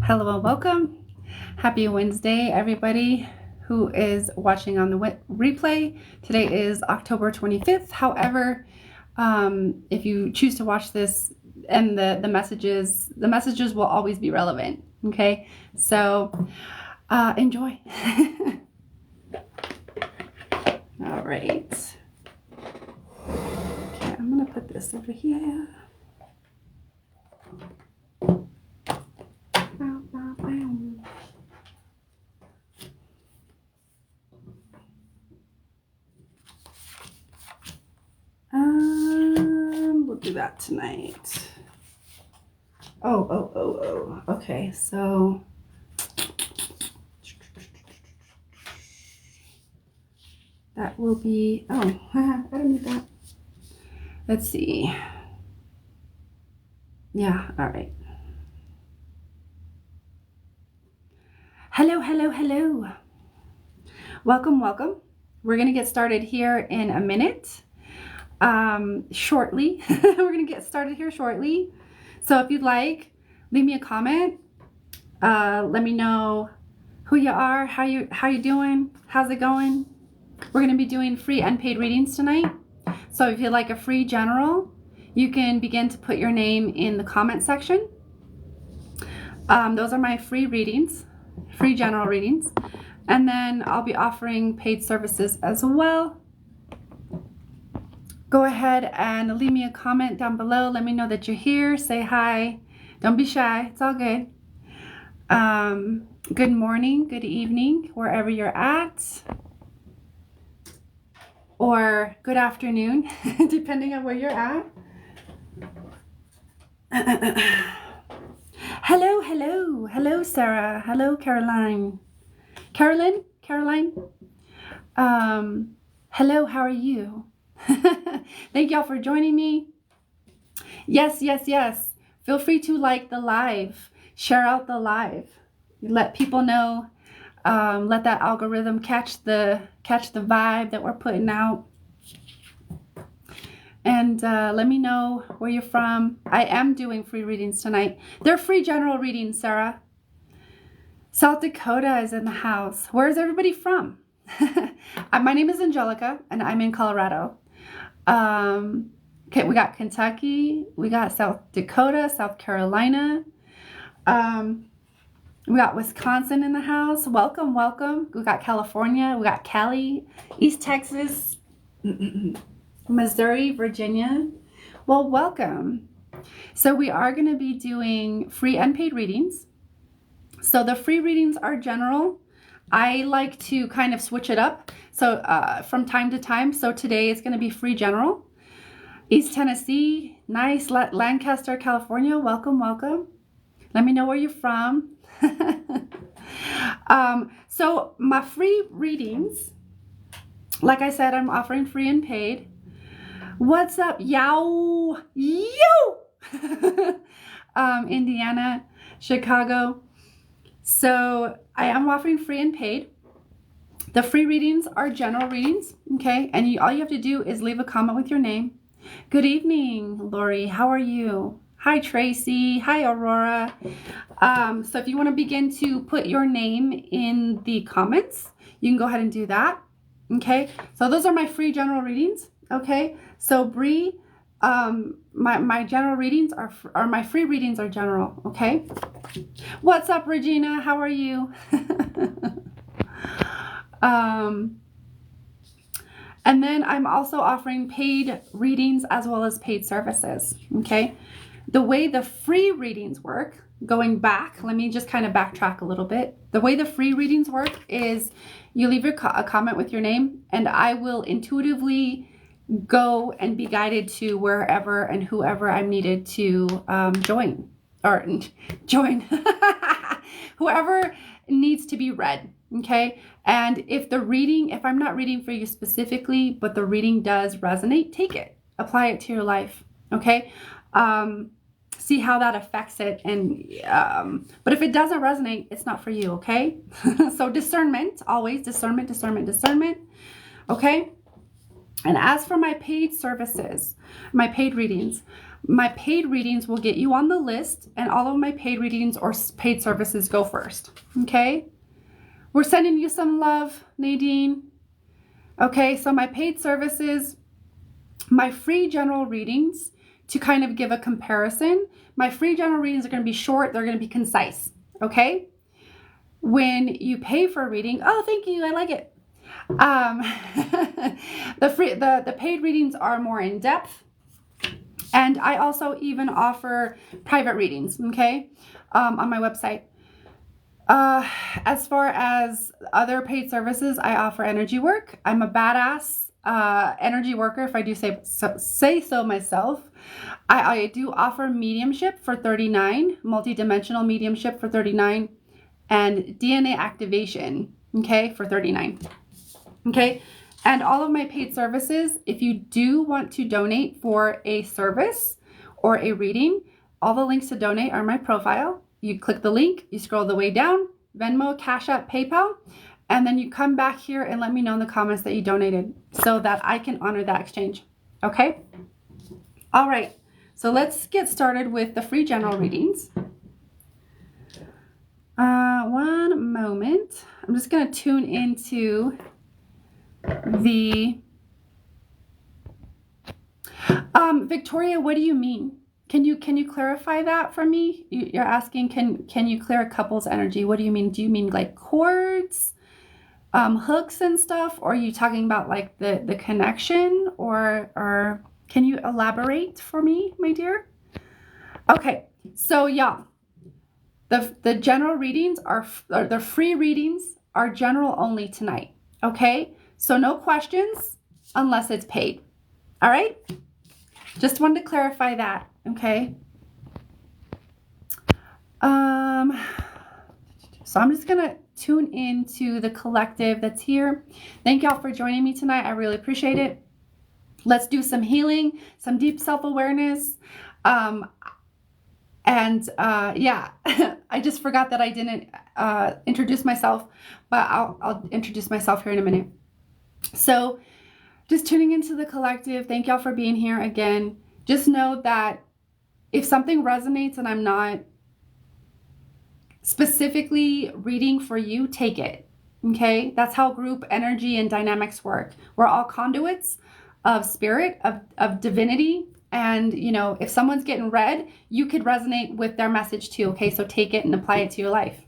Hello and welcome. Happy Wednesday, everybody who is watching on the replay. Today is October 25th. However, if you choose to watch this and the messages will always be relevant. Okay, so enjoy. All right. Okay, I'm gonna put this over here. We'll do that tonight. Oh. Okay, so that will be, I don't need that. Let's see. Yeah, all right. Hello. Welcome. We're going to get started here in a minute. Shortly. We're going to get started here shortly. So if you'd like, leave me a comment. Let me know who you are, how you doing, how's it going. We're going to be doing free unpaid readings tonight. So if you'd like a free general, you can begin to put your name in the comment section. Those are my free readings, free general readings. And then I'll be offering paid services as well. Go ahead and leave me a comment down below. Let me know that you're here. Say hi. Don't be shy. It's all good. Good morning, good evening, wherever you're at. Or good afternoon, depending on where you're at. Hello, Sarah. Hello, Caroline. Caroline. Hello, how are you? Thank y'all for joining me. Yes. Feel free to like the live, share out the live, let people know, let that algorithm catch the vibe that we're putting out. And let me know where you're from. I am doing free readings tonight. They're free general readings, Sarah. South Dakota is in the house. Where is everybody from? My name is Angelica, and I'm in Colorado. Okay, we got Kentucky, we got South Dakota, South Carolina. We got Wisconsin in the house. Welcome. We got California, we got Cali, East Texas, Missouri, Virginia. Well, welcome. So we are going to be doing free unpaid readings. So the free readings are general. I like to kind of switch it up. So from time to time. So today it's going to be free general. East Tennessee, nice. Lancaster, California, welcome. Let me know where you're from. So my free readings, like I said, I'm offering free and paid. What's up, yo? Indiana, Chicago. So I am offering free and paid. The free readings are general readings, okay? And all you have to do is leave a comment with your name. Good evening, Lori. How are you? Hi, Tracy. Hi, Aurora. So if you want to begin to put your name in the comments, you can go ahead and do that, okay? So those are my free general readings, okay? So Bree, my general readings are my free readings are general, okay? What's up, Regina? How are you? And then I'm also offering paid readings as well as paid services, okay? The way the free readings work, going back, let me just kind of backtrack a little bit. The way the free readings work is you leave a comment with your name, and I will intuitively go and be guided to wherever and whoever I'm needed to join. Whoever needs to be read, okay? And if I'm not reading for you specifically, but the reading does resonate, take it, apply it to your life, okay? See how that affects it. And but if it doesn't resonate, it's not for you, okay? So discernment, always discernment, okay? And as for my paid services, my paid readings, My paid readings will get you on the list, and all of my paid readings or paid services go first. Okay? We're sending you some love, Nadine. Okay, so my paid services, my free general readings, to kind of give a comparison, my free general readings are going to be short, they're going to be concise. Okay? When you pay for a reading, oh, thank you, I like it. The paid readings are more in depth. And I also even offer private readings, okay, on my website. As far as other paid services, I offer energy work. I'm a badass energy worker, if I do say so myself. I do offer mediumship for $39, multidimensional mediumship for $39, and DNA activation, okay, for $39. Okay. And all of my paid services, if you do want to donate for a service or a reading, all the links to donate are in my profile. You click the link, you scroll the way down, Venmo, Cash App, PayPal, and then you come back here and let me know in the comments that you donated so that I can honor that exchange. Okay? All right. So let's get started with the free general readings. One moment. I'm just going to tune into the Victoria, what do you mean? Can you clarify that for me? You're asking, can you clear a couple's energy? What do you mean? Do you mean like cords, hooks and stuff? Or are you talking about like the connection, or can you elaborate for me, my dear? Okay, so yeah, the general readings are the free readings are general only tonight. Okay. So no questions unless it's paid. All right? Just wanted to clarify that, okay? So I'm just going to tune into the collective that's here. Thank y'all for joining me tonight. I really appreciate it. Let's do some healing, some deep self-awareness. Yeah, I just forgot that I didn't introduce myself, but I'll introduce myself here in a minute. So just tuning into the collective. Thank y'all for being here again. Just know that if something resonates and I'm not specifically reading for you, take it. Okay? That's how group energy and dynamics work. We're all conduits of spirit, of divinity. And, you know, if someone's getting read, you could resonate with their message too. Okay? So take it and apply it to your life.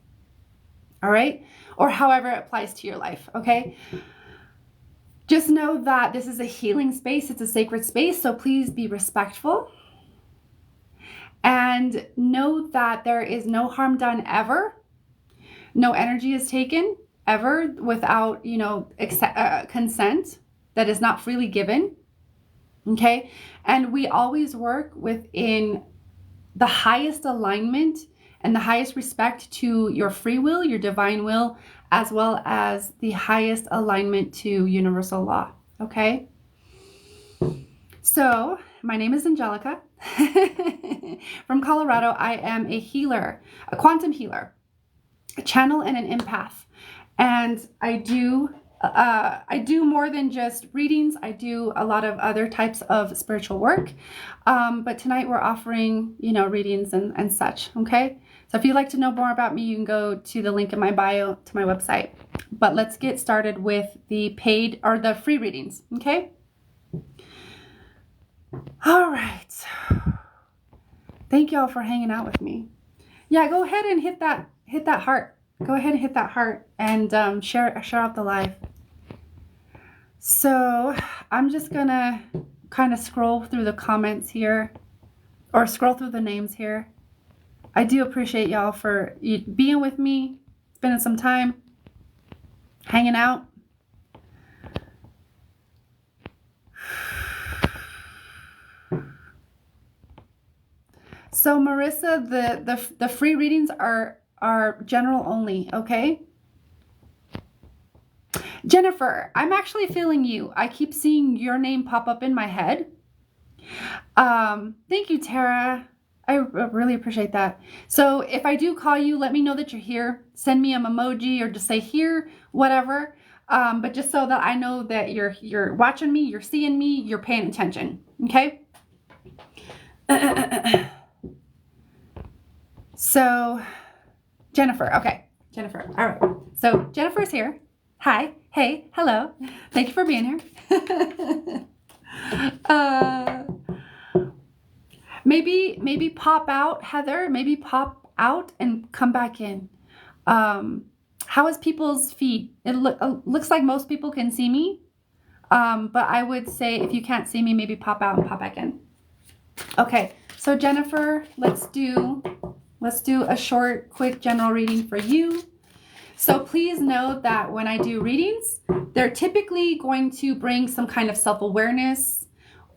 All right? Or however it applies to your life. Okay? Just know that this is a healing space. It's a sacred space. So please be respectful. And know that there is no harm done ever. No energy is taken ever without, you know, consent that is not freely given. Okay. And we always work within the highest alignment and the highest respect to your free will, your divine will, as well as the highest alignment to universal law. Okay. So my name is Angelica from Colorado. I am a healer, a quantum healer, a channel, and an empath. And I do more than just readings. I do a lot of other types of spiritual work. But tonight we're offering, you know, readings and such. Okay. So if you'd like to know more about me, you can go to the link in my bio to my website. But let's get started with the paid or the free readings. Okay. All right. Thank y'all for hanging out with me. Yeah, go ahead and hit that heart. Go ahead and hit that heart and share out the live. So I'm just gonna kind of scroll through the comments here, or scroll through the names here. I do appreciate y'all for being with me, spending some time, hanging out. So Marissa, the free readings are general only, okay? Jennifer, I'm actually feeling you. I keep seeing your name pop up in my head. Thank you, Tara. I really appreciate that. So if I do call you, let me know that you're here. Send me an emoji or just say here, whatever. But just so that I know that you're watching me, you're seeing me, you're paying attention. Okay? So, Jennifer. Okay, Jennifer. All right. So, Jennifer's here. Hi. Hey. Hello. Thank you for being here. Maybe pop out, Heather. Maybe pop out and come back in. How is people's feed? It looks like most people can see me. But I would say if you can't see me, maybe pop out and pop back in. Okay, so Jennifer, let's do a short, quick general reading for you. So please know that when I do readings, they're typically going to bring some kind of self-awareness,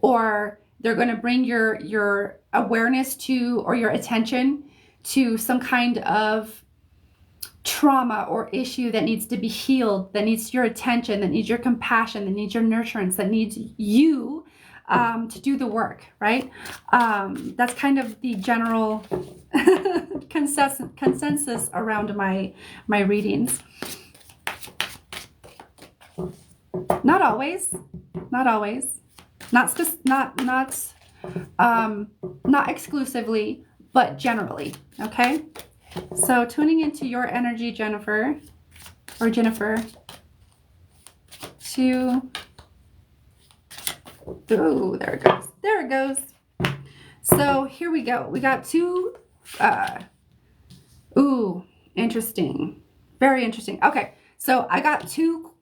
or they're going to bring your awareness to, or your attention to some kind of trauma or issue that needs to be healed, that needs your attention, that needs your compassion, that needs your nurturance, that needs you to do the work, right? That's kind of the general consensus around my readings. Not always, not exclusively, but generally. Okay. So tuning into your energy, Jennifer, to, oh, there it goes. So here we go. We got two, interesting. Very interesting. Okay. So I got two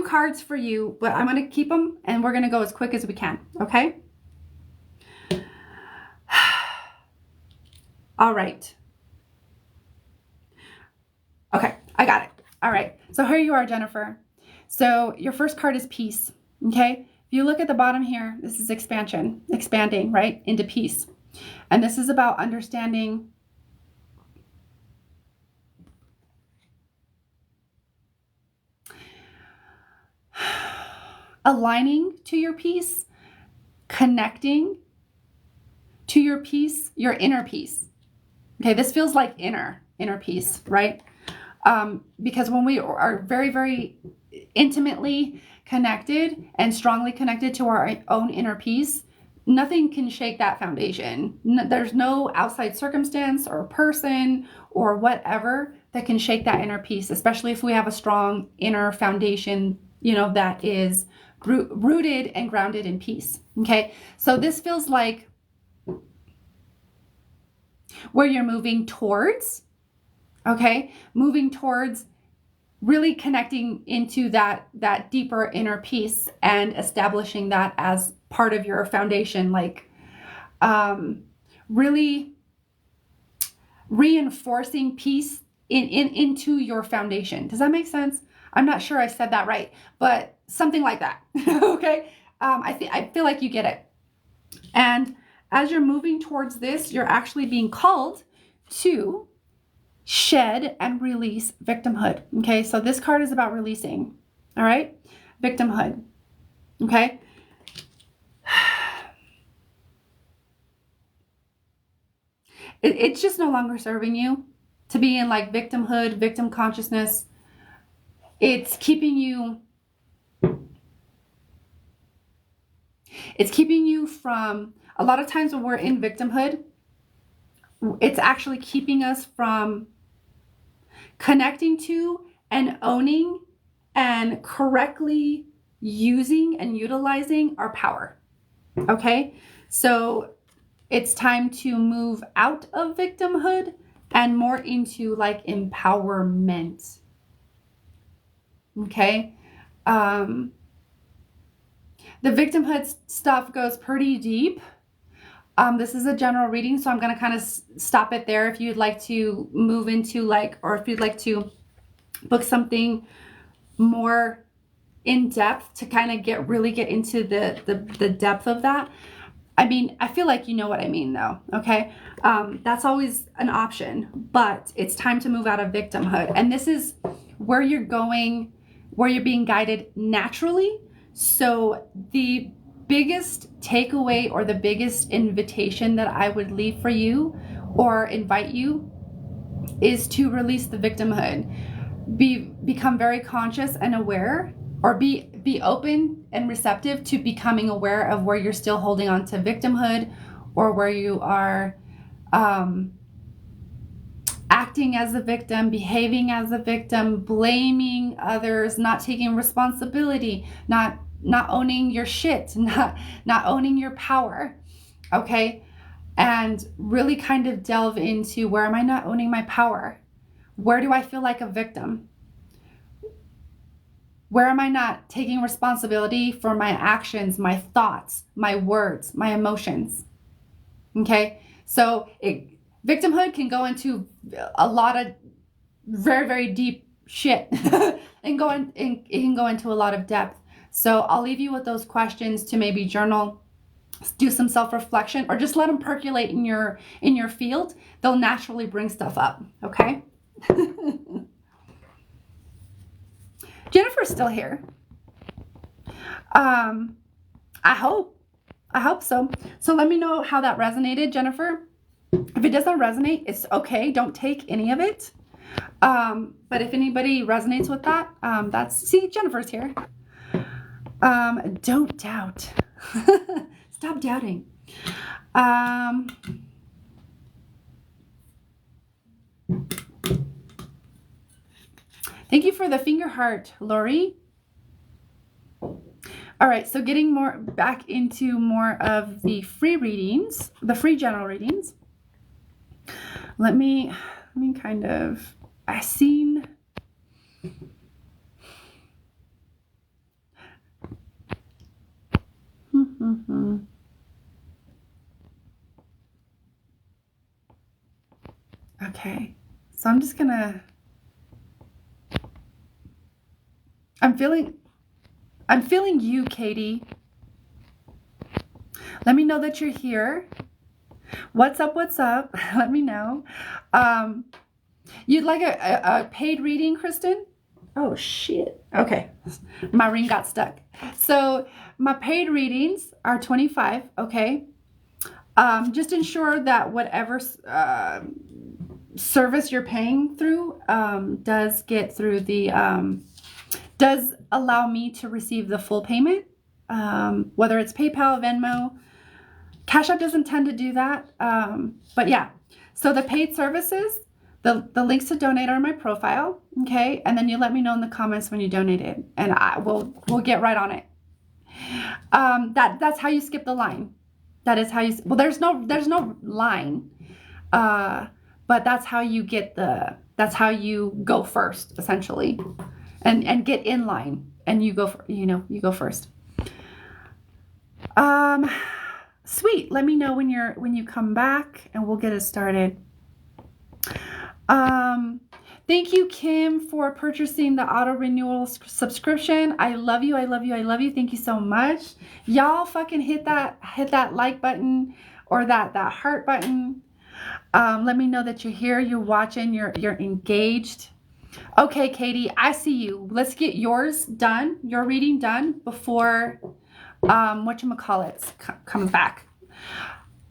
cards for you, but I'm going to keep them and we're going to go as quick as we can. Okay. All right. Okay, I got it. All right. So here you are, Jennifer. So your first card is peace. Okay. If you look at the bottom here, this is expanding, right, into peace. And this is about understanding aligning to your peace, connecting to your peace, your inner peace. Okay, this feels like inner peace, right? Because when we are very, very intimately connected and strongly connected to our own inner peace, nothing can shake that foundation. There's no outside circumstance or person or whatever that can shake that inner peace, especially if we have a strong inner foundation, that is rooted and grounded in peace. Okay, so this feels like where you're moving towards, really connecting into that deeper inner peace and establishing that as part of your foundation, like really reinforcing peace into your foundation. Does that make sense? I'm not sure I said that right, but something like that. Okay. I feel like you get it. And as you're moving towards this, you're actually being called to shed and release victimhood. Okay, so this card is about releasing. All right, victimhood. Okay. It's just no longer serving you to be in like victimhood, victim consciousness. It's keeping you from, a lot of times when we're in victimhood, it's actually keeping us from connecting to and owning and correctly using and utilizing our power. Okay, so it's time to move out of victimhood and more into like empowerment. Okay. The victimhood stuff goes pretty deep. This is a general reading, so I'm going to kind of stop it there. If you'd like to move into or if you'd like to book something more in depth to kind of really get into the depth of that. I mean, I feel like you know what I mean though. Okay. That's always an option, but it's time to move out of victimhood. And this is where you're going, where you're being guided naturally. So the biggest takeaway or the biggest invitation that I would leave for you or invite you is to release the victimhood. Become very conscious and aware or be open and receptive to becoming aware of where you're still holding on to victimhood, or where you are acting as a victim, behaving as a victim, blaming others, not taking responsibility, not owning your shit, not owning your power. Okay? And really kind of delve into, where am I not owning my power? Where do I feel like a victim? Where am I not taking responsibility for my actions, my thoughts, my words, my emotions? Okay? So victimhood can go into a lot of very, very deep shit and it can go into a lot of depth. So I'll leave you with those questions to maybe journal, do some self-reflection, or just let them percolate in your field. They'll naturally bring stuff up. Okay? Jennifer's still here. I hope so. So let me know how that resonated, Jennifer. If it doesn't resonate, it's okay. Don't take any of it. But if anybody resonates with that, see, Jennifer's here. Don't doubt. Stop doubting. Thank you for the finger heart, Lori. All right, so getting back into more of the free readings, the free general readings. Let me kind of, I seen, okay, so I'm just gonna, I'm feeling you, Katie. Let me know that you're here. What's up? Let me know. You'd like a paid reading, Kristen? Oh, shit. Okay. My ring got stuck. So my paid readings are $25, okay? Just ensure that whatever service you're paying through does get through the... does allow me to receive the full payment, whether it's PayPal, Venmo. Cash App doesn't tend to do that, but yeah. So the paid services, the links to donate are in my profile, okay? And then you let me know in the comments when you donated, and we'll get right on it. That's how you skip the line. That is how you. Well, there's no line, but that's how you that's how you go first, essentially. And get in line, and you go you go first. Sweet. Let me know when you come back, and we'll get it started. Thank you, Kim, for purchasing the auto renewal subscription. I love you. Thank you so much. Y'all fucking hit that like button or that heart button. Let me know that you're here, you're watching, you're engaged. Okay, Katie, I see you. Let's get yours done, your reading done before whatchamacallit comes back.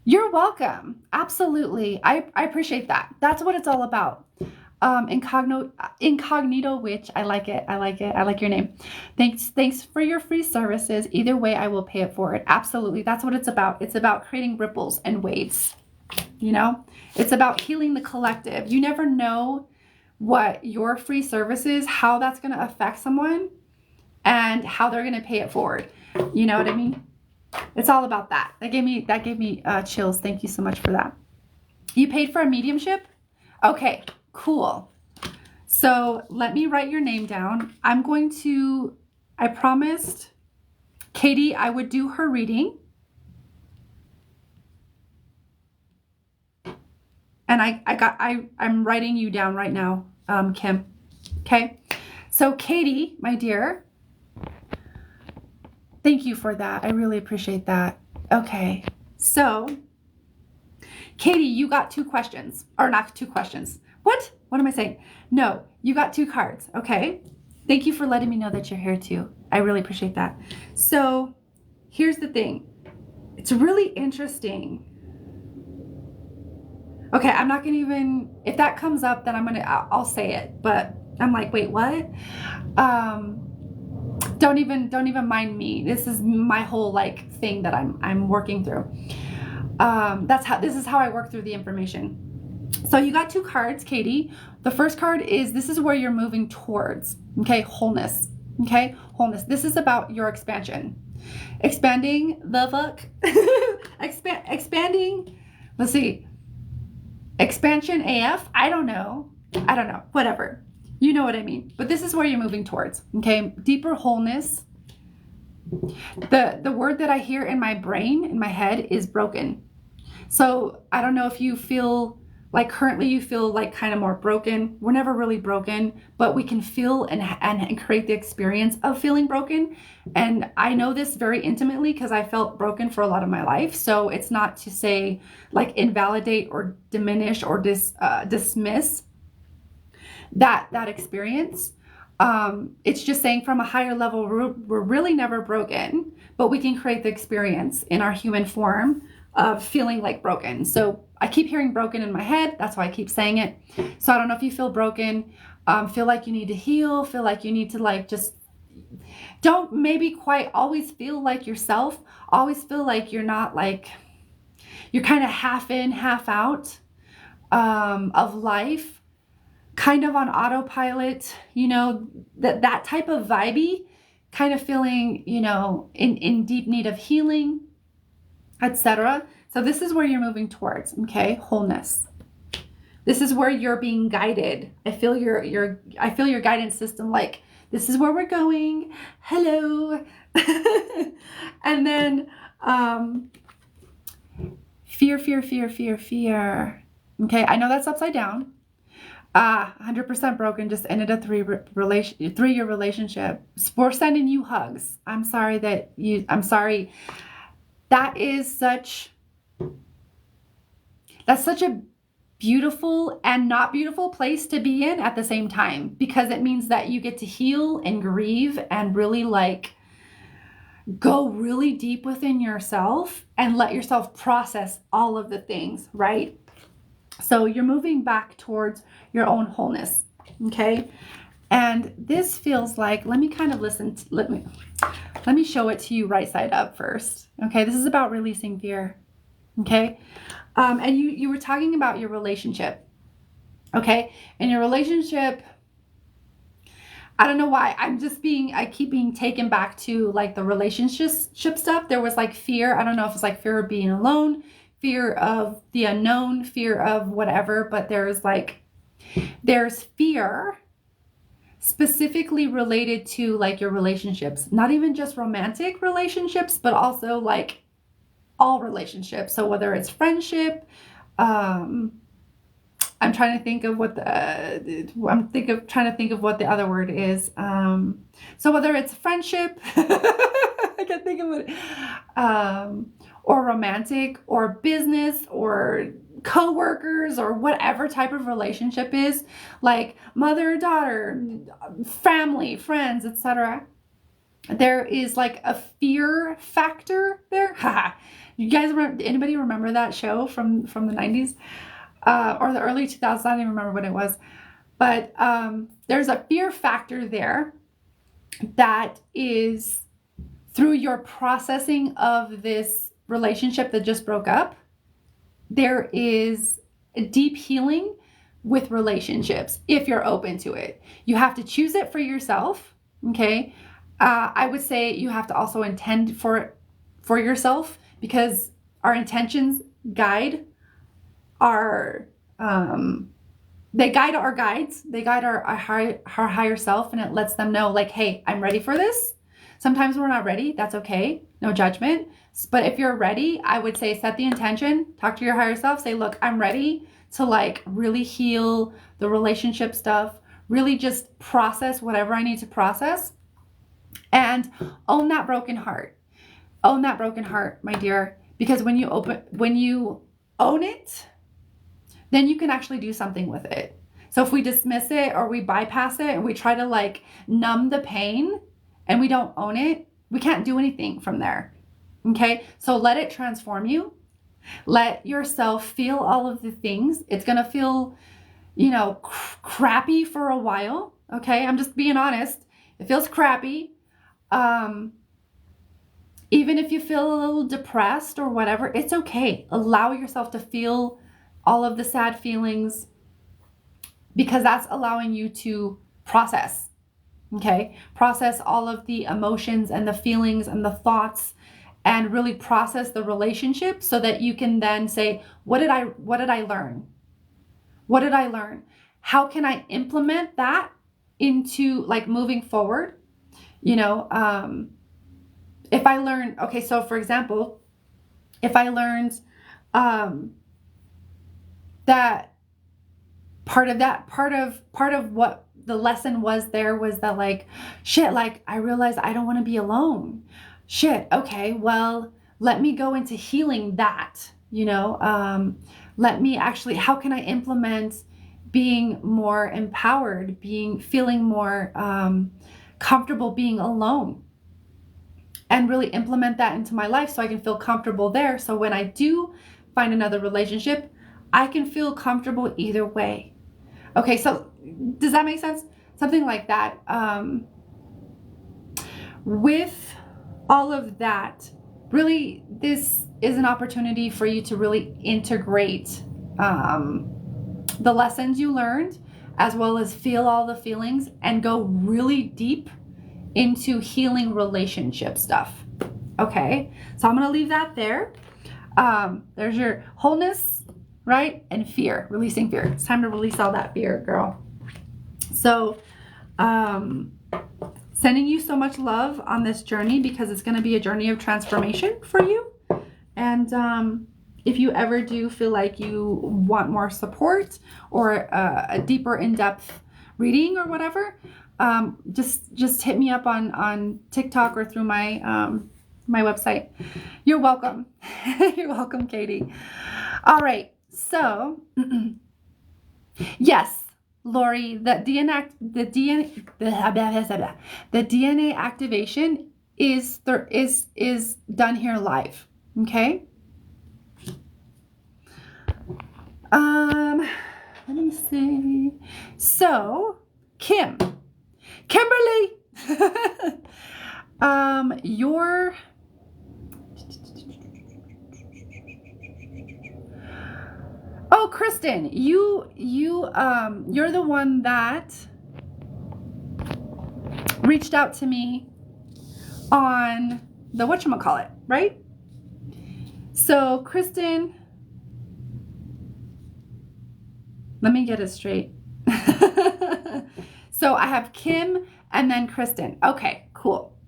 You're welcome. Absolutely. I appreciate that. That's what it's all about. Incognito witch. I like it. I like your name. Thanks for your free services. Either way, I will pay it forward. Absolutely. That's what it's about. It's about creating ripples and waves. You know, it's about healing the collective. You never know what your free services, how that's going to affect someone and how they're going to pay it forward. You know what I mean? It's all about that. That gave me chills. Thank you so much for that. You paid for a mediumship? Okay, cool. So let me write your name down. I promised Katie I would do her reading. And I'm writing you down right now, Kim. Okay. So Katie, my dear, thank you for that. I really appreciate that. Okay. So Katie, you got 2 questions, or not 2 questions. What am I saying? No, you got 2 cards. Okay. Thank you for letting me know that you're here too. I really appreciate that. So here's the thing. It's really interesting. Okay, I'm not gonna even, if that comes up, then I'll say it. But I'm like, wait, what? Don't even mind me. This is my whole like thing that I'm working through. This is how I work through the information. So you got two cards, Katie. The first card is, this is where you're moving towards, okay? Wholeness, okay? Wholeness. This is about your expansion. Expanding the fuck? Expanding, let's see. Expansion AF? I don't know. Whatever. You know what I mean. But this is where you're moving towards, okay? Deeper wholeness. The word that I hear in my brain, in my head, is broken. So I don't know if you feel like currently you feel like kind of more broken. We're never really broken, but we can feel and create the experience of feeling broken. And I know this very intimately because I felt broken for a lot of my life. So it's not to say like invalidate or diminish or dismiss that experience. It's just saying from a higher level, we're really never broken, but we can create the experience in our human form of feeling like broken. So I keep hearing broken in my head. That's why I keep saying it. So I don't know if you feel broken, feel like you need to heal, feel like you need to like just don't maybe quite always feel like yourself, always feel like you're not like, you're kind of half in, half out of life, kind of on autopilot, you know, that type of vibey, kind of feeling, you know, in deep need of healing, etc. So this is where you're moving towards, okay? Wholeness. This is where you're being guided. I feel your guidance system like, this is where we're going. Hello. And then fear. Okay, I know that's upside down. 100% broken, just ended a 3-year relationship. We're sending you hugs. I'm sorry. That's such a beautiful and not beautiful place to be in at the same time, because it means that you get to heal and grieve and really like go really deep within yourself and let yourself process all of the things, right? So you're moving back towards your own wholeness, okay? And this feels like, let me kind of let me show it to you right side up first, okay? This is about releasing fear, okay? And you were talking about your relationship, okay? And your relationship, I don't know why, I keep being taken back to like the relationship stuff. There was like fear. I don't know if it's like fear of being alone, fear of the unknown, fear of whatever, but there's fear specifically related to like your relationships, not even just romantic relationships, but also like all relationships. So whether it's friendship, I'm trying to think of what the other word is. So whether it's friendship, I can't think of it, or romantic, or business, or co-workers, or whatever type of relationship is, like mother, daughter, family, friends, etc. There is like a fear factor there. You guys anybody remember that show from the 90s? Or the early 2000s, I don't even remember what it was. But there's a fear factor there that is through your processing of this relationship that just broke up. There is a deep healing with relationships if you're open to it. You have to choose it for yourself, okay? I would say you have to also intend for yourself, because our intentions guide our they guide our guides, they guide our higher self, and it lets them know like, hey, I'm ready for this. Sometimes we're not ready. That's okay. No judgment. But if you're ready, I would say set the intention, talk to your higher self, say, look, I'm ready to like really heal the relationship stuff, really just process whatever I need to process, and own that broken heart. Own that broken heart, my dear, because when you own it, then you can actually do something with it. So if we dismiss it or we bypass it and we try to like numb the pain and we don't own it, we can't do anything from there. Okay? So let it transform you. Let yourself feel all of the things. It's going to feel, you know, crappy for a while. Okay? I'm just being honest. It feels crappy. Um, even if you feel a little depressed or whatever, it's okay. Allow yourself to feel all of the sad feelings, because that's allowing you to process. Okay? Process all of the emotions and the feelings and the thoughts, and really process the relationship so that you can then say, what did I learn? What did I learn? How can I implement that into like moving forward? You know, if I learn, okay, so for example, if I learned that part of what the lesson was there was that, like, shit, like I realized I don't want to be alone. Shit, okay, well, let me go into healing that, you know, let me actually, how can I implement being more empowered, feeling more comfortable being alone, and really implement that into my life so I can feel comfortable there. So when I do find another relationship, I can feel comfortable either way. Okay, so does that make sense? Something like that. With all of that, really, this is an opportunity for you to really integrate the lessons you learned, as well as feel all the feelings and go really deep into healing relationship stuff. Okay, so I'm gonna leave that there. There's your wholeness, right? And fear, releasing fear. It's time to release all that fear, girl. So, sending you so much love on this journey, because it's going to be a journey of transformation for you. And if you ever do feel like you want more support or a deeper in-depth reading or whatever, just hit me up on TikTok or through my my website. You're welcome. You're welcome, Katie. All right. So, yes, Lori, the DNA activation is done here live. Okay. Let me see. So, Kimberly, your Oh, Kristen, you're the one that reached out to me on the whatchamacallit, right? So, Kristen, let me get it straight. So I have Kim and then Kristen. Okay, cool.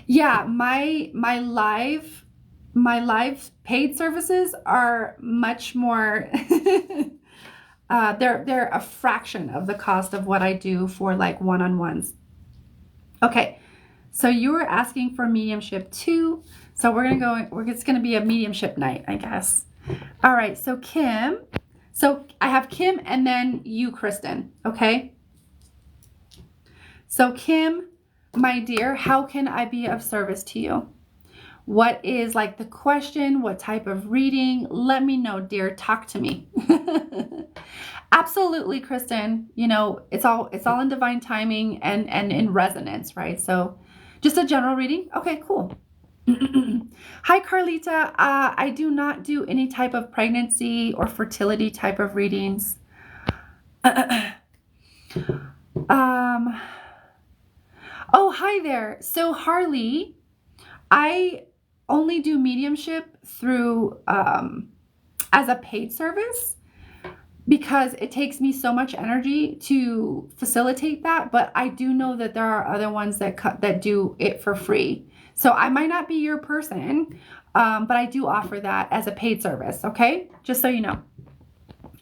Yeah, my live paid services are much more they're a fraction of the cost of what I do for like one-on-ones. Okay, so you were asking for mediumship too, so it's gonna be a mediumship night, I guess. All right, so Kim, so I have Kim and then you, Kristen. Okay, so Kim, my dear, how can I be of service to you? What is like the question? What type of reading? Let me know, dear. Talk to me. Absolutely, Kristen. You know, it's all in divine timing and in resonance, right? So just a general reading. Okay, cool. Hi, Carlita. I do not do any type of pregnancy or fertility type of readings. Oh, hi there. So Harley, I only do mediumship through as a paid service, because it takes me so much energy to facilitate that. But I do know that there are other ones that do it for free. So I might not be your person, but I do offer that as a paid service. Okay, just so you know.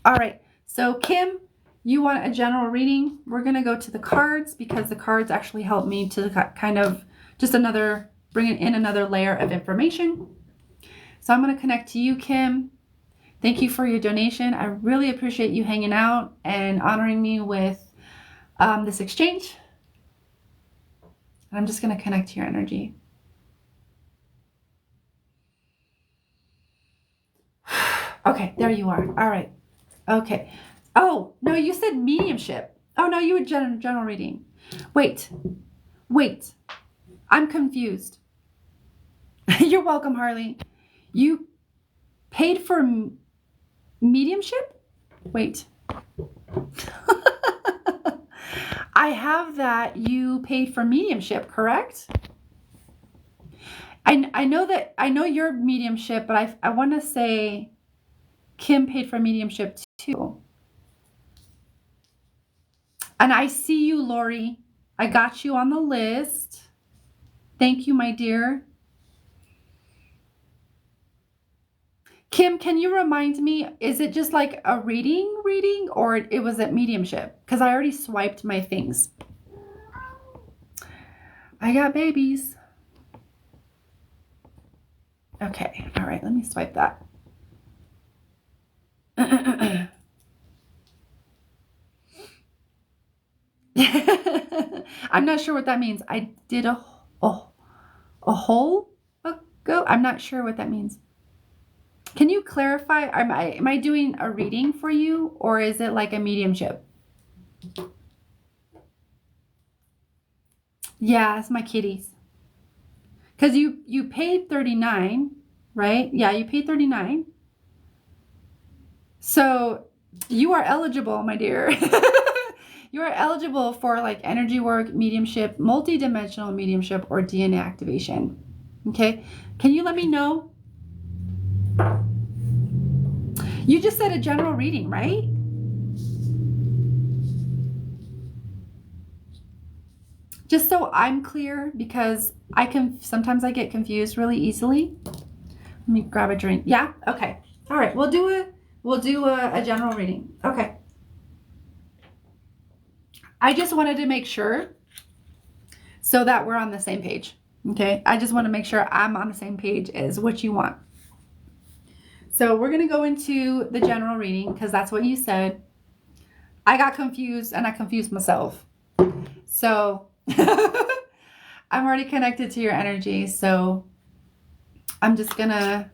All right. So Kim, you want a general reading? We're gonna go to the cards, because the cards actually help me to kind of just bring in another layer of information. So I'm going to connect to you, Kim. Thank you for your donation. I really appreciate you hanging out and honoring me with this exchange. And I'm just going to connect to your energy. Okay, there you are. All right. Okay. Oh, no, you said mediumship. Oh, no, you were general reading. Wait, wait. I'm confused. You're welcome, Harley. You paid for mediumship? Wait. I have that you paid for mediumship, correct? I know your mediumship, but I want to say Kim paid for mediumship too. And I see you, Lori. I got you on the list. Thank you, my dear. Kim, can you remind me, is it just like a reading, or it was at mediumship? Because I already swiped my things. I got babies. Okay, all right, let me swipe that. I'm not sure what that means. I did a whole ago. I'm not sure what that means. Can you clarify? Am I doing a reading for you, or is it like a mediumship? Yeah, it's my kitties. Because you paid $39, right? Yeah, you paid $39. So you are eligible, my dear. You are eligible for like energy work, mediumship, multidimensional mediumship, or DNA activation. Okay. Can you let me know? You just said a general reading, right? Just so I'm clear, because sometimes I get confused really easily. Let me grab a drink. Yeah. Okay. All right. We'll do a general reading. Okay. I just wanted to make sure so that we're on the same page. Okay. I just want to make sure I'm on the same page as what you want. So we're going to go into the general reading because that's what you said. I got confused and I confused myself. So I'm already connected to your energy. So I'm just going to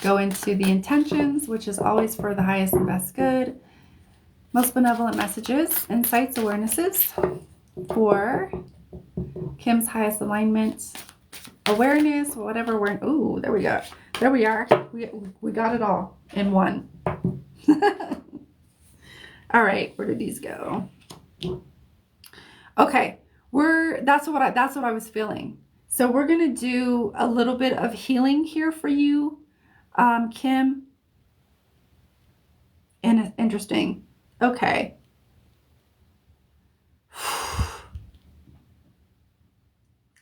go into the intentions, which is always for the highest and best good. Most benevolent messages, insights, awarenesses for Kim's highest alignment, awareness, whatever we're in. Ooh, there we go. There we are. We got it all in one. All right, where did these go? Okay, that's what I was feeling. So we're gonna do a little bit of healing here for you, Kim. And it's interesting. Okay.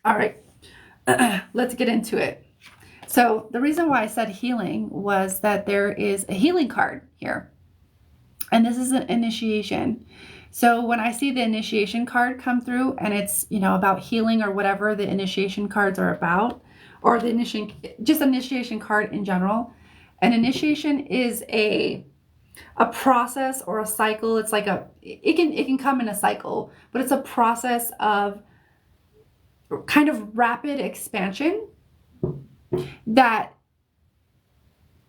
All right. Let's get into it. So the reason why I said healing was that there is a healing card here. And this is an initiation. So when I see the initiation card come through and it's, about healing or whatever the initiation cards are about, or the initiation card in general, an initiation is a process or a cycle. It's like it can come in a cycle, but it's a process of kind of rapid expansion that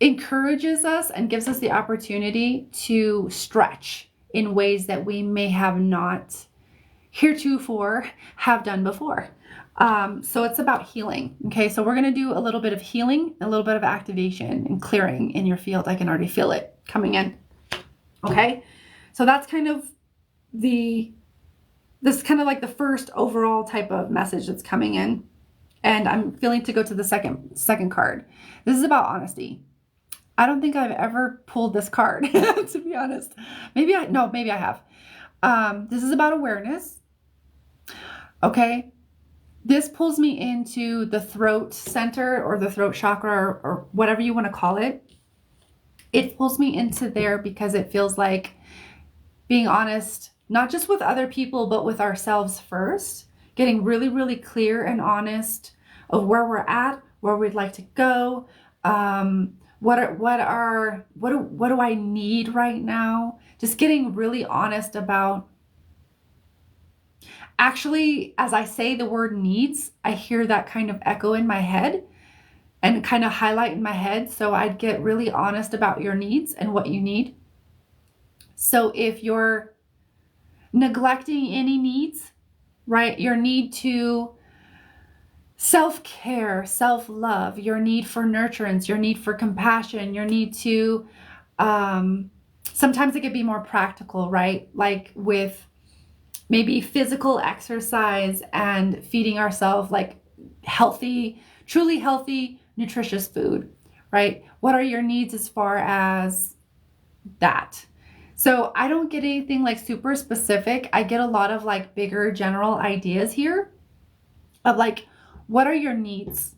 encourages us and gives us the opportunity to stretch in ways that we may have not heretofore have done before. So it's about healing. Okay, so we're going to do a little bit of healing, a little bit of activation and clearing in your field. I can already feel it coming in. Okay, so that's kind of this is kind of like the first overall type of message that's coming in. And I'm feeling to go to the second card. This is about honesty. I don't think I've ever pulled this card, to be honest. Maybe I have. This is about awareness. Okay. This pulls me into the throat center or the throat chakra or whatever you want to call it. It pulls me into there because it feels like being honest, not just with other people, but with ourselves first, getting really, really clear and honest of where we're at, where we'd like to go. What do I need right now? Just getting really honest about. Actually, as I say the word needs, I hear that kind of echo in my head and kind of highlight in my head. So I'd get really honest about your needs and what you need. So if you're neglecting any needs, right? Your need to self-care, self-love, your need for nurturance, your need for compassion, your need to, sometimes it could be more practical, right? Like with maybe physical exercise and feeding ourselves like healthy, truly healthy, nutritious food, right? What are your needs as far as that? So I don't get anything like super specific. I get a lot of like bigger general ideas here of like, what are your needs?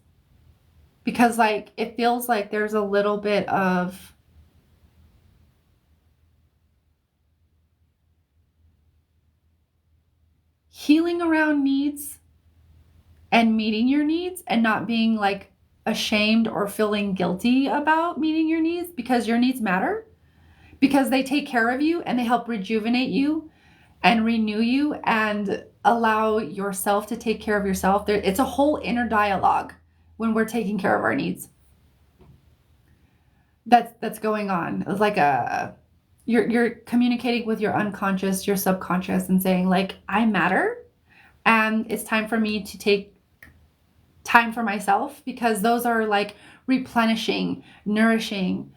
Because like, it feels like there's a little bit of healing around needs and meeting your needs and not being like ashamed or feeling guilty about meeting your needs, because your needs matter, because they take care of you and they help rejuvenate you and renew you and allow yourself to take care of yourself. It's a whole inner dialogue when we're taking care of our needs that's going on. It's like you're communicating with your unconscious, your subconscious, and saying like, I matter and it's time for me to take time for myself, because those are like replenishing, nourishing,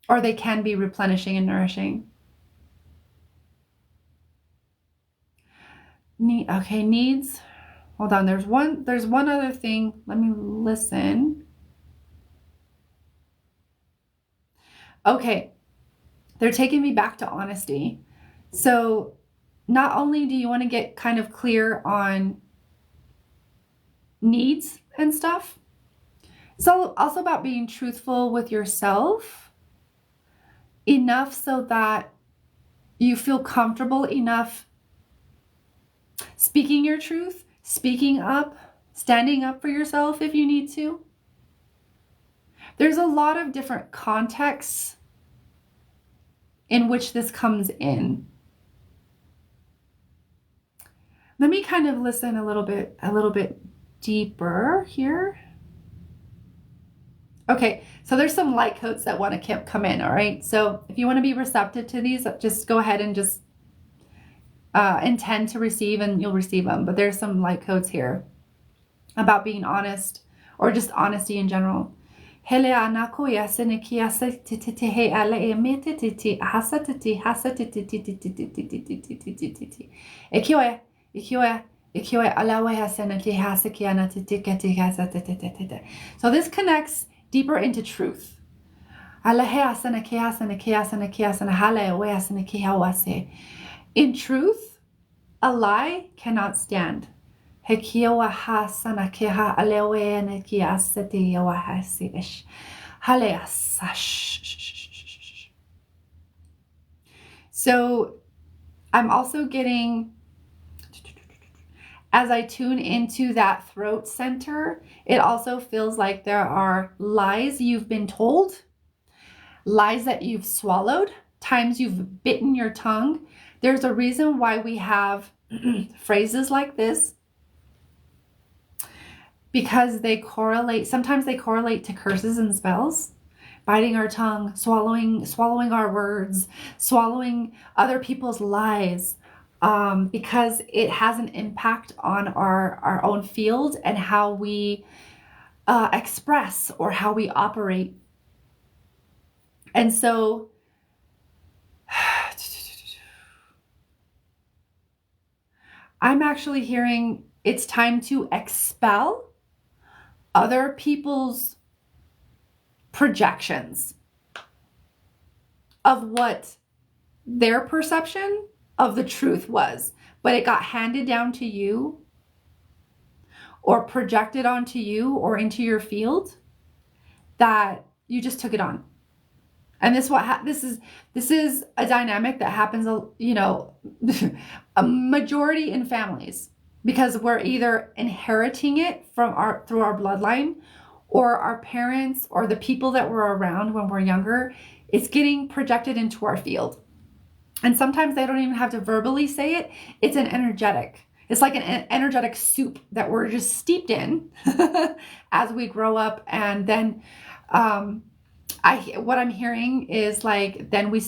or they can be replenishing and nourishing. Okay, needs. Hold on. There's one other thing. Let me listen. Okay. They're taking me back to honesty. So not only do you want to get kind of clear on needs and stuff, it's also about being truthful with yourself enough so that you feel comfortable enough speaking your truth, speaking up, standing up for yourself if you need to. There's a lot of different contexts in which this comes in. Let me kind of listen a little bit deeper here. Okay, so there's some light codes that want to come in, all right? So if you want to be receptive to these, just go ahead and just intend to receive and you'll receive them. But there's some light codes here about being honest or just honesty in general. So this connects deeper into truth. In truth, a lie cannot stand. So I'm also getting, as I tune into that throat center, it also feels like there are lies you've been told, lies that you've swallowed, times you've bitten your tongue. There's a reason why we have phrases like this, because they correlate. Sometimes they correlate to curses and spells, biting our tongue, swallowing our words, swallowing other people's lies, because it has an impact on our own field and how we express or how we operate. And so I'm actually hearing it's time to expel other people's projections of what their perception of the truth was, but it got handed down to you or projected onto you or into your field that you just took it on. And this is a dynamic that happens, a majority in families, because we're either inheriting it through our bloodline, or our parents or the people that were around when we're younger. It's getting projected into our field. And sometimes they don't even have to verbally say it. It's an energetic. It's like an energetic soup that we're just steeped in as we grow up. And then what I'm hearing is like, then we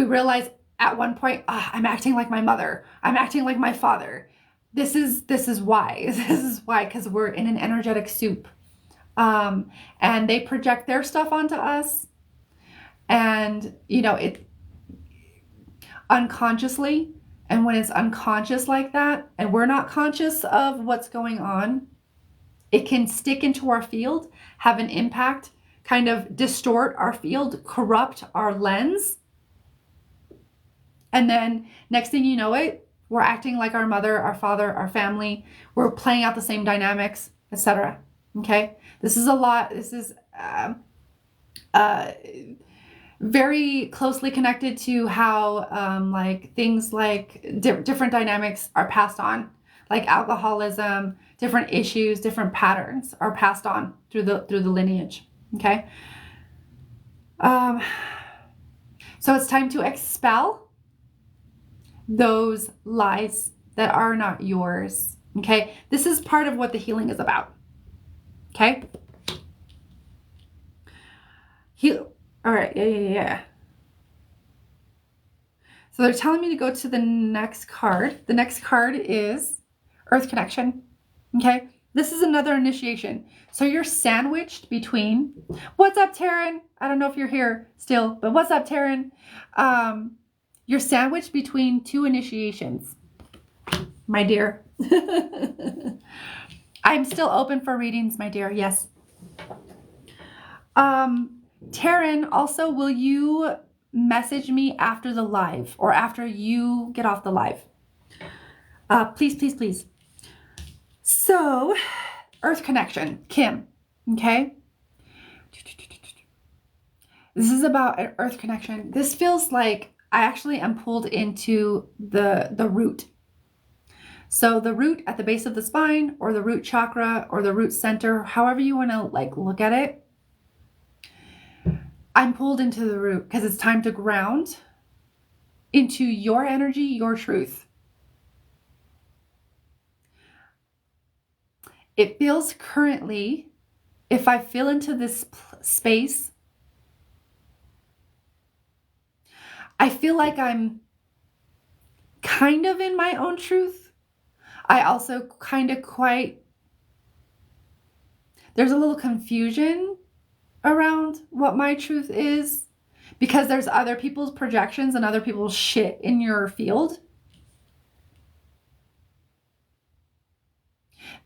realize at one point, I'm acting like my mother. I'm acting like my father. This is why. This is why, because we're in an energetic soup. And they project their stuff onto us. And, it unconsciously. And when it's unconscious like that, and we're not conscious of what's going on, it can stick into our field, have an impact, kind of distort our field, corrupt our lens. And then next thing you know we're acting like our mother, our father, our family. We're playing out the same dynamics, etc. Okay? This is a lot. This is very closely connected to how like things like different dynamics are passed on, like alcoholism, different issues, different patterns are passed on through the lineage. Okay? So it's time to expel those lies that are not yours. Okay? This is part of what the healing is about. Okay? All right. Yeah. So they're telling me to go to the next card. The next card is Earth Connection. Okay? This is another initiation. So you're sandwiched between, what's up, Taryn? I don't know if you're here still, but what's up, Taryn? You're sandwiched between two initiations, my dear. I'm still open for readings, my dear. Yes. Taryn, also, will you message me after the live or after you get off the live? Please, please, please. So, Earth Connection, Kim, okay? This is about an Earth Connection. This feels like I actually am pulled into the root. So the root at the base of the spine, or the root chakra, or the root center, however you want to like look at it. I'm pulled into the root because it's time to ground into your energy, your truth. It feels currently, if I feel into this space, I feel like I'm kind of in my own truth. I also there's a little confusion around what my truth is, because there's other people's projections and other people's shit in your field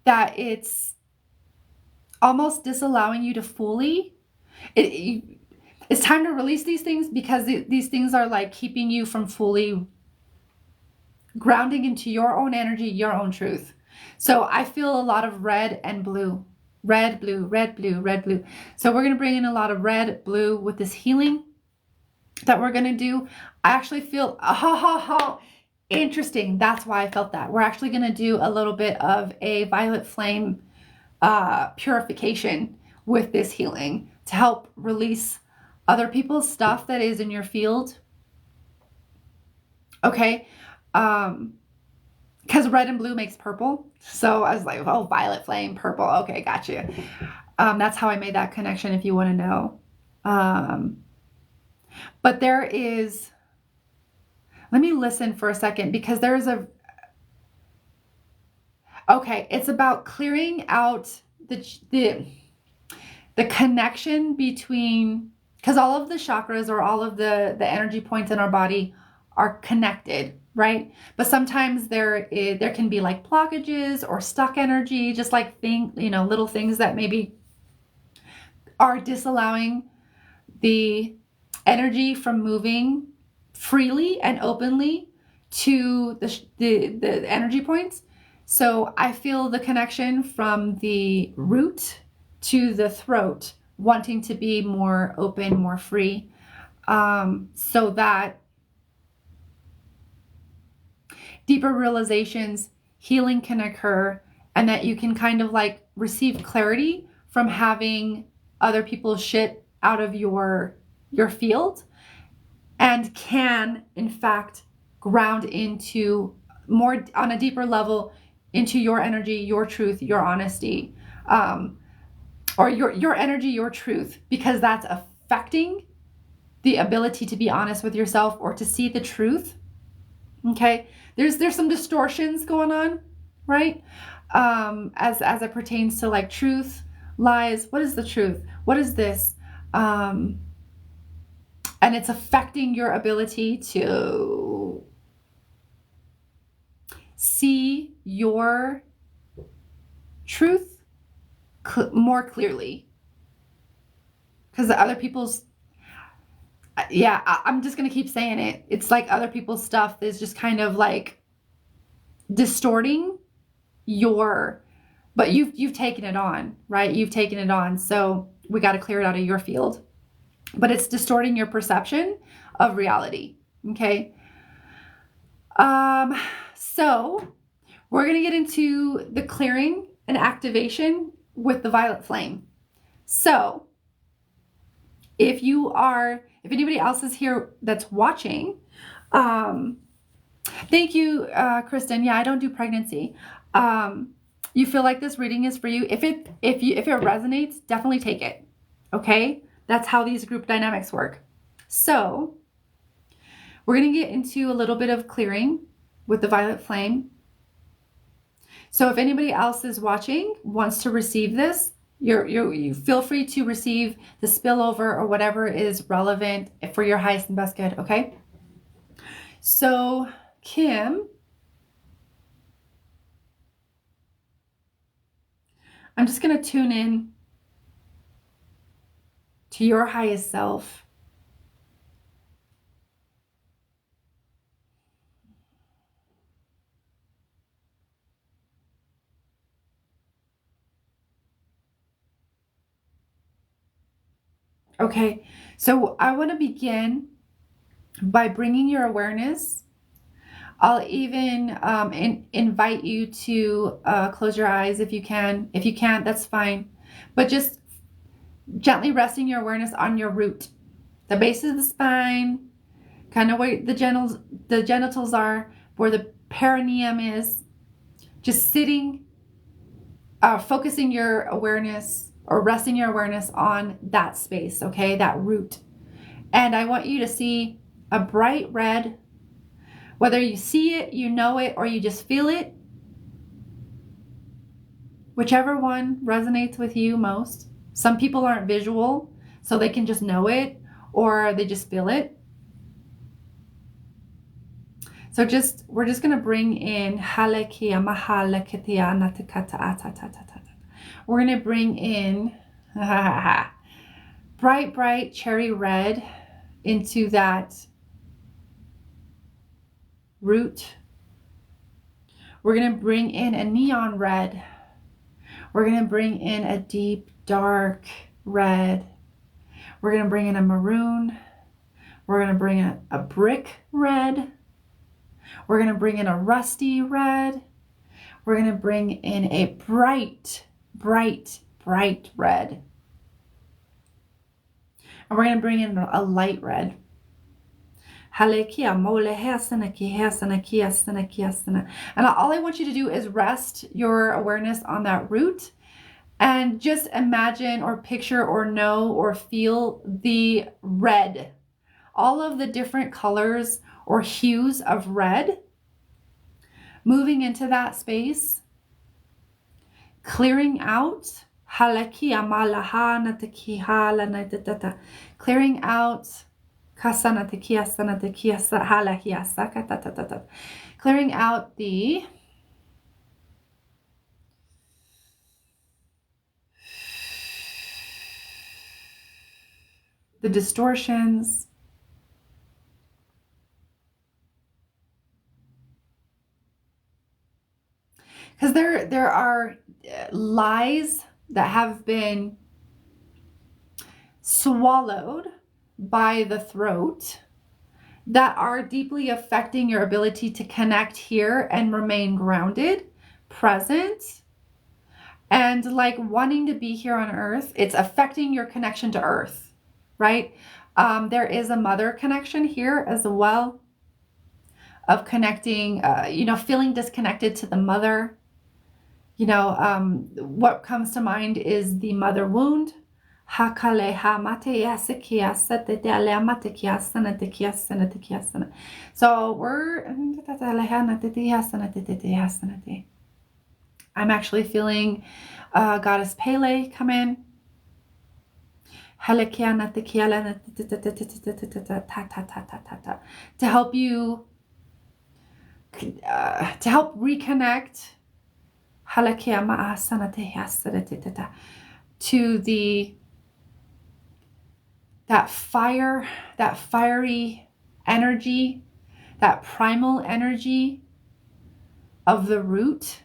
that it's almost disallowing you to fully. It's time to release these things, because these things are like keeping you from fully grounding into your own energy, your own truth. So I feel a lot of red and blue. Red, blue, red, blue, red, blue. So we're going to bring in a lot of red, blue with this healing that we're going to do. I actually feel, interesting. That's why I felt that. We're actually going to do a little bit of a violet flame purification with this healing to help release other people's stuff that is in your field. Okay. Because red and blue makes purple. So I was like, oh, violet flame, purple. Okay, gotcha. That's how I made that connection, if you want to know. But there is, let me listen for a second, because there's okay, it's about clearing out the connection between, because all of the chakras or all of the energy points in our body are connected, right? But sometimes there can be like blockages or stuck energy, just like little things that maybe are disallowing the energy from moving freely and openly to the energy points. So I feel the connection from the root to the throat, wanting to be more open, more free, so that deeper realizations, healing can occur, and that you can kind of like receive clarity from having other people's shit out of your field, and can in fact ground into more on a deeper level into your energy, your truth, your honesty. or your energy, your truth, because that's affecting the ability to be honest with yourself or to see the truth. Okay, there's some distortions going on, right? As it pertains to like truth, lies. What is the truth? What is this? And it's affecting your ability to see your truth more clearly, because the other people's, yeah, I'm just gonna keep saying it. It's like other people's stuff is just kind of like distorting your, but you've taken it on, right? You've taken it on, so we got to clear it out of your field. But it's distorting your perception of reality. Okay. So we're gonna get into the clearing and activation with the violet flame. So if anybody else is here that's watching, thank you, Kristen. Yeah, I don't do pregnancy. You feel like this reading is for you. If it resonates, definitely take it. Okay? That's how these group dynamics work. So we're going to get into a little bit of clearing with the violet flame. So if anybody else is watching, wants to receive this, you feel free to receive the spillover or whatever is relevant for your highest and best good, okay? So, Kim, I'm just going to tune in to your highest self. Okay, so I want to begin by bringing your awareness. I'll even invite you to close your eyes if you can. If you can't, that's fine. But just gently resting your awareness on your root, the base of the spine, kind of where the genitals are, where the perineum is. Just sitting, focusing your awareness or resting your awareness on that space, okay, that root. And I want you to see a bright red, whether you see it, you know it, or you just feel it, whichever one resonates with you most. Some people aren't visual, so they can just know it, or they just feel it. So we're just going to bring in we're going to bring in bright cherry red into that root. We're going to bring in a neon red. We're going to bring in a deep dark red. We're going to bring in a maroon. We're going to bring in a brick red. We're going to bring in a rusty red. We're going to bring in a bright red. And we're going to bring in a light red. And all I want you to do is rest your awareness on that root and just imagine or picture or know or feel the red. All of the different colors or hues of red moving into that space, clearing out, clearing out, clearing out the distortions, because there are lies that have been swallowed by the throat that are deeply affecting your ability to connect here and remain grounded, present, and like wanting to be here on earth. It's affecting your connection to earth, right? There is a mother connection here as well, of connecting, feeling disconnected to the mother. what comes to mind is the mother wound. So I'm actually feeling Goddess Pele come in. To help you, to help reconnect to that fiery energy, that primal energy of the root.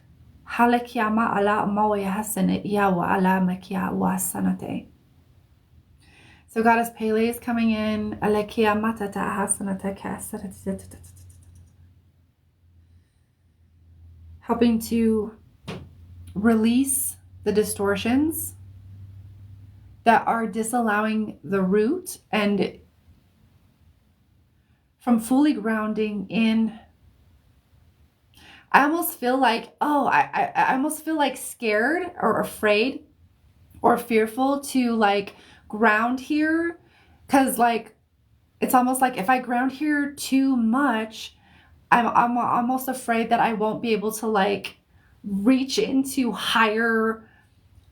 So Goddess Pele is coming in. Helping to release the distortions that are disallowing the root and from fully grounding in. I almost feel like, I almost feel like scared or afraid or fearful to like ground here, because like it's almost like if I ground here too much, I'm almost afraid that I won't be able to like reach into higher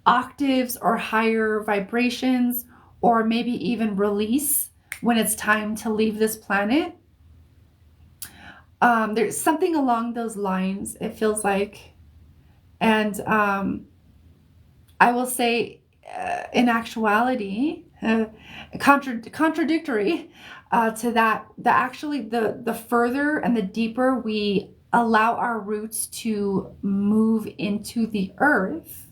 octaves or higher vibrations, or maybe even release when it's time to leave this planet. There's something along those lines, it feels like. And I will say, in actuality, contradictory to that, actually the further and the deeper we allow our roots to move into the earth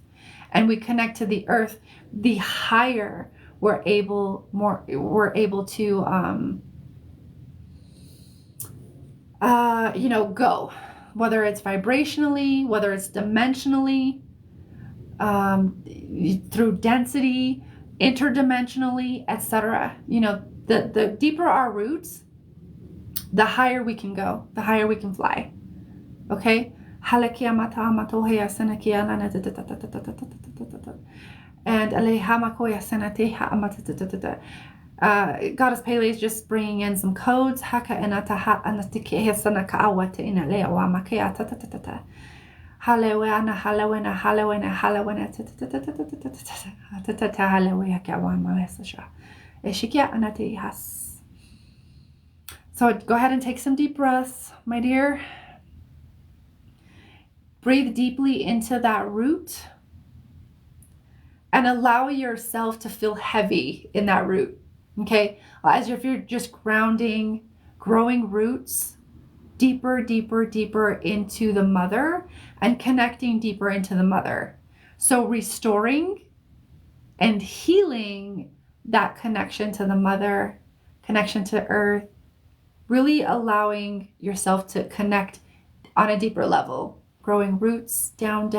and we connect to the earth, the higher we're able to go, whether it's vibrationally, whether it's dimensionally, through density, interdimensionally, etc. The deeper our roots, the higher we can go, the higher we can fly. Okay? And Goddess Pele is just bringing in some codes. So go ahead and take some deep breaths, my dear. Breathe deeply into that root and allow yourself to feel heavy in that root. Okay, as if you're just growing roots deeper into the mother and connecting deeper into the mother. So restoring and healing that connection to the mother, connection to earth, really allowing yourself to connect on a deeper level, growing roots down,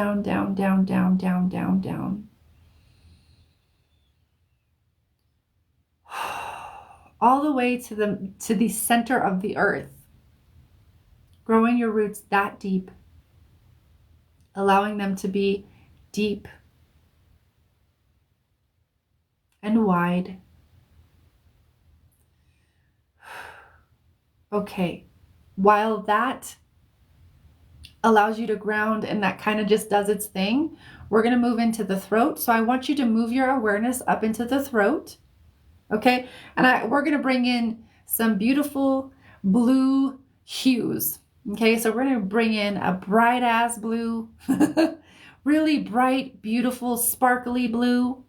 all the way to the center of the earth. Growing your roots that deep, allowing them to be deep and wide. Okay, while that allows you to ground and that kind of just does its thing, we're going to move into the throat. So I want you to move your awareness up into the throat. Okay, and we're going to bring in some beautiful blue hues. Okay, so we're going to bring in a bright ass blue, really bright, beautiful, sparkly blue.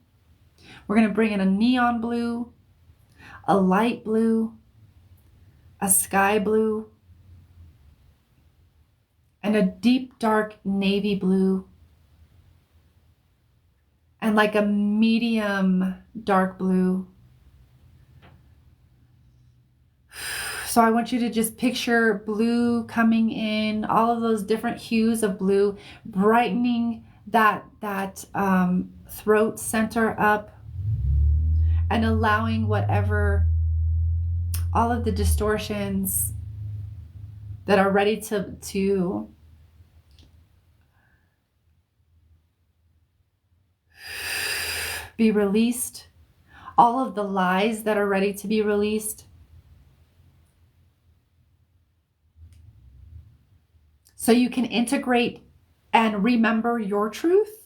We're going to bring in a neon blue, a light blue, a sky blue, and a deep, dark navy blue, and like a medium dark blue. So I want you to just picture blue coming in, all of those different hues of blue, brightening that throat center up and allowing whatever, all of the distortions that are ready to be released. All of the lies that are ready to be released. So you can integrate and remember your truth.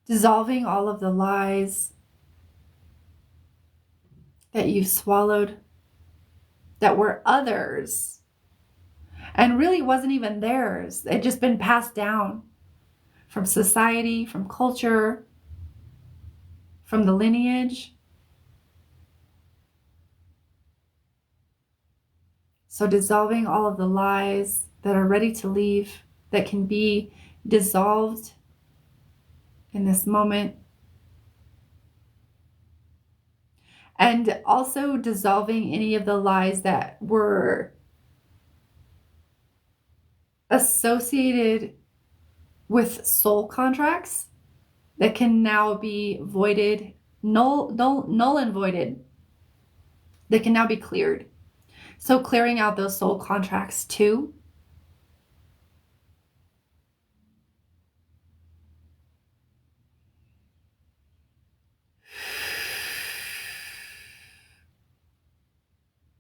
Dissolving all of the lies that you've swallowed that were others and really wasn't even theirs. They'd just been passed down from society, from culture, from the lineage. So dissolving all of the lies that are ready to leave, that can be dissolved in this moment. And also dissolving any of the lies that were associated with soul contracts that can now be voided, null and voided. They can now be cleared. So clearing out those soul contracts too.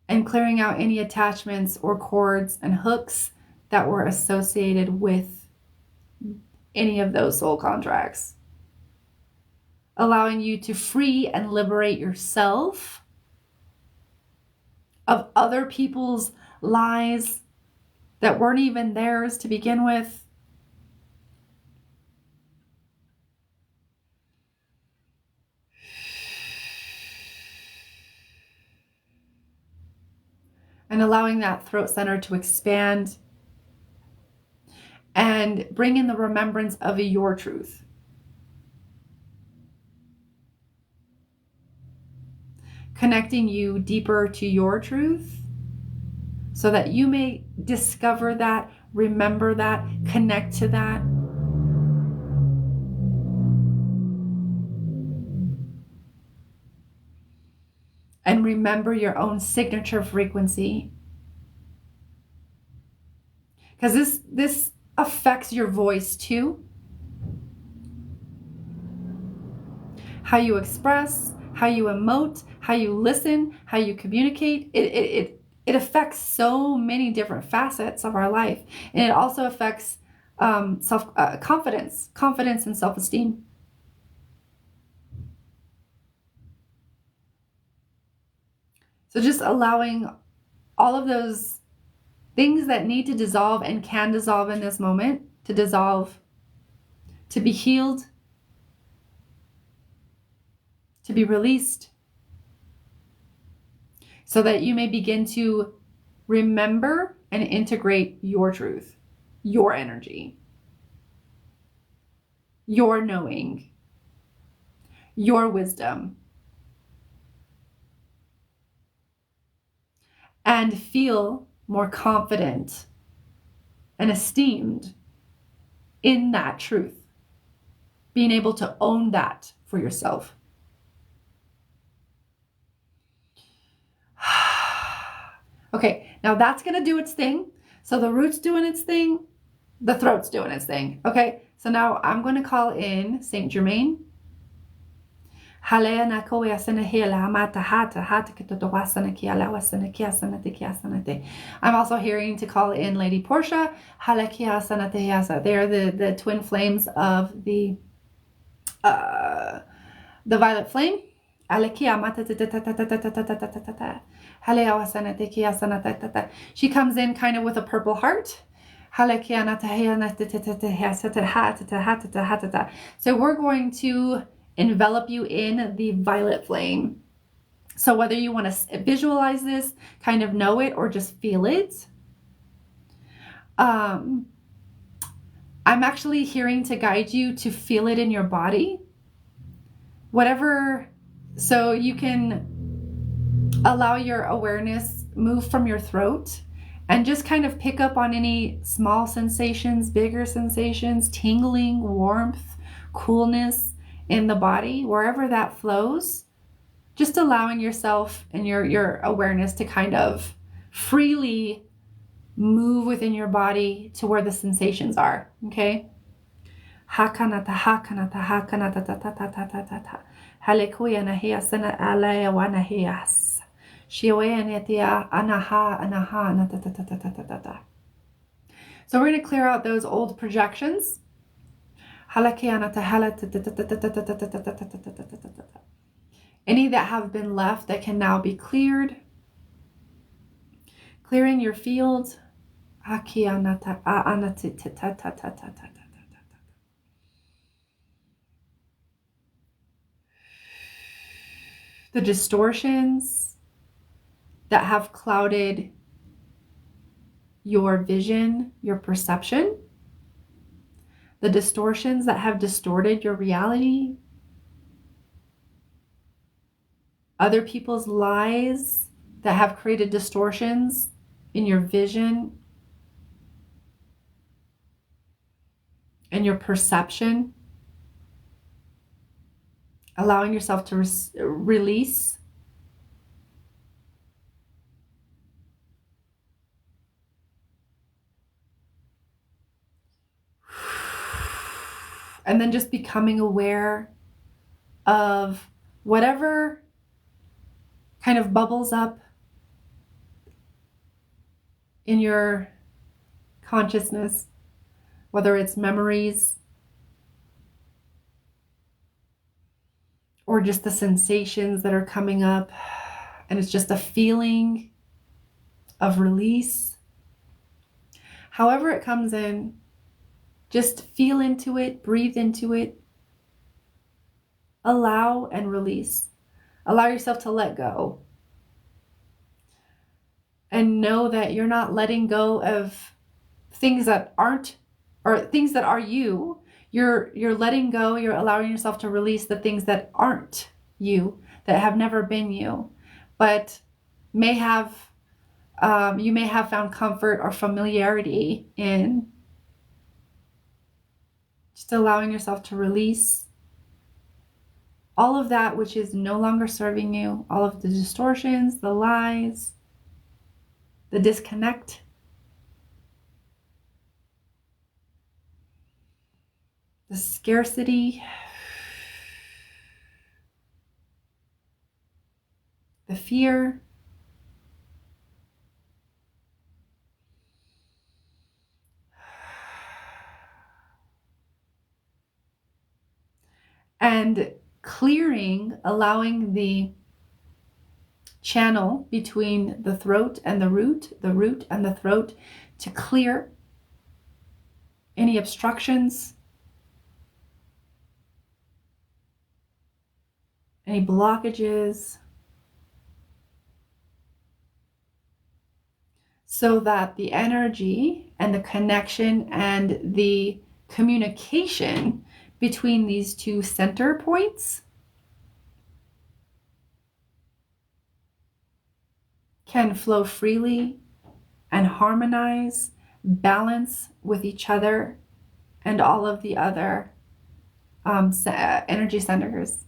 And clearing out any attachments or cords and hooks that were associated with any of those soul contracts. Allowing you to free and liberate yourself of other people's lies that weren't even theirs to begin with. And allowing that throat center to expand and bring in the remembrance of your truth. Connecting you deeper to your truth so that you may discover that, remember that, connect to that. And remember your own signature frequency. Because this affects your voice too. How you express, how you emote, how you listen, how you communicate. It affects so many different facets of our life. And it also affects confidence and self-esteem. So just allowing all of those things that need to dissolve and can dissolve in this moment, to dissolve, to be healed, to be released, so that you may begin to remember and integrate your truth, your energy, your knowing, your wisdom, and feel more confident and esteemed in that truth, being able to own that for yourself. Okay, now that's going to do its thing. So the root's doing its thing, the throat's doing its thing. Okay, so now I'm going to call in Saint Germain. I'm also hearing to call in Lady Portia. They are the twin flames of the violet flame. She comes in kind of with a purple heart. So we're going to envelop you in the violet flame. So whether you want to visualize this, kind of know it, or just feel it, I'm actually hearing to guide you to feel it in your body. Whatever, so you can allow your awareness move from your throat and just kind of pick up on any small sensations, bigger sensations, tingling, warmth, coolness in the body, wherever that flows, just allowing yourself and your awareness to kind of freely move within your body to where the sensations are, okay? Hakanata, hakanata, hakanata, ta ta ta ta ta ta ta. Halekuya nahia sana alaya wanahias. Shiwaya netia anaha anaha na ta ta ta ta ta ta ta ta. So we're going to clear out those old projections. Halakianata halata ta ta ta ta ta ta ta ta ta ta ta ta ta ta. Any that have been left that can now be cleared. Clearing your field. Hakianata anata ta ta ta ta ta ta. The distortions that have clouded your vision, your perception, the distortions that have distorted your reality, other people's lies that have created distortions in your vision and your perception, allowing yourself to release. And then just becoming aware of whatever kind of bubbles up in your consciousness, whether it's memories or just the sensations that are coming up. And it's just a feeling of release. However it comes in, just feel into it, breathe into it, allow and release. Allow yourself to let go. And know that you're not letting go of things that aren't, or things that are you. You're letting go, you're allowing yourself to release the things that aren't you, that have never been you, but may have, you may have found comfort or familiarity in. Just allowing yourself to release all of that which is no longer serving you, all of the distortions, the lies, the disconnect. The scarcity, the fear, and clearing, allowing the channel between the throat and the root and the throat to clear any obstructions, any blockages, so that the energy and the connection and the communication between these two center points can flow freely and harmonize, balance with each other and all of the other energy centers.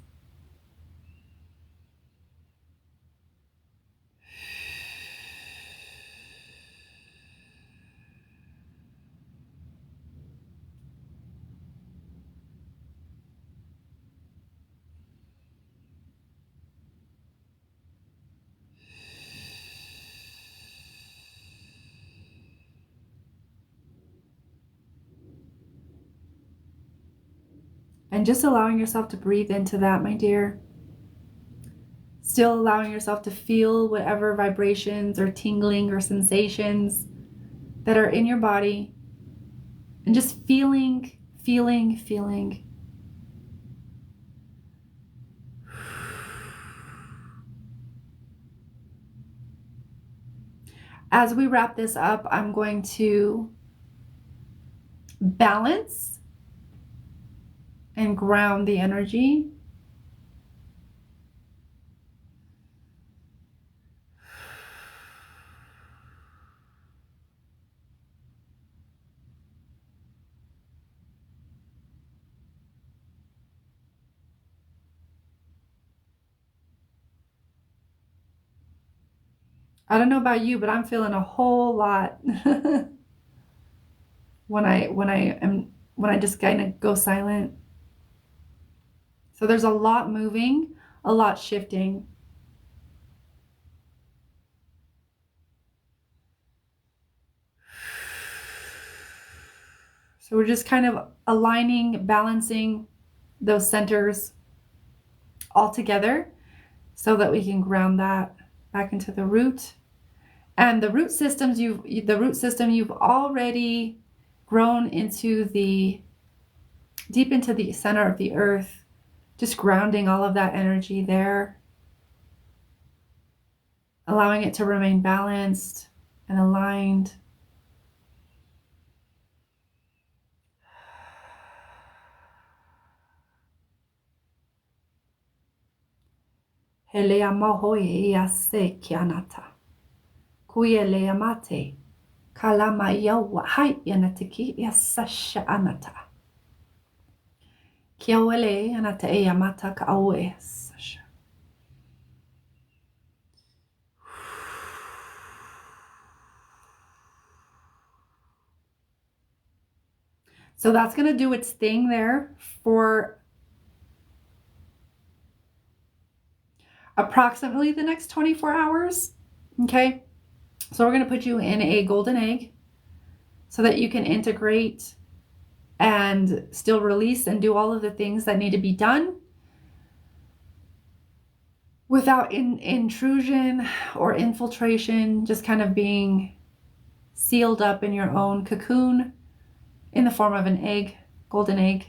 And just allowing yourself to breathe into that, my dear. Still allowing yourself to feel whatever vibrations or tingling or sensations that are in your body. And just feeling. As we wrap this up, I'm going to balance and ground the energy. I don't know about you, but I'm feeling a whole lot when I just kind of go silent. So there's a lot moving, a lot shifting. So we're just kind of aligning, balancing those centers all together so that we can ground that back into the root. And the root system you've already grown into deep into the center of the earth, just grounding all of that energy there, allowing it to remain balanced and aligned. Helea mahoe ya se kianata. Kuye amate. Kalama yawa hai yanatiki ya sasha anata. Kiawele anata e amata ka awe sasha. So that's going to do its thing there for approximately the next 24 hours. Okay. So we're going to put you in a golden egg so that you can integrate and still release and do all of the things that need to be done without intrusion or infiltration, just kind of being sealed up in your own cocoon in the form of an egg, golden egg.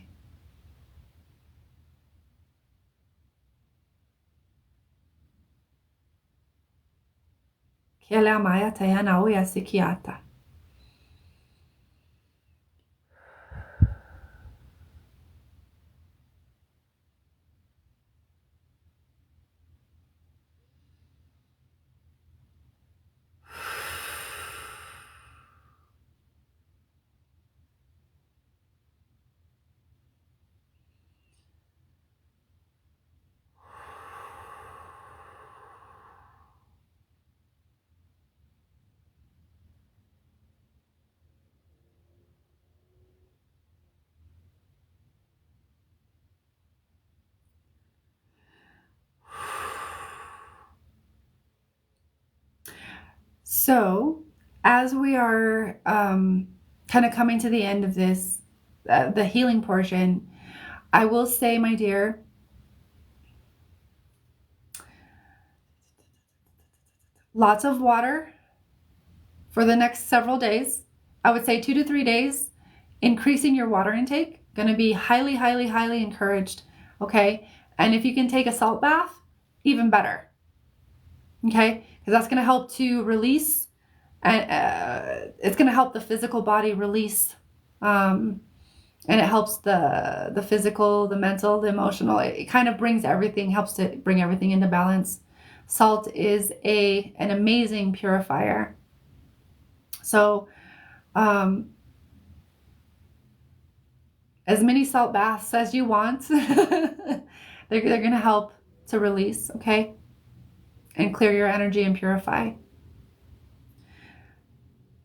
So, as we are kind of coming to the end of this, the healing portion, I will say, my dear, lots of water for the next several days. I would say 2 to 3 days, increasing your water intake, going to be highly, highly, highly encouraged. Okay. And if you can take a salt bath, even better. Okay. Because that's going to help to release, and it's going to help the physical body release. And it helps the physical, the mental, the emotional. It kind of brings everything, helps to bring everything into balance. Salt is an amazing purifier. So, as many salt baths as you want, they're going to help to release, okay? And clear your energy and purify.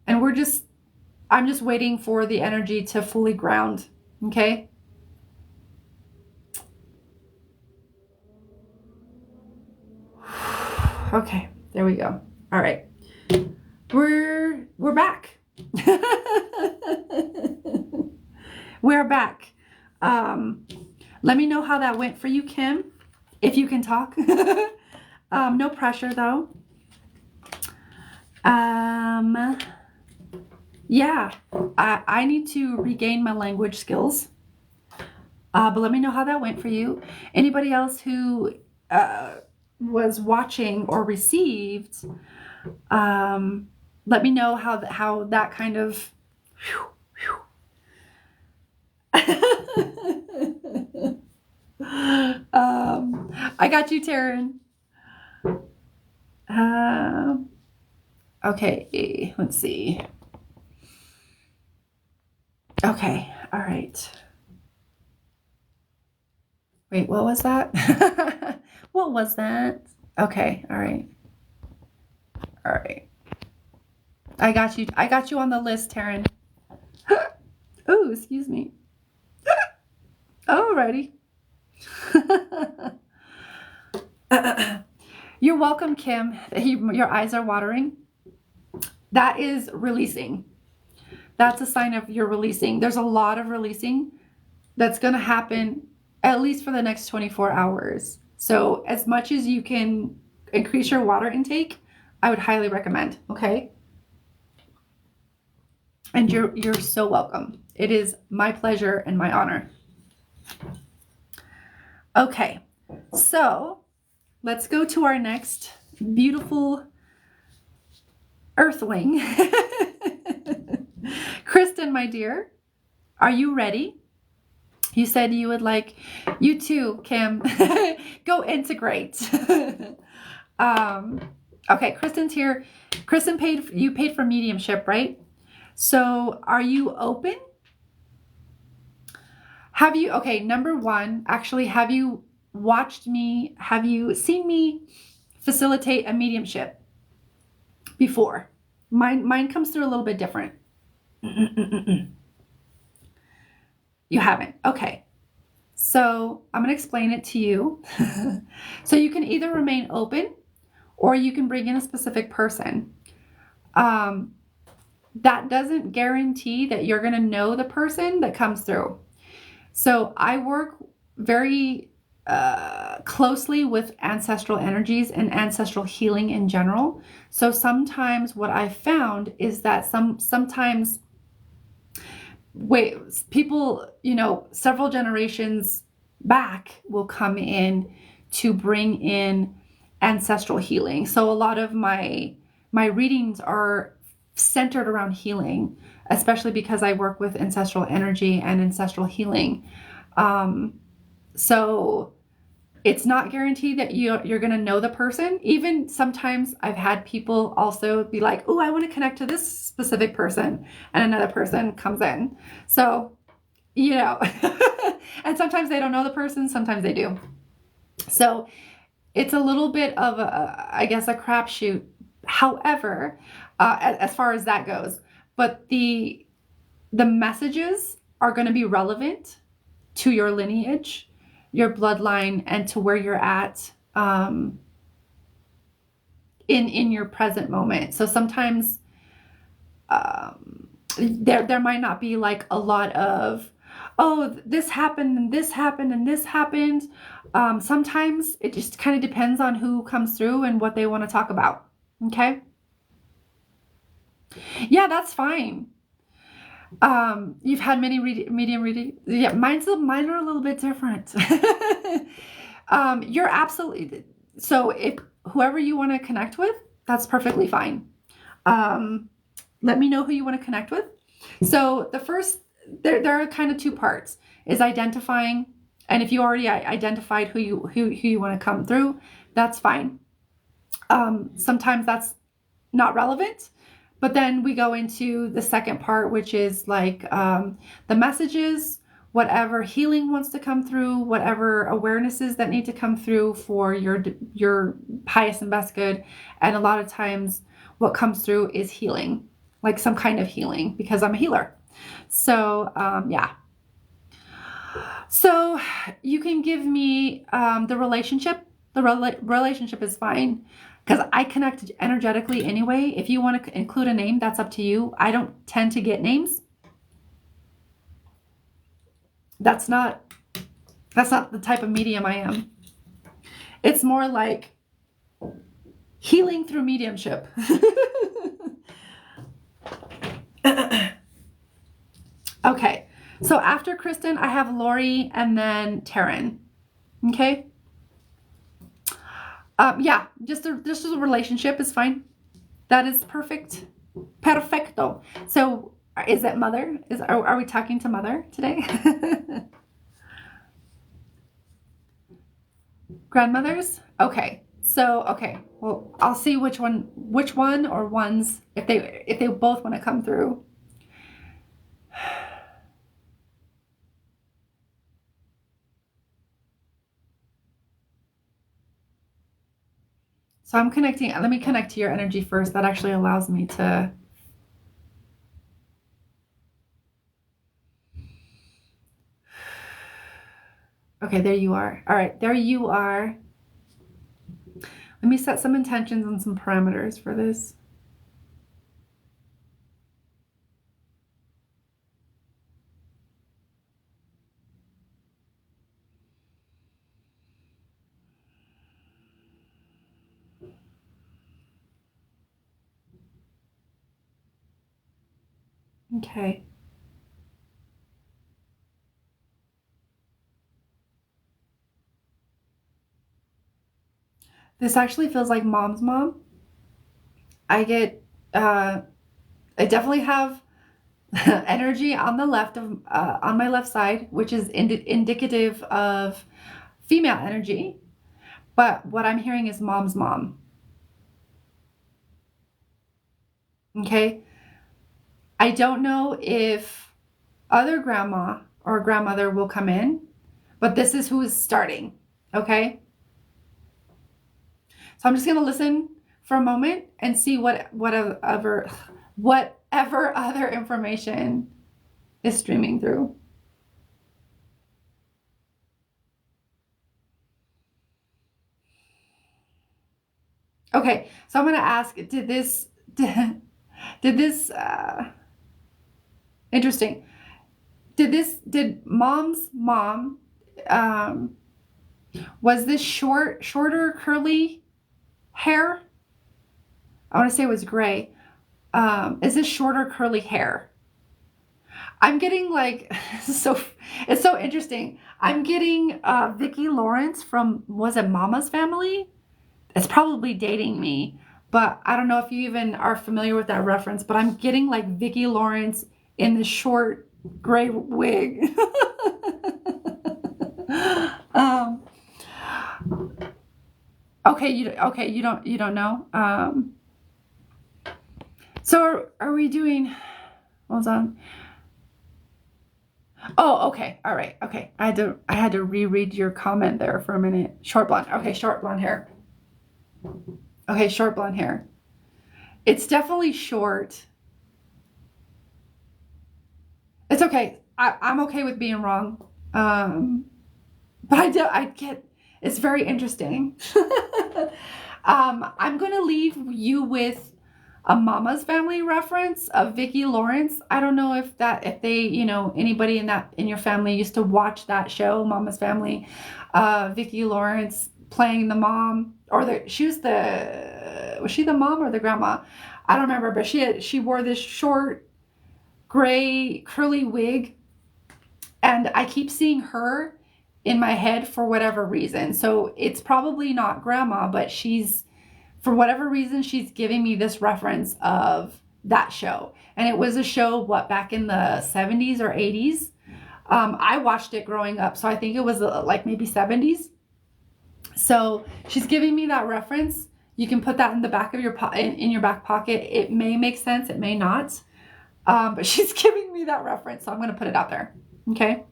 And I'm just waiting for the energy to fully ground, okay? Okay, there we go. All right. We're back. We're back. Let me know how that went for you, Kim, if you can talk. No pressure though. Yeah, I need to regain my language skills. But let me know how that went for you. Anybody else who was watching or received, let me know how that kind of. I got you, Taryn. Okay, let's see. Okay, all right. Wait, what was that? What was that? Okay, all right. All right. I got you. I got you on the list, Taryn. Oh, excuse me. Alrighty. You're welcome, Kim. Your eyes are watering. That is releasing. That's a sign of you're releasing. There's a lot of releasing that's going to happen at least for the next 24 hours. So as much as you can increase your water intake, I would highly recommend, okay? And you're so welcome. It is my pleasure and my honor. Okay, so let's go to our next beautiful earthling. Kristen, my dear, are you ready? You said you would like, you too, Kim, go integrate. Okay, Kristen's here. Kristen, you paid for mediumship, right? So are you open? Okay, number one, actually, have you watched me, have you seen me facilitate a mediumship before? Mine comes through a little bit different. You haven't. Okay. So I'm going to explain it to you. So you can either remain open or you can bring in a specific person. That doesn't guarantee that you're going to know the person that comes through. So I work very closely with ancestral energies and ancestral healing in general. So sometimes what I found is that sometimes people, several generations back will come in to bring in ancestral healing. So a lot of my readings are centered around healing, especially because I work with ancestral energy and ancestral healing. So it's not guaranteed that you're going to know the person. Even sometimes I've had people also be like, oh, I want to connect to this specific person, and another person comes in. So, and sometimes they don't know the person, sometimes they do. So it's a little bit of I guess, a crapshoot. However, as far as that goes, but the messages are going to be relevant to your lineage, your bloodline, and to where you're at in your present moment. So sometimes there might not be like a lot of, oh, this happened and this happened and this happened. Sometimes it just kind of depends on who comes through and what they want to talk about. Okay. Yeah, that's fine. You've had many medium reading. Yeah, mine are a little bit different. You're absolutely, so if whoever you want to connect with, that's perfectly fine. Let me know who you want to connect with. So the first, there are kind of two parts, is identifying. And if you already identified who you want to come through, that's fine. Sometimes that's not relevant. But then we go into the second part, which is like the messages, whatever healing wants to come through, whatever awarenesses that need to come through for your highest and best good. And a lot of times what comes through is healing, like some kind of healing, because I'm a healer. So yeah. So you can give me the relationship. The relationship is fine, because I connect energetically anyway. If you want to include a name, that's up to you. I don't tend to get names. That's not the type of medium I am. It's more like healing through mediumship. Okay. So after Kristen, I have Lori and then Taryn. Okay. Yeah, just a relationship is fine. That is perfect. Perfecto. So is that mother? Are we talking to mother today? Grandmothers? Okay. So, okay. Well, I'll see which one or ones, if they both want to come through. So I'm connecting. Let me connect to your energy first. That actually allows me to. Okay, there you are. All right, there you are. Let me set some intentions and some parameters for this. Okay. This actually feels like mom's mom. I get, I definitely have energy on the left of, on my left side, which is indicative of female energy. But what I'm hearing is mom's mom. Okay. I don't know if other grandma or grandmother will come in, but this is who is starting. Okay. So I'm just going to listen for a moment and see whatever other information is streaming through. Okay, so I'm going to ask, did this interesting. Did mom's mom, was this shorter curly hair? I want to say it was gray. Is this shorter curly hair? I'm getting like, it's so interesting. I'm getting Vicki Lawrence from, was it Mama's Family? It's probably dating me, but I don't know if you even are familiar with that reference, but I'm getting like Vicki Lawrence in the short gray wig. um, okay, you don't know. So are we doing? Hold on. Oh, okay. All right. Okay. I had to reread your comment there for a minute. Short blonde. Okay, short blonde hair. Okay, short blonde hair. It's definitely short. It's okay. I'm okay with being wrong. But I get, it's very interesting. I'm going to leave you with a Mama's Family reference of Vicki Lawrence. I don't know if they, anybody in your family used to watch that show, Mama's Family. Vicki Lawrence playing the mom, or was she the mom or the grandma? I don't remember, but she wore this short gray curly wig, and I keep seeing her in my head for whatever reason. So it's probably not grandma, but for whatever reason, she's giving me this reference of that show. And it was a show, back in the 70s or 80s. I watched it growing up, so I think it was like maybe 70s. So she's giving me that reference. You can put that in the back of in your back pocket. It may make sense, it may not. But she's giving me that reference, so I'm going to put it out there. Okay.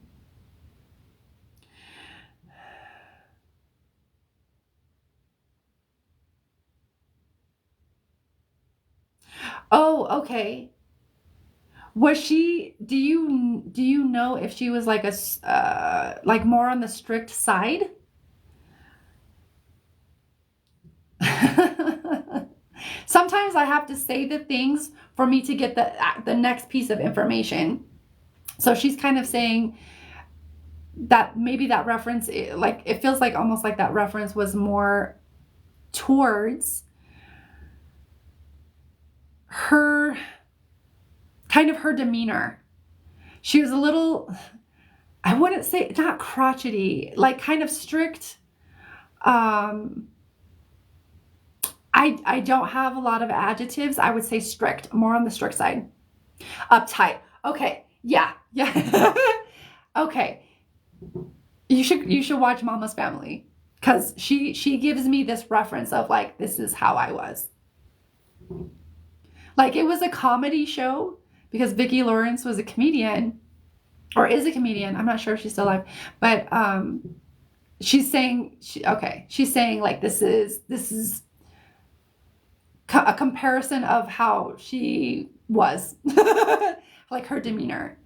Oh, okay. Was she, do you know if she was like like more on the strict side? Sometimes I have to say the things for me to get the next piece of information. So she's kind of saying that maybe that reference, like, it feels like almost like that reference was more towards her, kind of her demeanor. She was a little, I wouldn't say, not crotchety, like kind of strict. I don't have a lot of adjectives. I would say strict, more on the strict side. Uptight. Okay. Yeah. Okay. You should watch Mama's Family, because she gives me this reference of like, this is how I was. Like, it was a comedy show because Vicki Lawrence was a comedian, or is a comedian. I'm not sure if she's still alive, but she's saying like, this is a comparison of how she was, like her demeanor,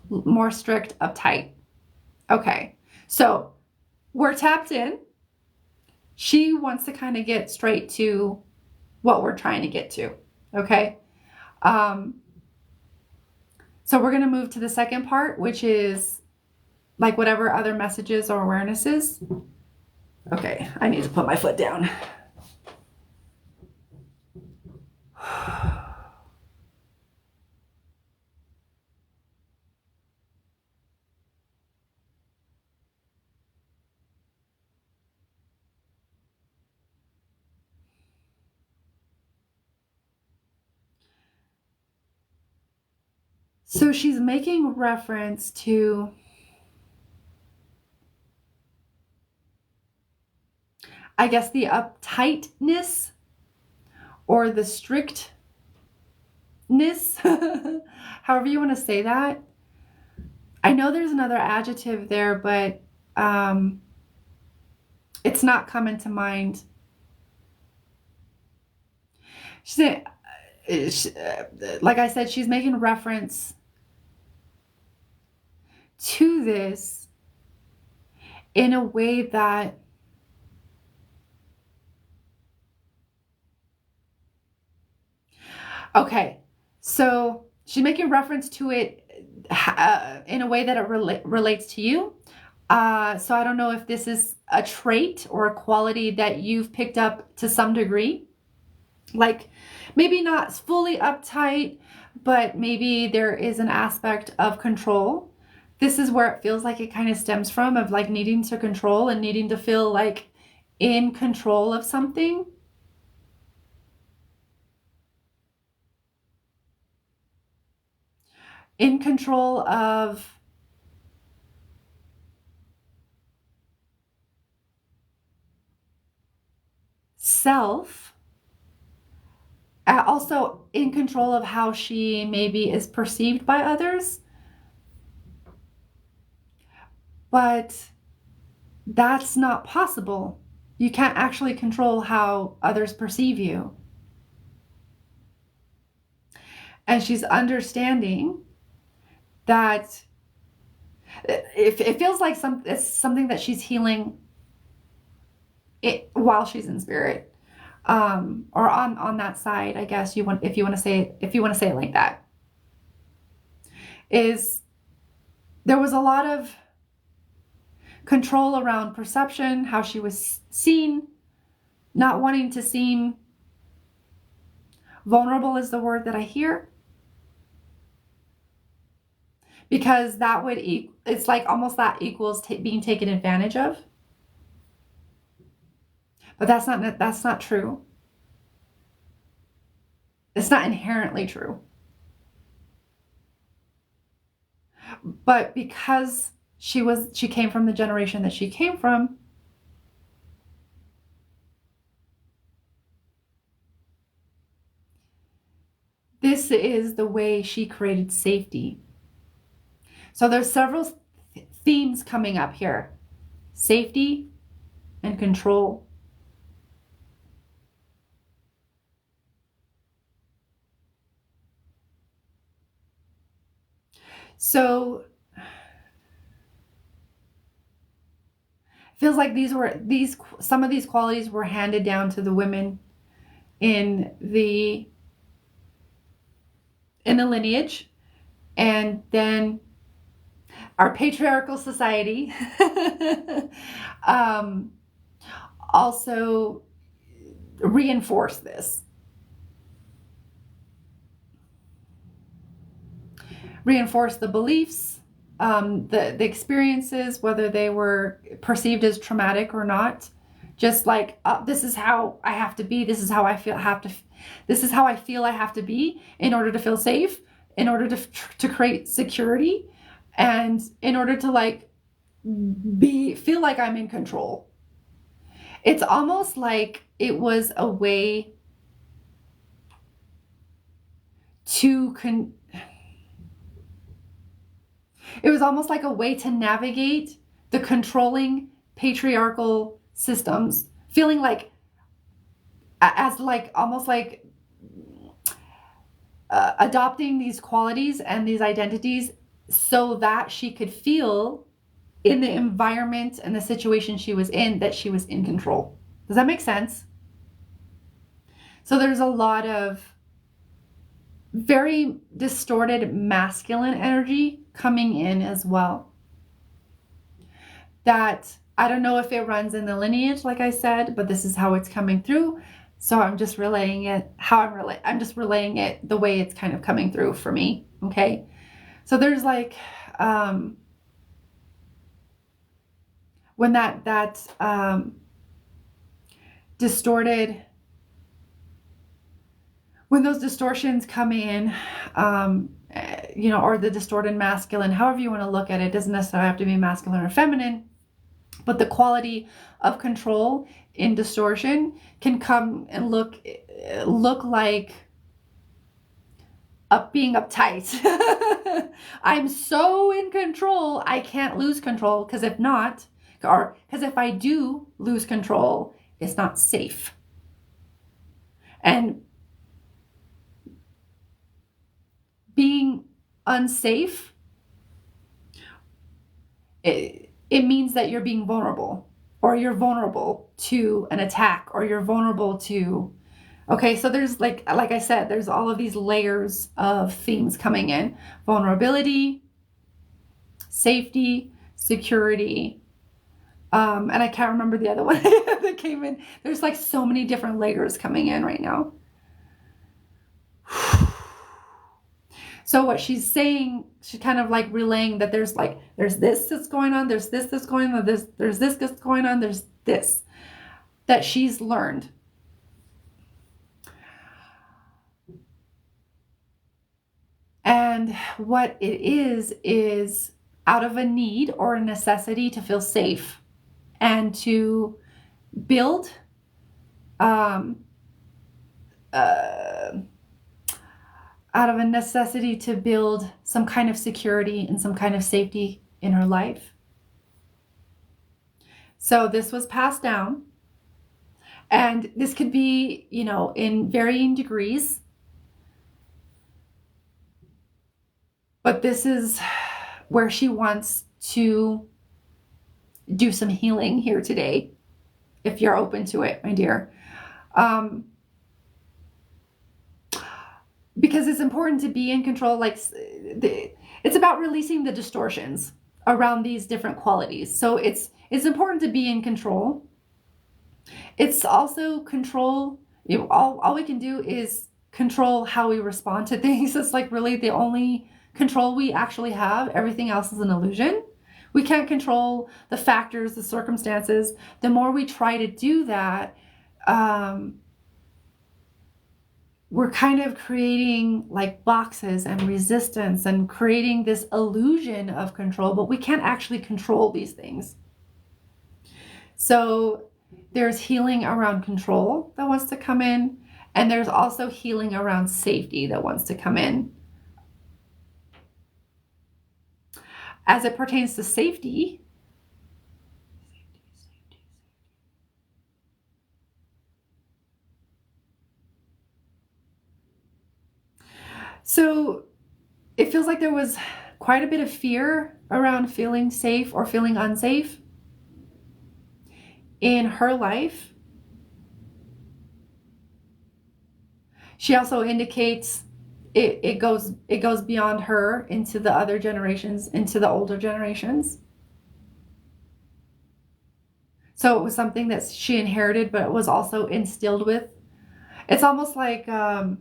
more strict, uptight. Okay, so we're tapped in. She wants to kind of get straight to what we're trying to get to. Okay. So we're going to move to the second part, which is like whatever other messages or awarenesses. Okay, I need to put my foot down. So she's making reference to, I guess, the uptightness or the strictness, however you want to say that. I know there's another adjective there, but it's not coming to mind. She, like I said, she's making reference to this in a way that okay, so she's making reference to it in a way that it relates to you. So I don't know if this is a trait or a quality that you've picked up to some degree. Like maybe not fully uptight, but maybe there is an aspect of control. This is where it feels like it kind of stems from, of like needing to control and needing to feel like in control of something. In control of self, also in control of how she maybe is perceived by others. But that's not possible. You can't actually control how others perceive you. And she's understanding that it feels like it's something that she's healing while she's in spirit, or on that side, I guess if you want to say it like that. Is there was a lot of control around perception, how she was seen, not wanting to seem vulnerable is the word that I hear. Because that would, it's like almost that equals being taken advantage of. But that's not true. It's not inherently true. But because she came from the generation that she came from, this is the way she created safety. So there's several themes coming up here. Safety and control. So feels like some of these qualities were handed down to the women in the lineage, and then our patriarchal society also reinforce this. Reinforce the beliefs, the experiences, whether they were perceived as traumatic or not. Just like, this is how I have to be. This is how I feel this is how I feel I have to be in order to feel safe, in order to create security, and in order to like feel like I'm in control. It's almost like it was a way to it was almost like a way to navigate the controlling patriarchal systems, feeling like as like almost like adopting these qualities and these identities so that she could feel in the environment and the situation she was in that she was in control. Does that make sense? So there's a lot of very distorted masculine energy coming in as well. That I don't know if it runs in the lineage, like I said, but this is how it's coming through. So I'm just relaying it I'm just relaying it the way it's kind of coming through for me. Okay. So there's like, when that distorted, when those distortions come in, or the distorted masculine, however you want to look at it, doesn't necessarily have to be masculine or feminine, but the quality of control in distortion can come and look like being uptight. I'm so in control, I can't lose control, because if I do lose control, it's not safe. And being unsafe, it means that you're being vulnerable, or you're vulnerable to an attack, or you're vulnerable to, okay, so there's like I said, there's all of these layers of themes coming in: vulnerability, safety, security, and I can't remember the other one that came in. There's like so many different layers coming in right now. So what she's saying, she's kind of like relaying that there's this that's going on, there's this that's going on, there's this that's going on, there's this that she's learned. And what it is out of a need or a necessity to feel safe and to build out of a necessity to build some kind of security and some kind of safety in her life. So this was passed down, and this could be, in varying degrees, but this is where she wants to do some healing here today, if you're open to it, my dear. Because it's important to be in control. It's about releasing the distortions around these different qualities. So it's important to be in control. It's also control. All we can do is control how we respond to things. It's like really the only control we actually have. Everything else is an illusion. We can't control the factors, the circumstances. The more we try to do that, we're kind of creating like boxes and resistance and creating this illusion of control, but we can't actually control these things. So there's healing around control that wants to come in, and there's also healing around safety that wants to come in. As it pertains to safety, so it feels like there was quite a bit of fear around feeling safe or feeling unsafe in her life. She also indicates it goes beyond her into the other generations, into the older generations. So it was something that she inherited, but it was also instilled with. It's almost like I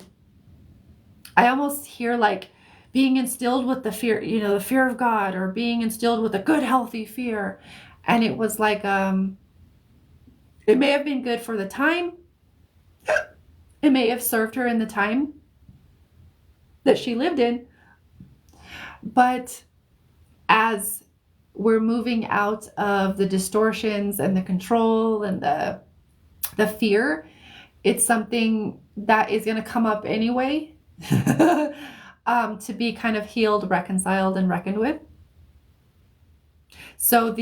almost hear like being instilled with the fear, the fear of God, or being instilled with a good, healthy fear. And it was like, it may have been good for the time. It may have served her in the time that she lived in. But as we're moving out of the distortions and the control and the fear, it's something that is going to come up anyway. To be kind of healed, reconciled, and reckoned with. So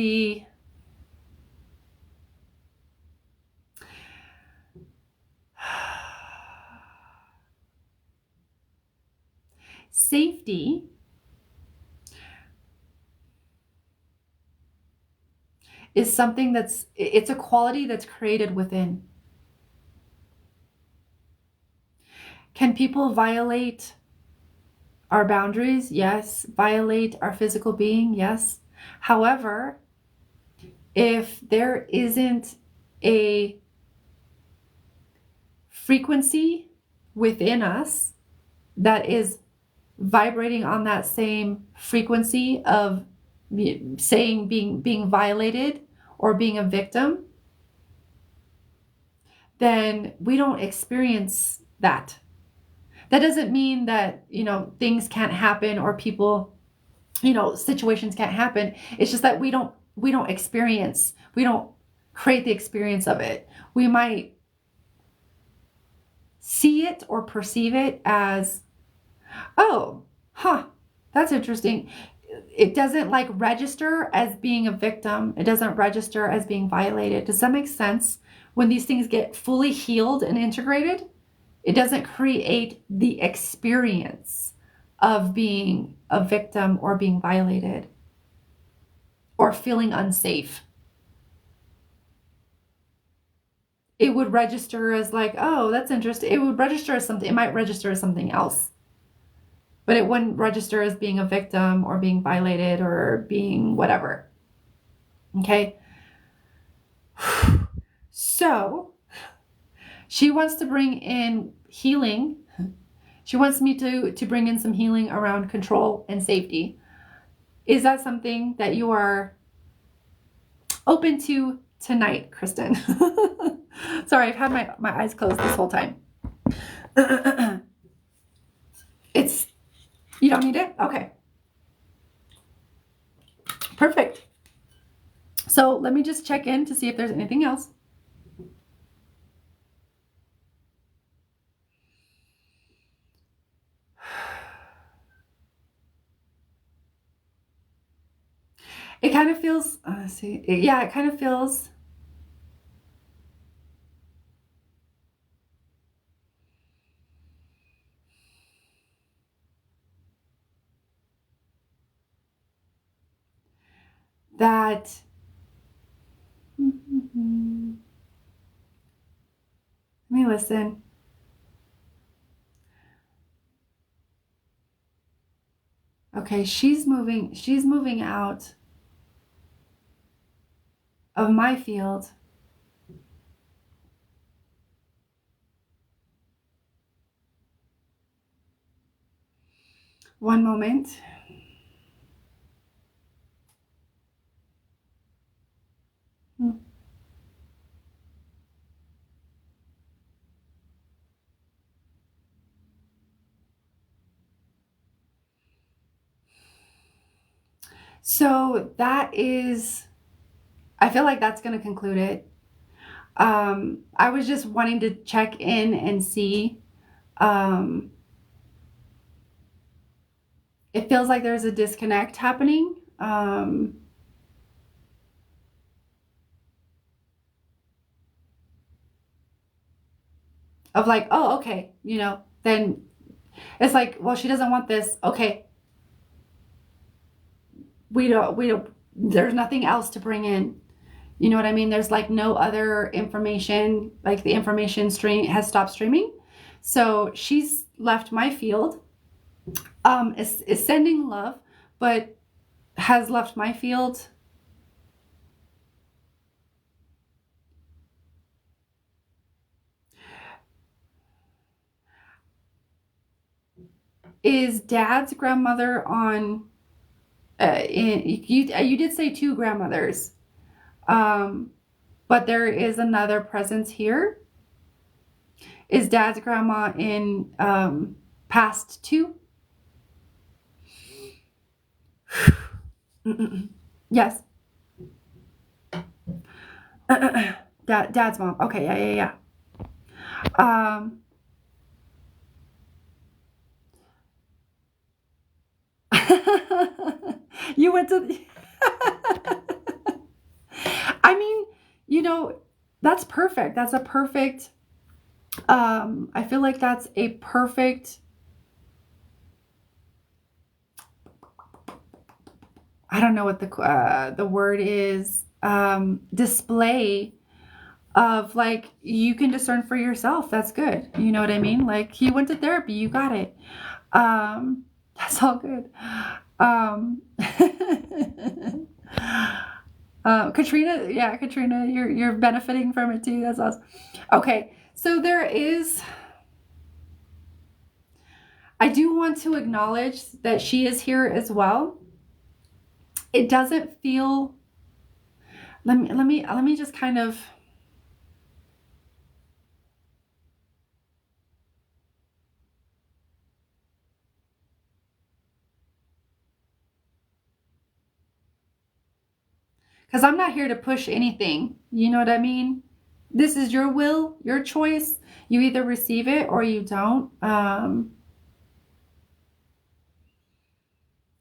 safety is something it's a quality that's created within. Can people violate our boundaries? Yes. Violate our physical being? Yes. However, if there isn't a frequency within us that is vibrating on that same frequency of saying being violated or being a victim, then we don't experience that. That doesn't mean that, things can't happen or people, situations can't happen. It's just that we don't create the experience of it. We might see it or perceive it as, oh, that's interesting. It doesn't register as being a victim. It doesn't register as being violated. Does that make sense? When these things get fully healed and integrated, it doesn't create the experience of being a victim or being violated or feeling unsafe. It would register as oh, that's interesting. It would register as something. It might register as something else, but it wouldn't register as being a victim or being violated or being whatever. Okay. So she wants to bring in healing. She wants me to bring in some healing around control and safety. Is that something that you are open to tonight, Kristen? Sorry, I've had my eyes closed this whole time. You don't need it? Okay. Perfect. So let me just check in to see if there's anything else. It kind of feels, it kind of feels that let me listen. Okay, she's moving out of my field. One moment. So I feel like that's going to conclude it. I was just wanting to check in and see. It feels like there's a disconnect happening. Of oh, okay, then it's well, she doesn't want this. Okay. We don't, there's nothing else to bring in. You know what I mean? There's no other information, the information stream has stopped streaming. So she's left my field, is sending love, but has left my field. Is Dad's grandmother on, you did say 2 grandmothers, but there is another presence here. Is Dad's grandma in past 2? Yes. Dad's mom. Okay, yeah. You went to I mean, that's perfect. That's a perfect I feel like that's a perfect I don't know what the word is, display of like, you can discern for yourself. That's good. You know what I mean? Like, he went to therapy. You got it. That's all good. Um, Katrina, yeah, Katrina, you're benefiting from it too. That's awesome. Okay, so I do want to acknowledge that she is here as well. It doesn't feel. Let me just kind of. Because I'm not here to push anything. You know what I mean? This is your will, your choice. You either receive it or you don't.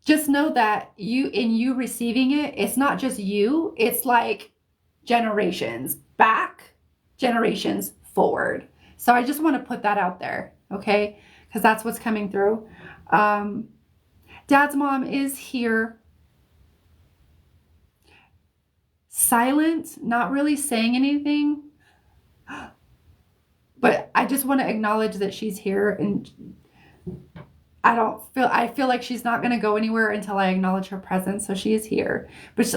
Just know that you receiving it, it's not just you. It's like generations back, generations forward. So I just want to put that out there, okay? Because that's what's coming through. Dad's mom is here. Silent, not really saying anything. But I just want to acknowledge that she's here, and I feel like she's not going to go anywhere until I acknowledge her presence. So she is here, but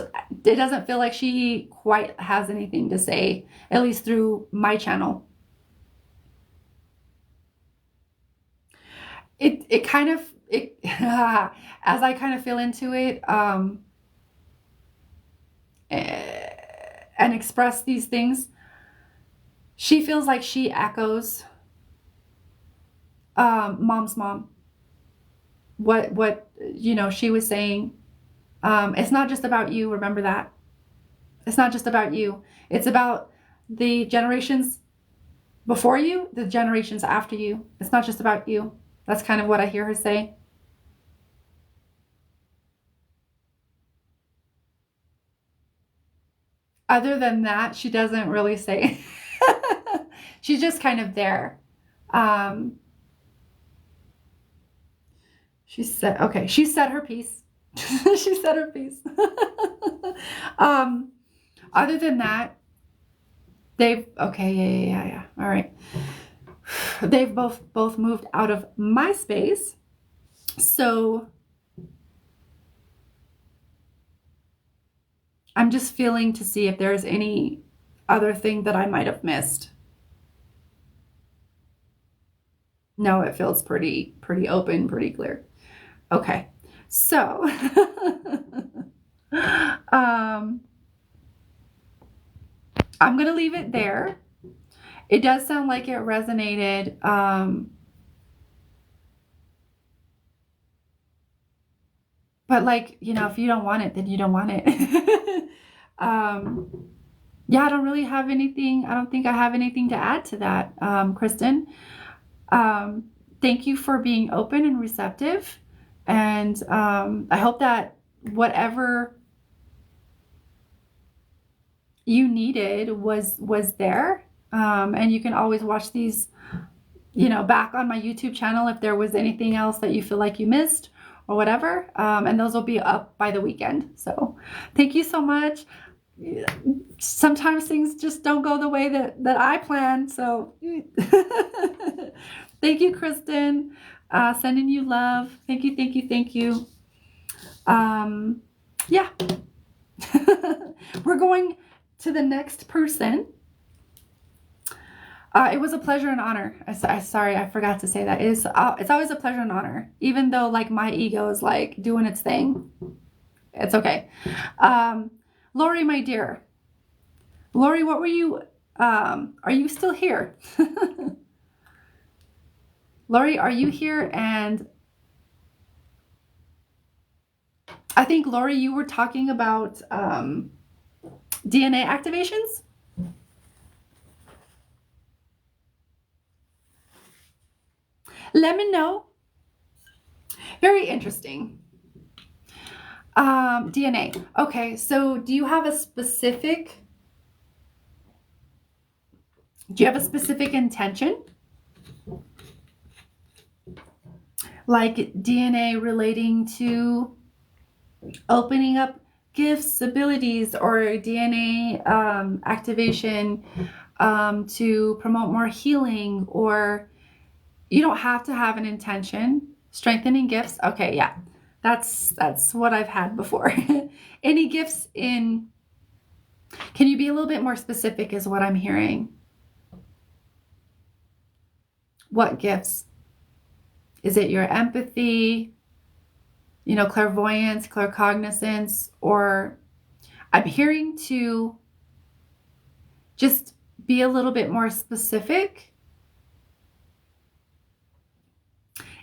it doesn't feel like she quite has anything to say, at least through my channel. It kind of, as I kind of feel into it, and express these things, she feels like she echoes mom's mom. What she was saying. It's not just about you. Remember that. It's not just about you. It's about the generations before you, the generations after you. It's not just about you. That's kind of what I hear her say. Other than that, she doesn't really say. She's just kind of there. Um, she said, okay, she said her piece. She said her piece. um, Other than that, yeah. All right. They've both moved out of my space. So I'm just feeling to see if there's any other thing that I might have missed. No, it feels pretty open, pretty clear. Okay. So I'm going to leave it there. It does sound like it resonated. But like, if you don't want it, then you don't want it. Yeah, I don't really have anything. I don't think I have anything to add to that, Kristen. Thank you for being open and receptive. And I hope that whatever you needed was there. And you can always watch these, back on my YouTube channel if there was anything else that you feel like you missed or whatever. And those will be up by the weekend. So thank you so much. Sometimes things just don't go the way that I plan. So thank you, Kristen. Sending you love. Thank you. Yeah. We're going to the next person. It was a pleasure and honor. Sorry, I forgot to say that. It's always a pleasure and honor, even though like my ego is like doing its thing. It's okay. Lori, my dear. Lori, what were you, are you still here? Lori, are you here? And I think, Lori, you were talking about DNA activations? Let me know. Very interesting. DNA. Okay, so do you have a specific intention? Like DNA relating to opening up gifts, abilities, or DNA activation to promote more healing, or you don't have to have an intention. Strengthening gifts. Okay, yeah. That's what I've had before. Any gifts in, can you be a little bit more specific is what I'm hearing. What gifts? Is it your empathy, clairvoyance, claircognizance, or I'm hearing to just be a little bit more specific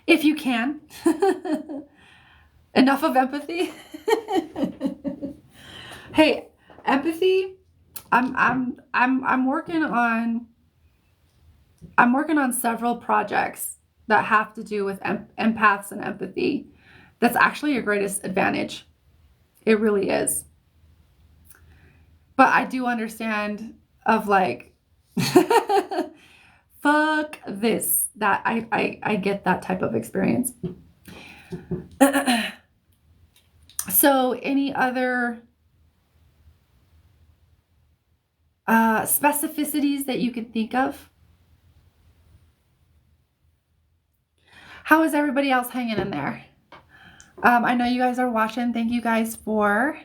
if you can. Enough of empathy. Hey, empathy. I'm working on several projects that have to do with empaths and empathy. That's actually your greatest advantage. It really is. But I do understand of like, fuck this. That I get that type of experience. So any other specificities that you can think of? How is everybody else hanging in there? I know you guys are watching. Thank you guys for...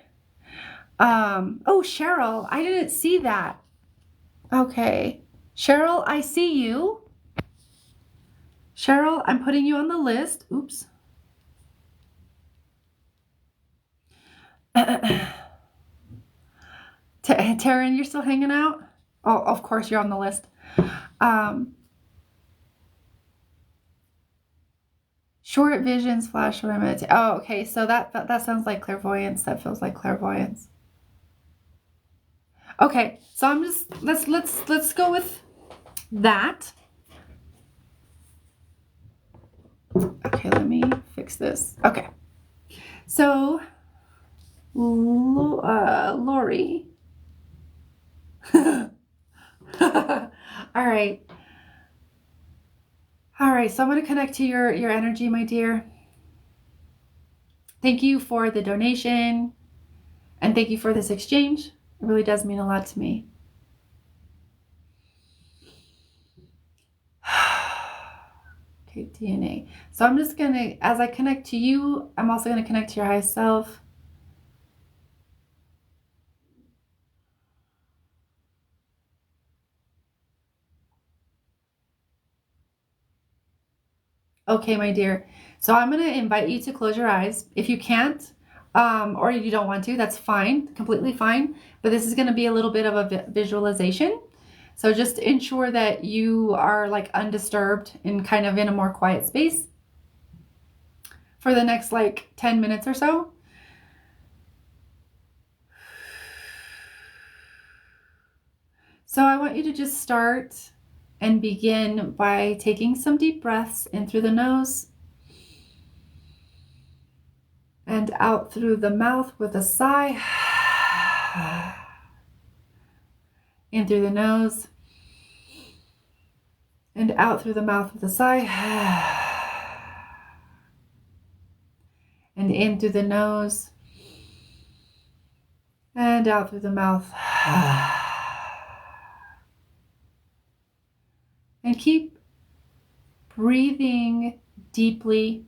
oh, Cheryl, I didn't see that. Okay. Cheryl, I see you. Cheryl, I'm putting you on the list. Oops. Taryn, you're still hanging out? Oh, of course you're on the list. Short visions, flash limits. Oh, okay. So that sounds like clairvoyance. That feels like clairvoyance. Okay. So I'm just let's go with that. Okay, let me fix this. Okay. So Lori. All right. All right, so I'm going to connect to your energy, my dear. Thank you for the donation, and thank you for this exchange. It really does mean a lot to me. Okay, DNA. So I'm just going to, as I connect to you, I'm also going to connect to your highest self. Okay, my dear. So I'm going to invite you to close your eyes. If you can't, or you don't want to, that's fine, completely fine. But this is going to be a little bit of a visualization. So just ensure that you are like undisturbed and kind of in a more quiet space for the next like 10 minutes or so. So I want you to just start and begin by taking some deep breaths in through the nose and out through the mouth with a sigh. In through the nose and out through the mouth with a sigh. And in through the nose and out through the mouth. And keep breathing deeply.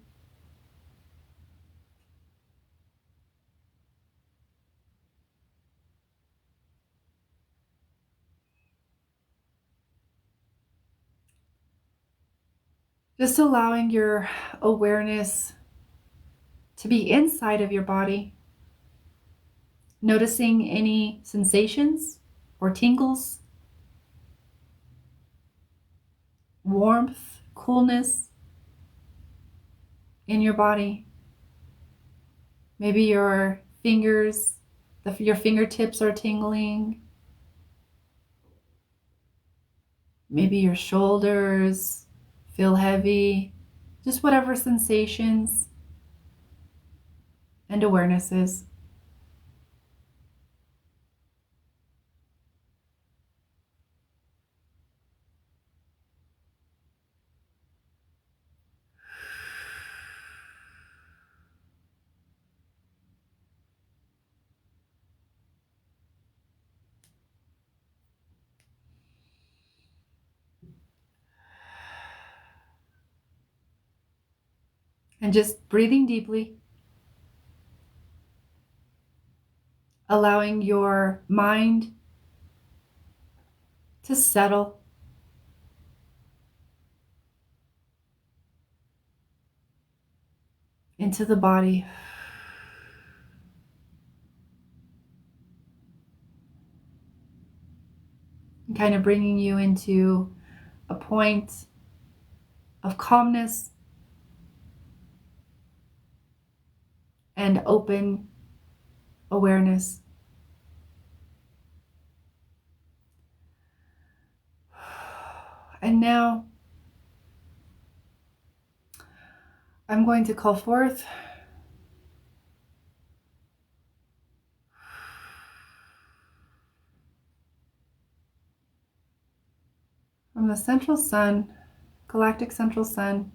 Just allowing your awareness to be inside of your body, noticing any sensations or tingles, warmth, coolness in your body. Maybe your fingers, your fingertips are tingling. Maybe your shoulders feel heavy. Just whatever sensations and awarenesses. And just breathing deeply, allowing your mind to settle. Into the body. And kind of bringing you into a point of calmness and open awareness. And now I'm going to call forth from the central sun, galactic central sun,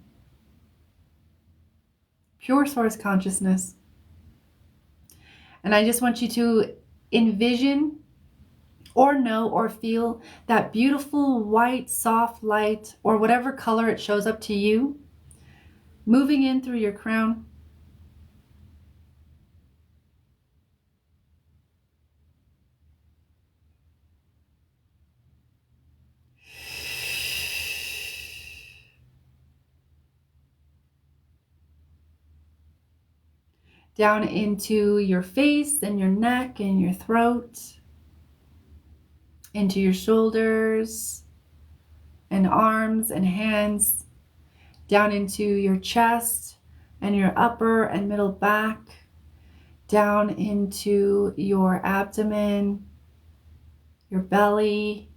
pure source consciousness. And I just want you to envision or know or feel that beautiful white, soft light, or whatever color it shows up to you, moving in through your crown. Down into your face and your neck and your throat, into your shoulders and arms and hands, down into your chest and your upper and middle back, down into your abdomen, your belly,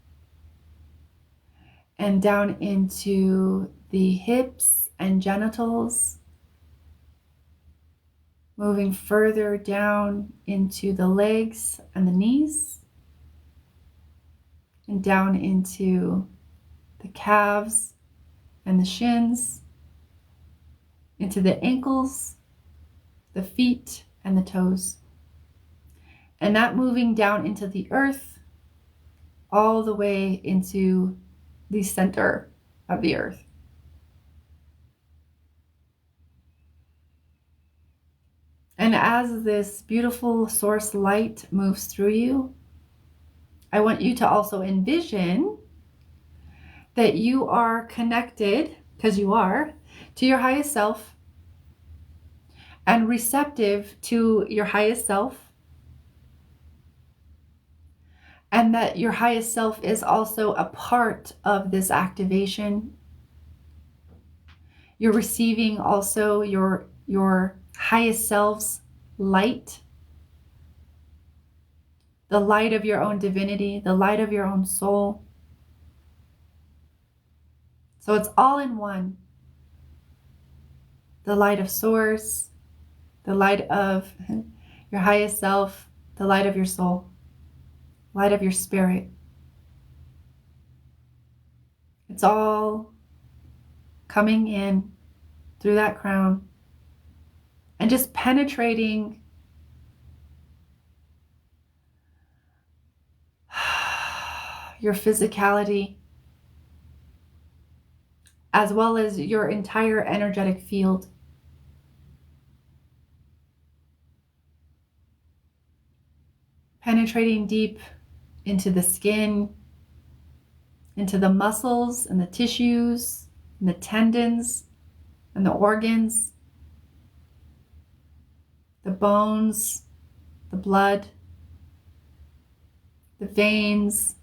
and down into the hips and genitals, moving further down into the legs and the knees, and down into the calves and the shins, into the ankles, the feet, and the toes. And that moving down into the earth, all the way into the center of the earth. And as this beautiful source light moves through you, I want you to also envision that you are connected, because you are, to your highest self and receptive to your highest self. And that your highest self is also a part of this activation. You're receiving also your highest self's light, the light of your own divinity, the light of your own soul. So it's all in one. The light of source, the light of your highest self, the light of your soul, light of your spirit. It's all coming in through that crown and just penetrating your physicality, as well as your entire energetic field. Penetrating deep into the skin, into the muscles and the tissues and the tendons and the organs, the bones, the blood, the veins,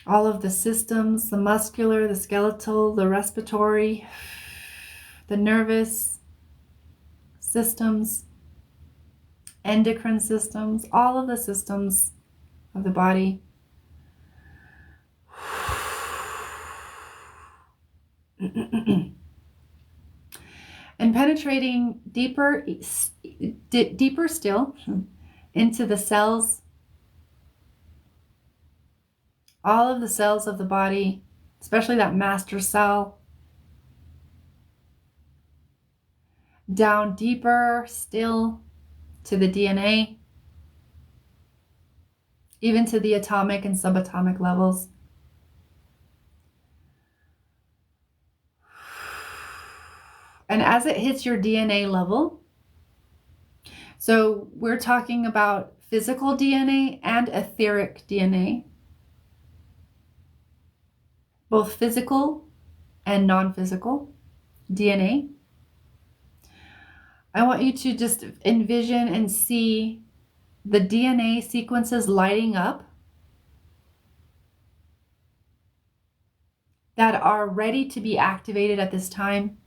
all of the systems, the muscular, the skeletal, the respiratory, the nervous systems, endocrine systems, all of the systems of the body. And penetrating deeper still into the cells, all of the cells of the body, especially that master cell. Down deeper still to the DNA, even to the atomic and subatomic levels. And as it hits your DNA level, so we're talking about physical DNA and etheric DNA, both physical and non-physical DNA. I want you to just envision and see the DNA sequences lighting up that are ready to be activated at this time.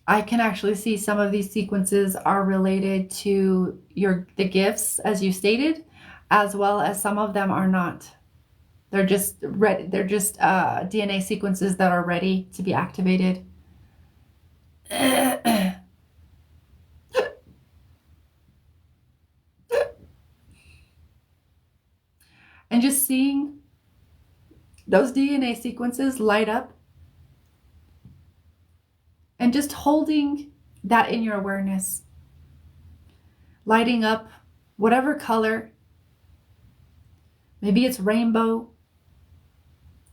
I can actually see some of these sequences are related to the gifts, as you stated, as well as some of them are not. They're just DNA sequences that are ready to be activated. And just seeing those DNA sequences light up and just holding that in your awareness, lighting up whatever color. Maybe it's rainbow.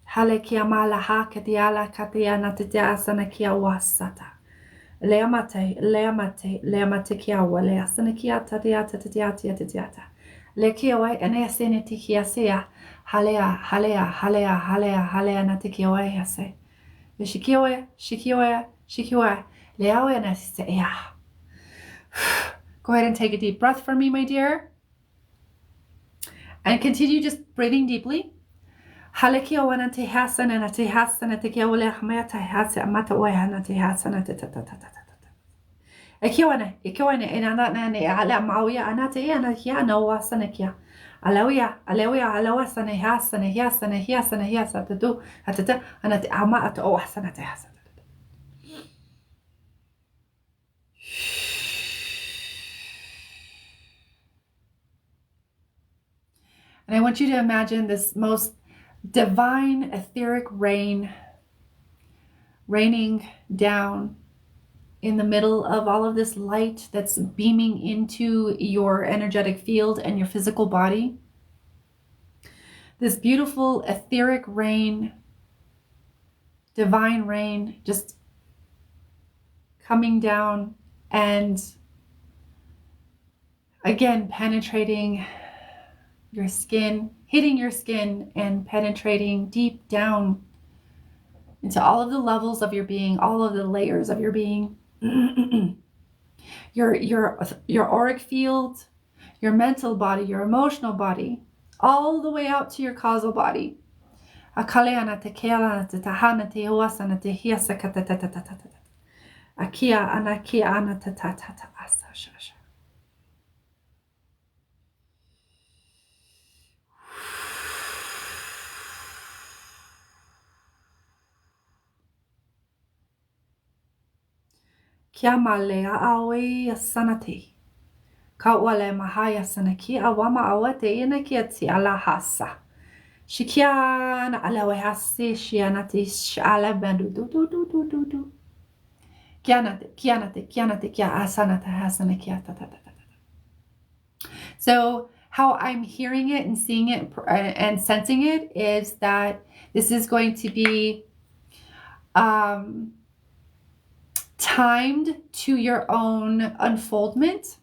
Hale kia malaha katiala katiana titiasana kia wasata. Leamate kia waleasana kia tatiata tatiata tatiata. Le kia wai anesene tikia sea. Halea natikiwa yase. Shikiwa. Leawe anasea. Go ahead and take a deep breath for me, my dear. And continue just breathing deeply. Halekia wana te hasana na te hasana te kia wale hamea te hasa amata oya na te hasana te ta. Ikiwana ina na ne ala mauya anate ia na kia na wasana kia. Alawiya sana hiasana tu atata anate ama at o hasana te hasana. And I want you to imagine this most divine etheric rain raining down in the middle of all of this light that's beaming into your energetic field and your physical body. This beautiful etheric rain, divine rain, just coming down and again penetrating your skin, hitting your skin and penetrating deep down into all of the levels of your being, all of the layers of your being. your auric field, your mental body, your emotional body, all the way out to your causal body. Akaleana te keala te tahana te oasana te hiasa kata. Akia ana ta asa shasha. Kia malea awe sanati. Ka wale mahaya sanaki awama awate ina kia ti ala hasa. Shikia na alawe hasi shianati shala bandu do. Kianate kia asanata hasana kia ta. So how I'm hearing it and seeing it and sensing it is that this is going to be timed to your own unfoldment,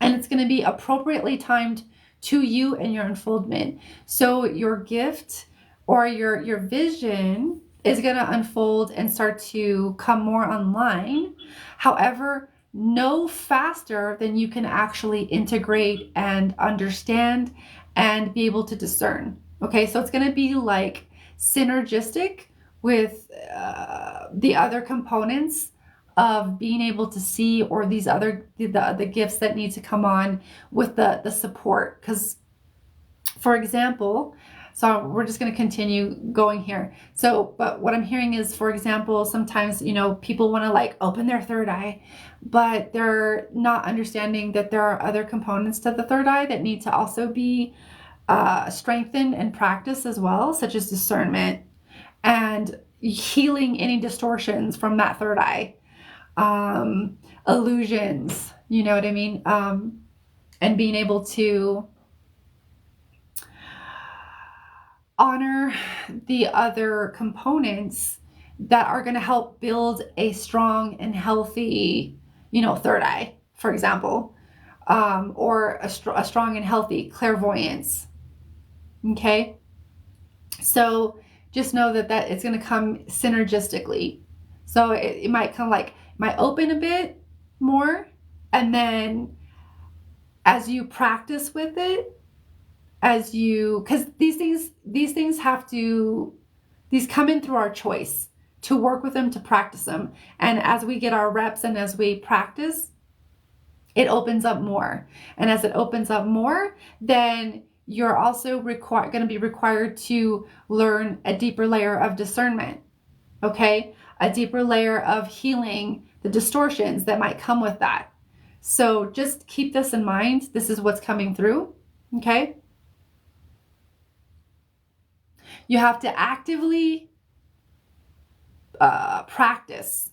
and it's going to be appropriately timed to you and your unfoldment. So your gift or your vision is going to unfold and start to come more online. However, no faster than you can actually integrate and understand and be able to discern. Okay, so it's going to be like synergistic with the other components of being able to see, or these other the gifts that need to come on with the support. Because, for example, so we're just going to continue going here. So, but what I'm hearing is, for example, sometimes, people want to like open their third eye, but they're not understanding that there are other components to the third eye that need to also be strengthened and practiced as well, such as discernment and healing any distortions from that third eye, illusions, you know what I mean? And being able to honor the other components that are going to help build a strong and healthy, third eye, for example, or a strong and healthy clairvoyance. Okay. So just know that it's going to come synergistically. So it might come might open a bit more. And then as you practice with it, because these things these come in through our choice to work with them, to practice them. And as we get our reps and as we practice, it opens up more. And as it opens up more, then you're also going to be required to learn a deeper layer of discernment. Okay? A deeper layer of healing the distortions that might come with that. So just keep this in mind. This is what's coming through. Okay? You have to actively practice.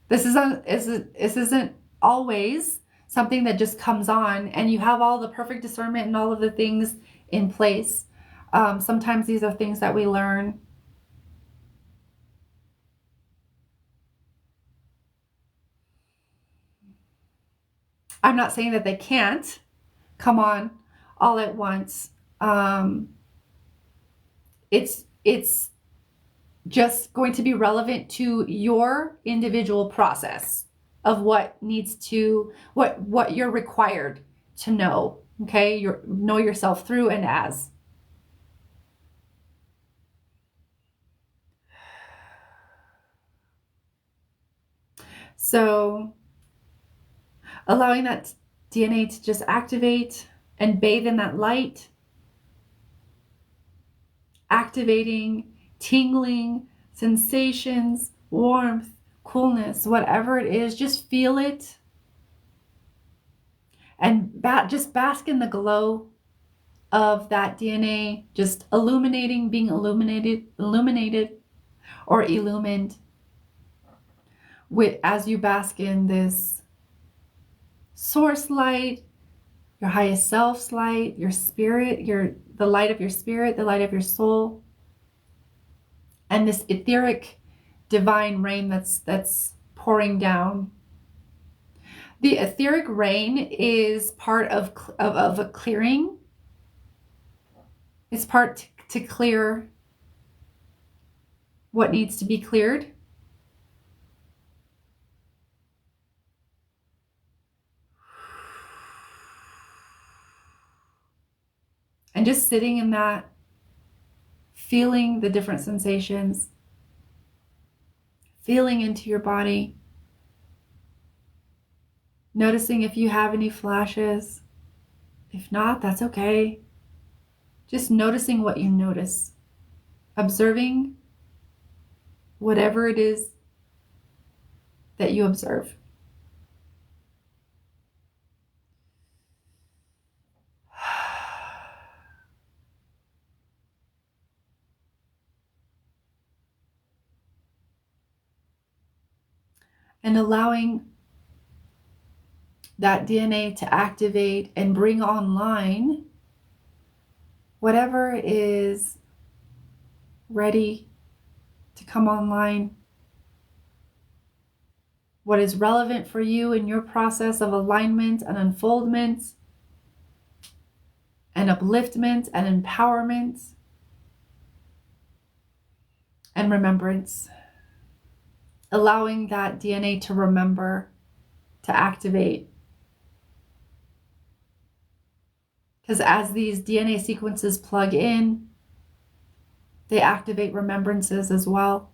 This isn't always something that just comes on and you have all the perfect discernment and all of the things in place. Sometimes these are things that we learn. I'm not saying that they can't come on all at once. It's just going to be relevant to your individual process of what you're required to know. Okay, know yourself through and as. So allowing that DNA to just activate and bathe in that light, activating, tingling, sensations, warmth, coolness, whatever it is, just feel it. And just bask in the glow of that DNA, just illuminating, being illuminated or illumined as you bask in this source light, your highest self's light, your spirit, the light of your spirit, the light of your soul, and this etheric divine rain that's pouring down. The etheric rain is part of a clearing. It's part to clear what needs to be cleared. And just sitting in that, feeling the different sensations, feeling into your body, noticing if you have any flashes. If not, that's okay. Just noticing what you notice, observing whatever it is that you observe. And allowing that DNA to activate and bring online whatever is ready to come online, what is relevant for you in your process of alignment and unfoldment and upliftment and empowerment and remembrance. Allowing that DNA to remember, to activate. Because as these DNA sequences plug in, they activate remembrances as well.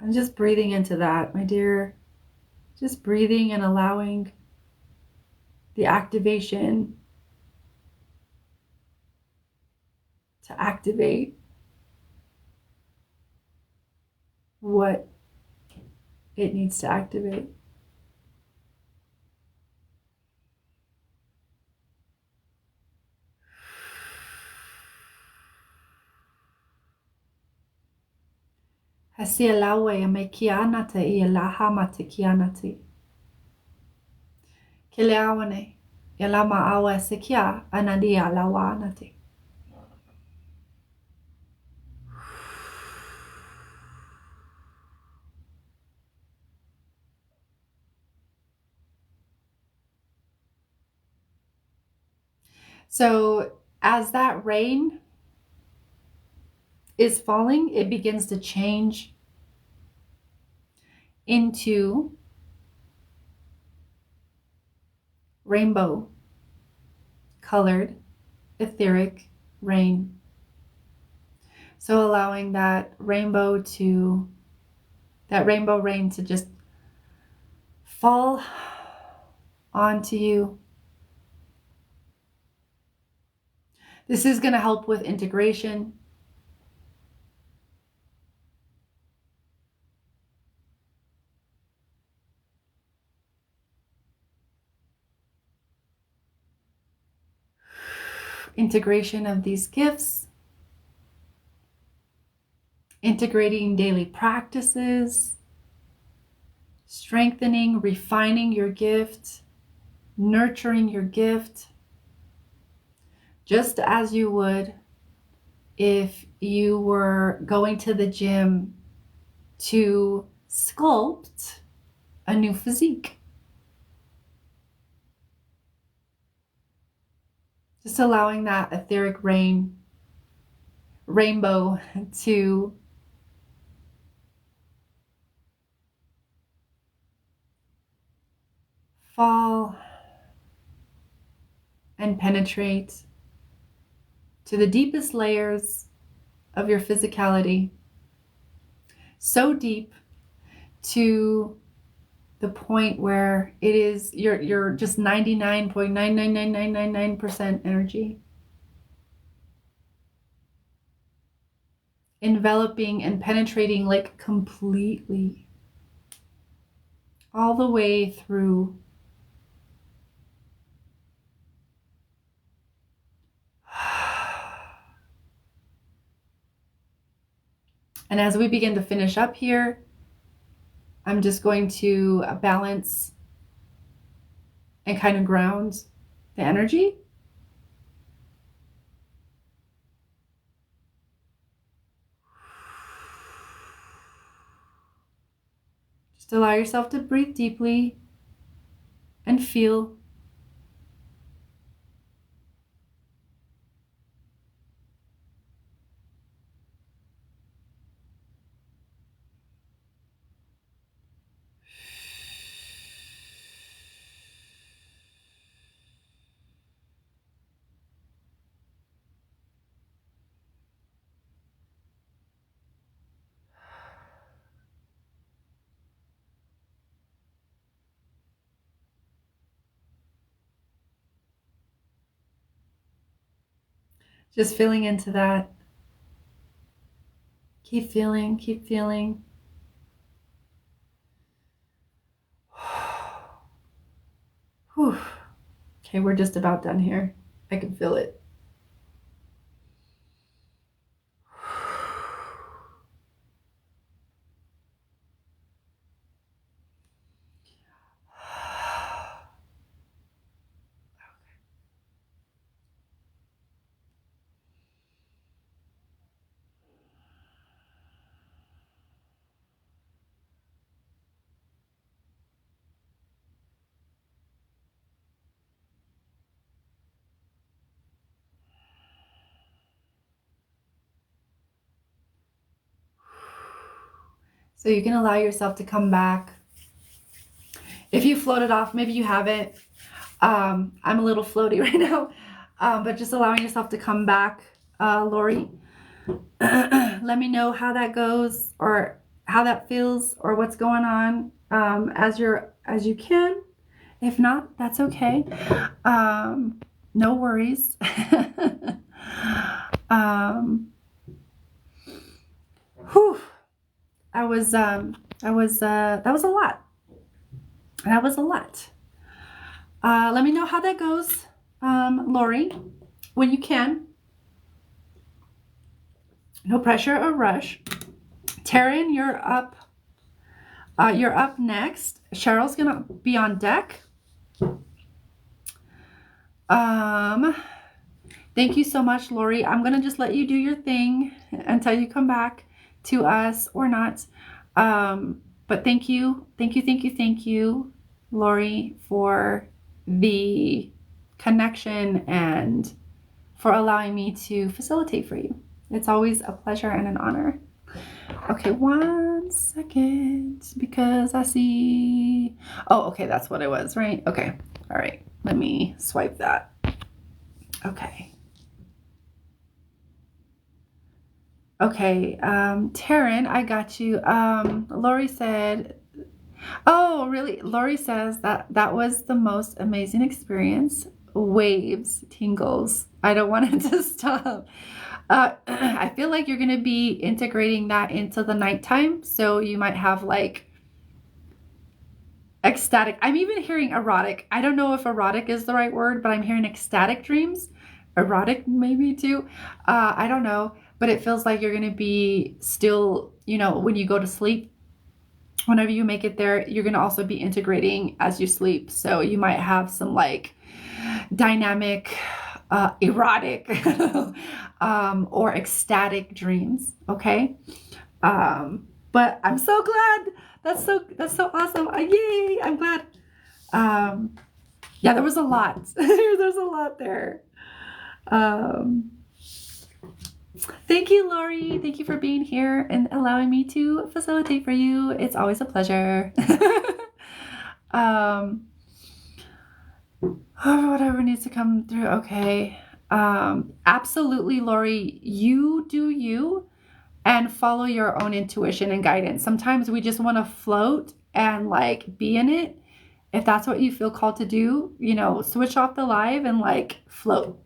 And just breathing into that, my dear. Just breathing and allowing the activation to activate what it needs to activate. Hasi alawe ame kianata I alaha mate kianati. Kileawane. Yalama awa sekia anadia lawanate. So as that rain is falling, it begins to change into rainbow colored etheric rain. So allowing that rainbow rain to just fall onto you. This is going to help with integration. Integration of these gifts. Integrating daily practices. Strengthening, refining your gift. Nurturing your gift. Just as you would if you were going to the gym to sculpt a new physique. Just allowing that etheric rainbow to fall and penetrate to the deepest layers of your physicality. So deep to the point where it is you're just 99.99999% energy. Enveloping and penetrating like completely all the way through. And as we begin to finish up here, I'm just going to balance and kind of ground the energy. Just allow yourself to breathe deeply and feel. Just feeling into that. Keep feeling, keep feeling. Whew. Okay, we're just about done here. I can feel it. So you can allow yourself to come back. If you floated off, maybe you haven't. I'm a little floaty right now, but just allowing yourself to come back, Lori. Let me know how that goes or how that feels or what's going on as you can. If not, that's okay. No worries. Whew. That was a lot. That was a lot. Let me know how that goes, Lori, when you can. No pressure or rush. Taryn, you're up. You're up next. Cheryl's gonna be on deck. Um, Thank you so much, Lori. I'm going to just let you do your thing until you come back to us or not. But thank you, thank you, thank you, thank you, Lori, for the connection and for allowing me to facilitate for you. It's always a pleasure and an honor. Okay, 1 second, because I see. Oh, okay, that's what it was, right? Okay, all right. Let me swipe that. Okay. Okay, Taryn, I got you. Lori said, oh, really? Lori says that that was the most amazing experience. Waves, tingles. I don't want it to stop. I feel like you're going to be integrating that into the nighttime. So you might have like ecstatic. I'm even hearing erotic. I don't know if erotic is the right word, but I'm hearing ecstatic dreams. Erotic, maybe too. I don't know. But it feels like you're going to be still, when you go to sleep, whenever you make it there, you're going to also be integrating as you sleep. So you might have some like dynamic, erotic, or ecstatic dreams. Okay. But I'm so glad. That's so awesome. Yay. I'm glad. Yeah, there was a lot. There's a lot there. Thank you, Lori. Thank you for being here and allowing me to facilitate for you. It's always a pleasure. Whatever needs to come through. Okay. Absolutely, Lori. You do you and follow your own intuition and guidance. Sometimes we just want to float and like be in it. If that's what you feel called to do, switch off the live and like float.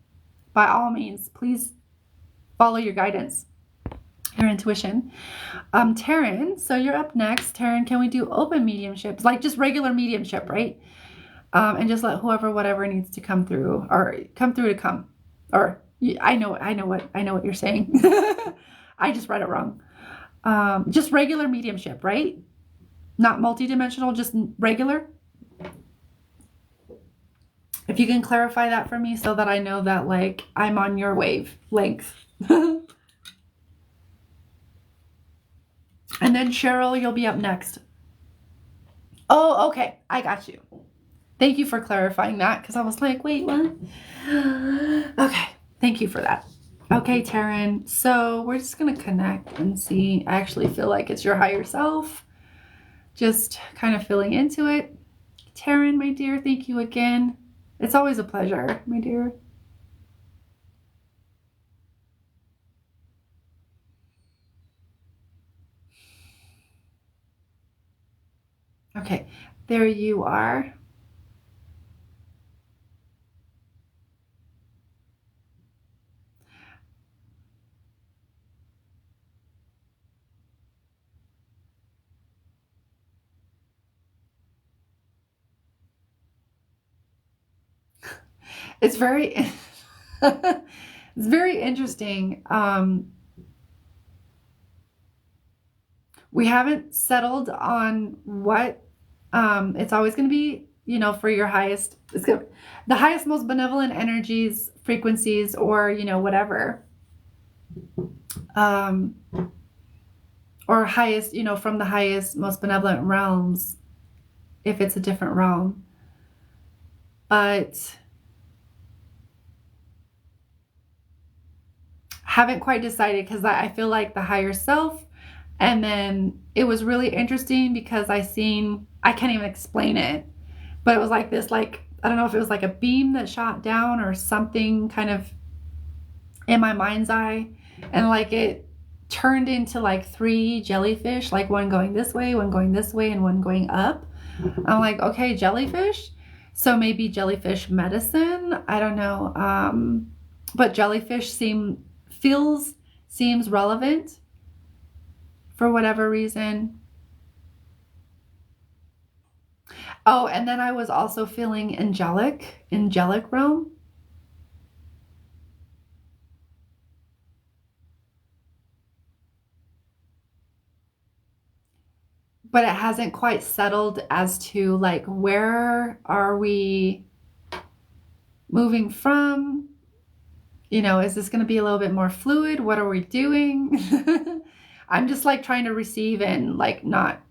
By all means, please follow your guidance, your intuition. Taryn, so you're up next. Taryn, can we do open mediumships? Like just regular mediumship, right? And just let whatever needs to come through to come. Or I know what you're saying. I just read it wrong. Just regular mediumship, right? Not multidimensional, just regular. If you can clarify that for me so that I know that like I'm on your wavelength. And then Cheryl, you'll be up next. Oh, okay. I got you. Thank you for clarifying that because I was like, wait, what? Okay. Thank you for that. Okay, Taryn. So we're just going to connect and see. I actually feel like it's your higher self. Just kind of feeling into it. Taryn, my dear, thank you again. It's always a pleasure, my dear. Okay, there you are. It's very, it's very interesting. We haven't settled on what it's always going to be, for your highest, the highest, most benevolent energies, frequencies, or, whatever. Or highest, from the highest, most benevolent realms, if it's a different realm. But haven't quite decided because I feel like the higher self. And then it was really interesting because I can't even explain it, but it was like this, like, I don't know if it was like a beam that shot down or something kind of in my mind's eye. And like it turned into like 3 jellyfish, like one going this way, one going this way, and one going up. I'm like, okay, jellyfish. So maybe jellyfish medicine. I don't know. But jellyfish seems relevant for whatever reason. Oh, and then I was also feeling angelic realm. But it hasn't quite settled as to like, where are we? moving from, is this going to be a little bit more fluid? What are we doing? I'm just like trying to receive and like not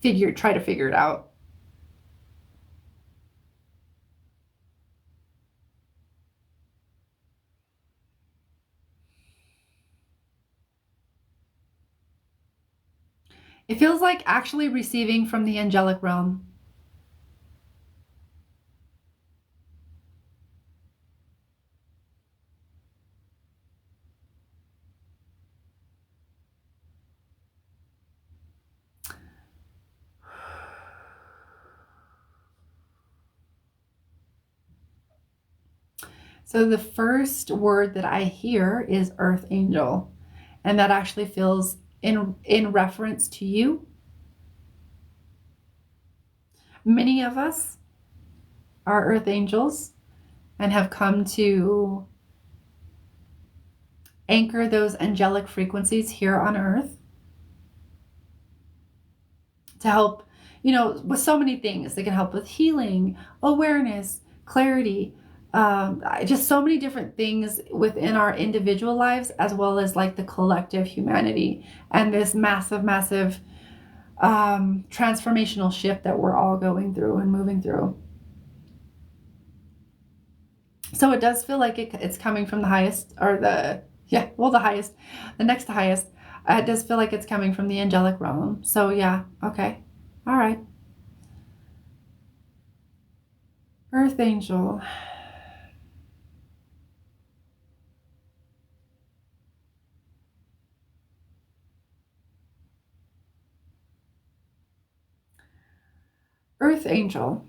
try to figure it out. It feels like actually receiving from the angelic realm. So the first word that I hear is earth angel, and that actually feels in reference to you. Many of us are earth angels and have come to anchor those angelic frequencies here on earth to help, with so many things. They can help with healing, awareness, clarity, just so many different things within our individual lives, as well as like the collective humanity and this massive, massive transformational shift that we're all going through and moving through. So it does feel like it's coming from the highest, or the highest, the next to highest. It does feel like it's coming from the angelic realm. So yeah, okay, all right. Earth angel. Earth angel,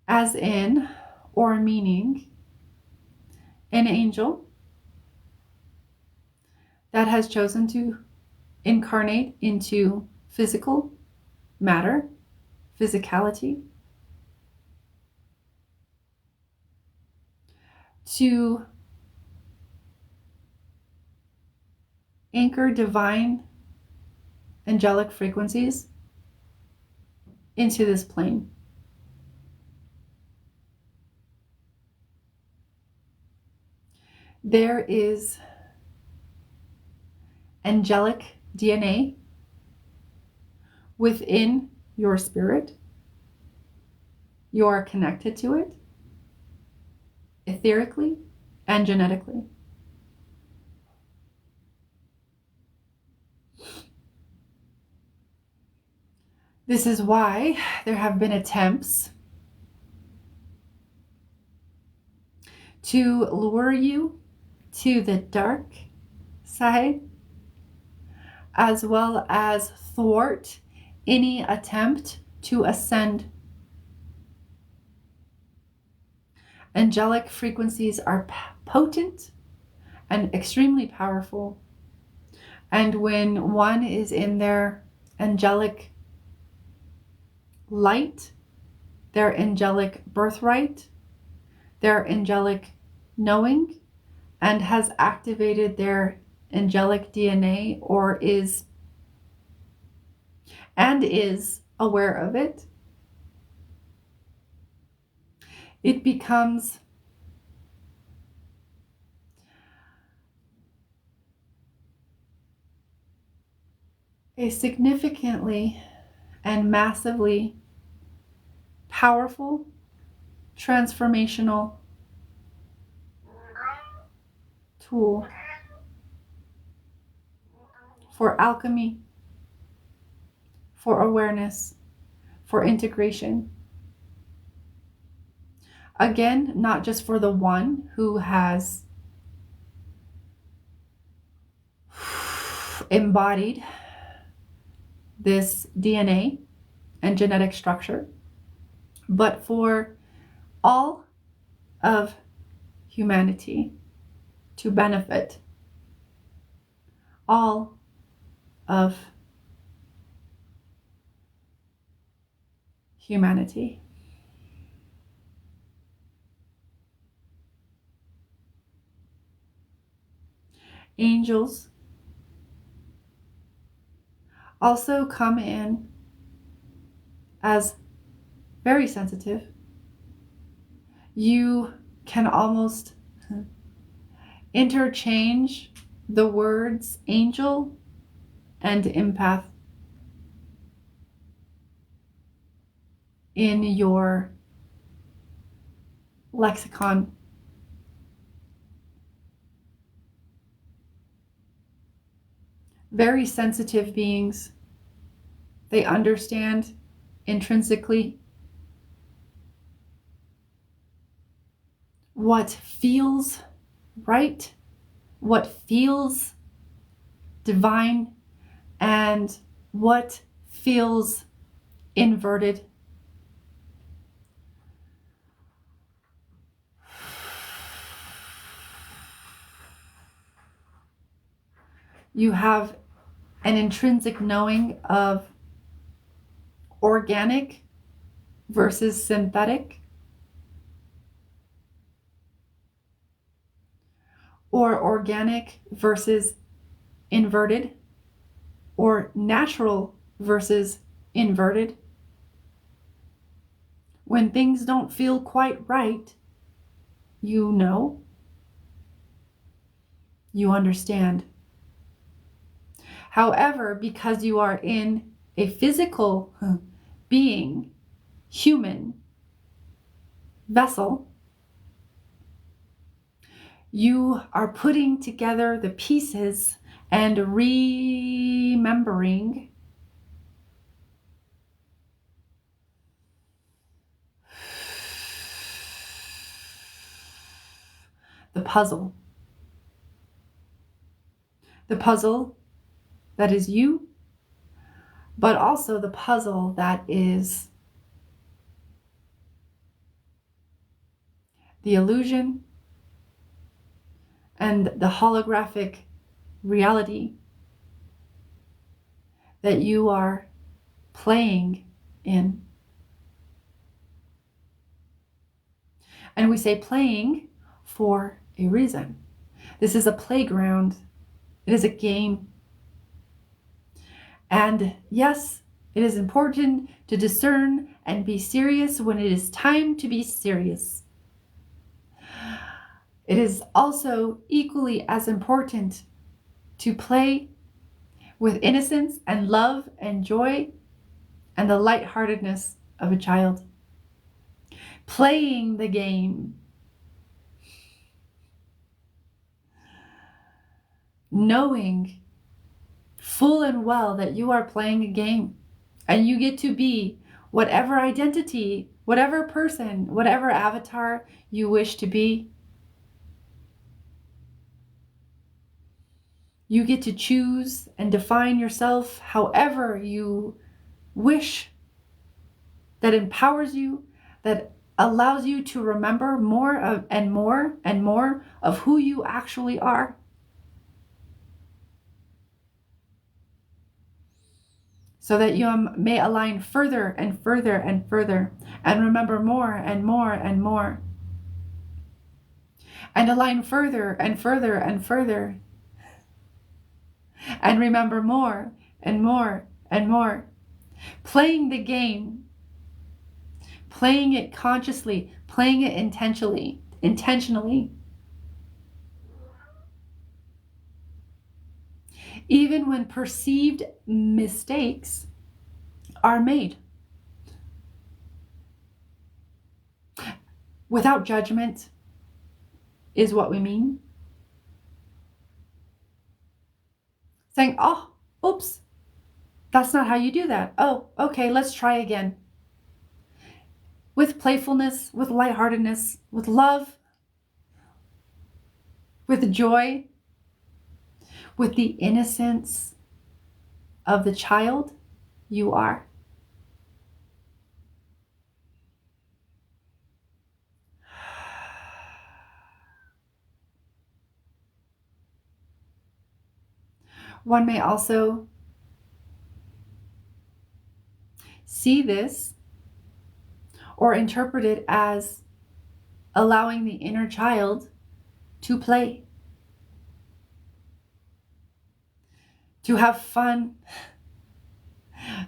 as in, or meaning, an angel that has chosen to incarnate into physical matter, physicality, to anchor divine angelic frequencies into this plane. There is angelic DNA within your spirit. You are connected to it etherically and genetically. This is why there have been attempts to lure you to the dark side, as well as thwart any attempt to ascend. Angelic frequencies are potent and extremely powerful. And when one is in their angelic light, their angelic birthright, their angelic knowing, and has activated their angelic DNA, or is aware of it, it becomes a significantly and massively powerful, transformational tool for alchemy, for awareness, for integration. Again, not just for the one who has embodied this DNA and genetic structure, but for all of humanity to benefit all of humanity. Angels also come in as very sensitive. You can almost interchange the words angel and empath in your lexicon. Very sensitive beings. They understand intrinsically what feels right, what feels divine, and what feels inverted. You have an intrinsic knowing of organic versus synthetic, or organic versus inverted, or natural versus inverted. When things don't feel quite right, you know, you understand. However, because you are in a physical being, human vessel, you are putting together the pieces and remembering the puzzle. The puzzle that is you, but also the puzzle that is the illusion and the holographic reality that you are playing in. And we say playing for a reason. This is a playground. It is a game. And yes, it is important to discern and be serious when it is time to be serious. It is also equally as important to play with innocence and love and joy and the lightheartedness of a child. Playing the game. Knowing full and well that you are playing a game and you get to be whatever identity, whatever person, whatever avatar you wish to be. You get to choose and define yourself however you wish, that empowers you, that allows you to remember more of, and more and more of who you actually are. So that you may align further and further and further, and remember more and more and more. And align further and further and further. And remember more and more and more. Playing the game. Playing it consciously. Playing it intentionally. Even when perceived mistakes are made. Without judgment is what we mean. Saying, oh, oops, that's not how you do that. Oh, okay, let's try again. With playfulness, with lightheartedness, with love, with joy, with the innocence of the child you are. One may also see this or interpret it as allowing the inner child to play, to have fun,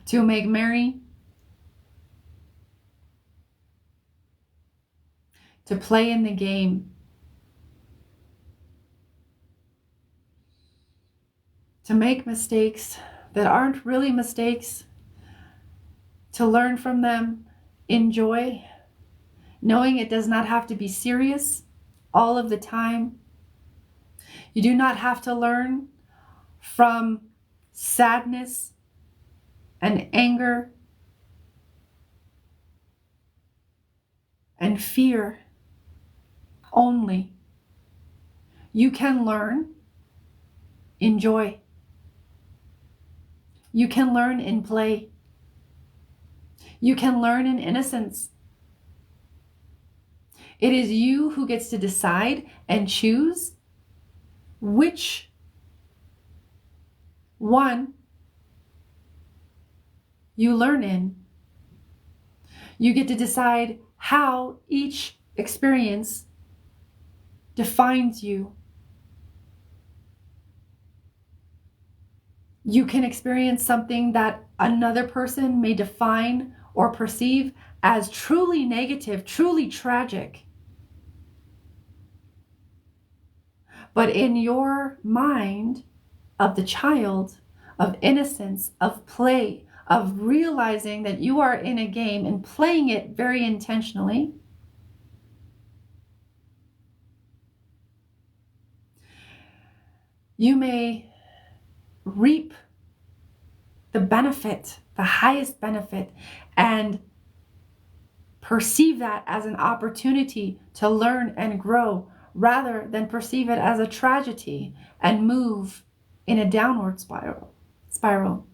to make merry, to play in the game, to make mistakes that aren't really mistakes, to learn from them, enjoy, knowing it does not have to be serious all of the time. You do not have to learn from sadness and anger and fear only. You can learn in joy. You can learn in play. You can learn in innocence. It is you who gets to decide and choose which one you learn in. You get to decide how each experience defines you. You can experience something that another person may define or perceive as truly negative, truly tragic. But in your mind of the child, of innocence, of play, of realizing that you are in a game and playing it very intentionally, you may reap the benefit, the highest benefit, and perceive that as an opportunity to learn and grow rather than perceive it as a tragedy and move in a downward spiral.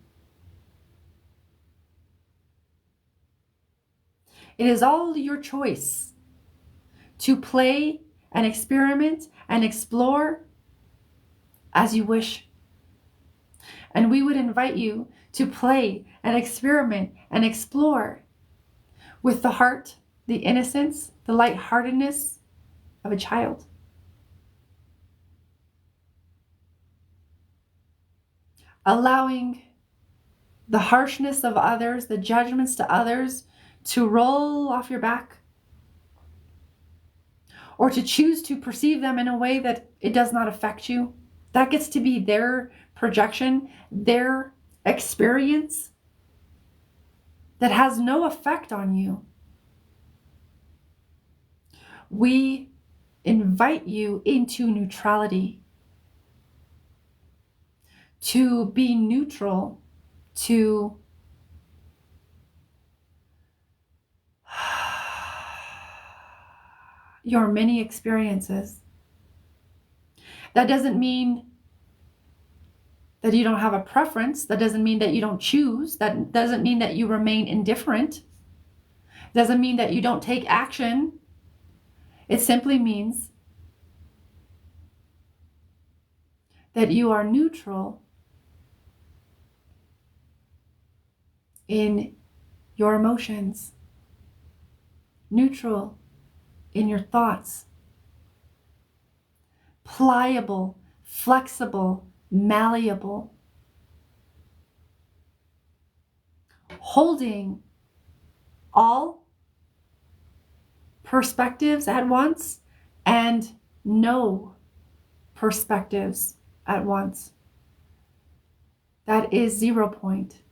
It is all your choice to play and experiment and explore as you wish. And we would invite you to play and experiment and explore with the heart, the innocence, the lightheartedness of a child. Allowing the harshness of others, the judgments to others, to roll off your back, or to choose to perceive them in a way that it does not affect you. That gets to be their projection, their experience that has no effect on you. We invite you into neutrality, to be neutral to your many experiences. That doesn't mean that you don't have a preference. That doesn't mean that you don't choose. That doesn't mean that you remain indifferent. Doesn't mean that you don't take action. It simply means that you are neutral in your emotions, neutral in your thoughts, pliable, flexible, malleable, holding all perspectives at once and no perspectives at once. That is 0 point.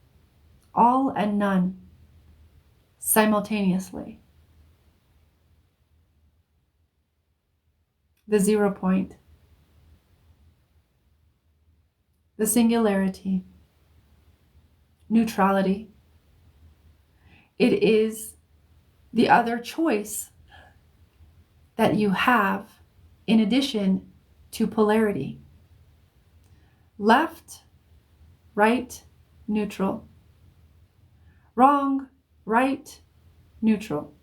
All and none simultaneously. The 0 point. The singularity. Neutrality. It is the other choice that you have in addition to polarity. Left, right, neutral. Wrong, right, neutral.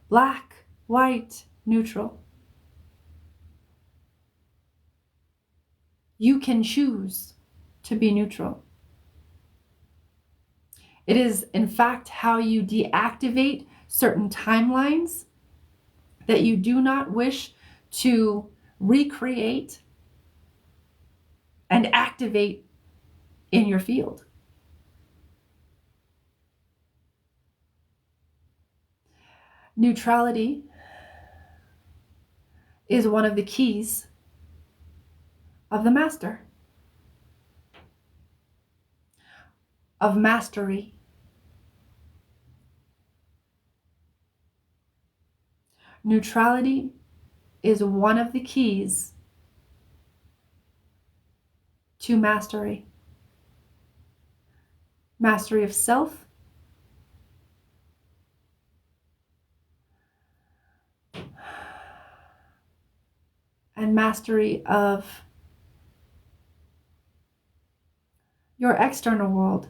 Black, white, neutral. You can choose to be neutral. It is, in fact, how you deactivate certain timelines that you do not wish to recreate and activate in your field. Neutrality is one of the keys of the master, of mastery. Neutrality is one of the keys to mastery. Mastery of self, and mastery of your external world.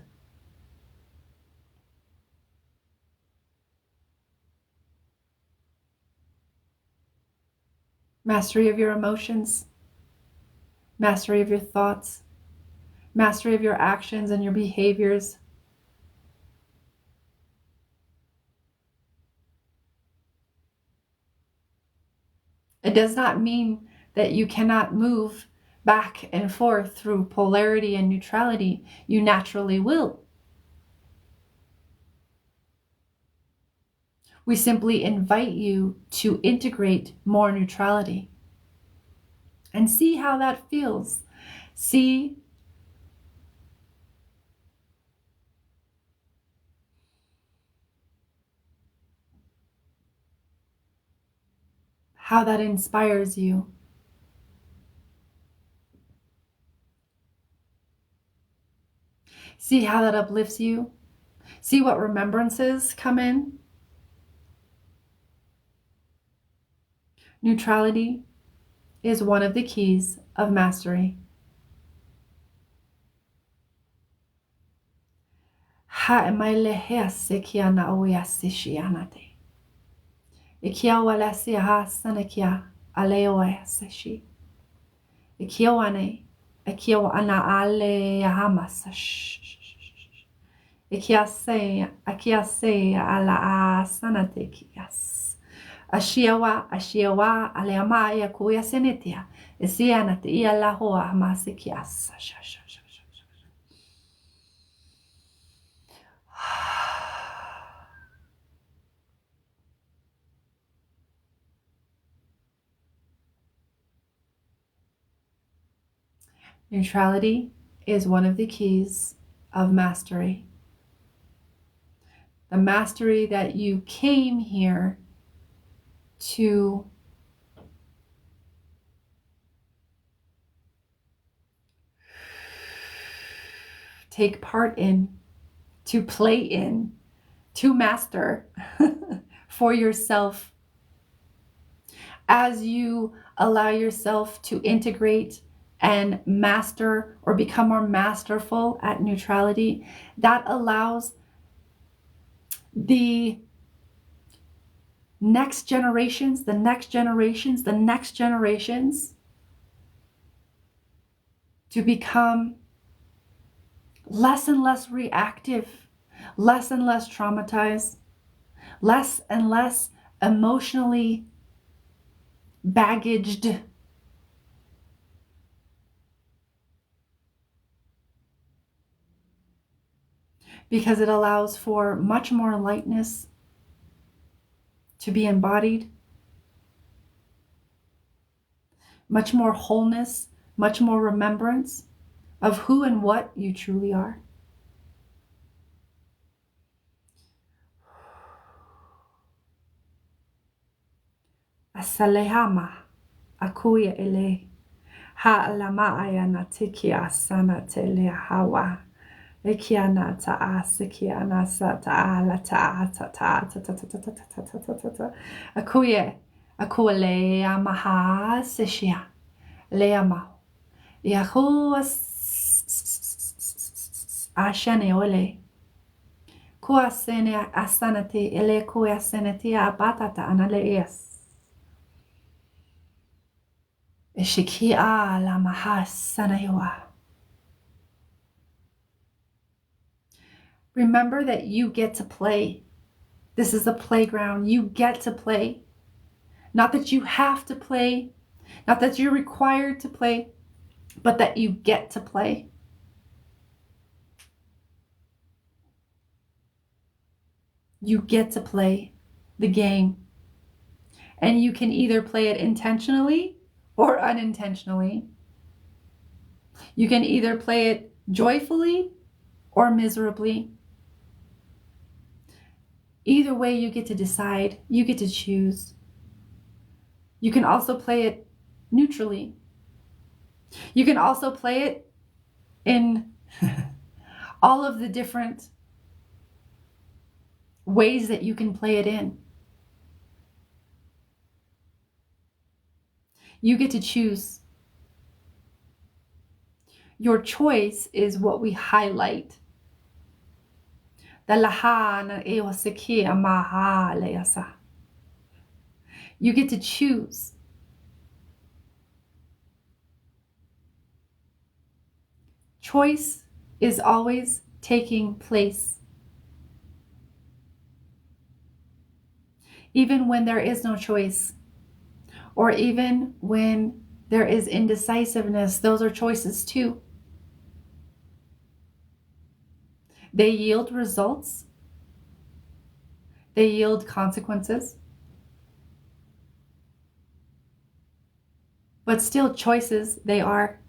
Mastery of your emotions, mastery of your thoughts, mastery of your actions and your behaviors. It does not mean that you cannot move back and forth through polarity and neutrality. You naturally will. We simply invite you to integrate more neutrality and see how that feels. See how that inspires you. See how that uplifts you. See what remembrances come in. Neutrality is one of the keys of mastery. Ikia walasi sanakia aleoe seshi. Ikia wane. Ikia wana ale hamasash. Ikia se ala sanatekias. Ashiawa aleama ya kuya senetia. Isianate ia la hoa masikias. Neutrality is one of the keys of mastery. The mastery that you came here to take part in, to play in, to master for yourself. As you allow yourself to integrate and master or become more masterful at neutrality, that allows the next generations to become less and less reactive, less and less traumatized, less and less emotionally baggaged. Because it allows for much more lightness to be embodied, much more wholeness, much more remembrance of who and what you truly are. Asalehama akuya ele ha alama ayana tikia sana tele hawa ekiana ta asikiana sa ta la ta ta ta ta ta ta ta ta ta ta ta ta akuye akuale amaha seshia leama yahu ashane ole kuasene asanate ele kuasenate abatata anale es. Remember that you get to play. This is a playground. You get to play. Not that you have to play, not that you're required to play, but that you get to play. You get to play the game. And you can either play it intentionally or unintentionally. You can either play it joyfully or miserably. Either way, you get to decide. You get to choose. You can also play it neutrally. You can also play it in all of the different ways that you can play it in. You get to choose. Your choice is what we highlight. You get to choose. Choice is always taking place. Even when there is no choice, or even when there is indecisiveness, those are choices too. They yield results. They yield consequences. But still choices they are.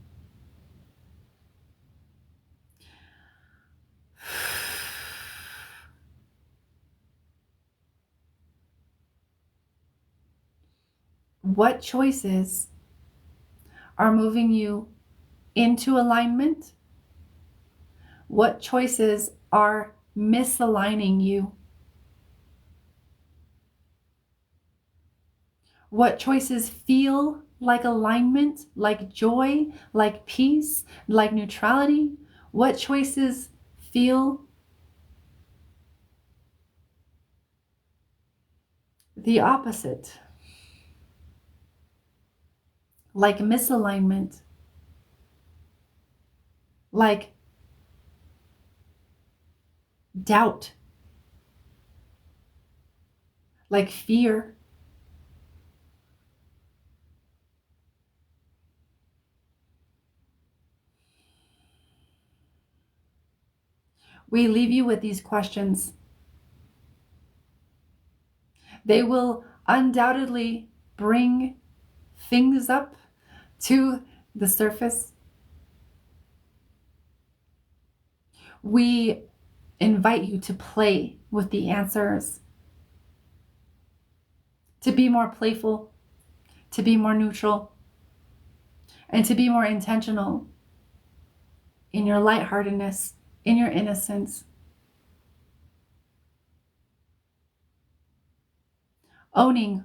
What choices are moving you into alignment? What choices are misaligning you? What choices feel like alignment, like joy, like peace, like neutrality? What choices feel the opposite, like misalignment, like doubt, like fear? We leave you with these questions. They will undoubtedly bring things up to the surface. We invite you to play with the answers, to be more playful, to be more neutral, and to be more intentional in your lightheartedness, in your innocence. Owning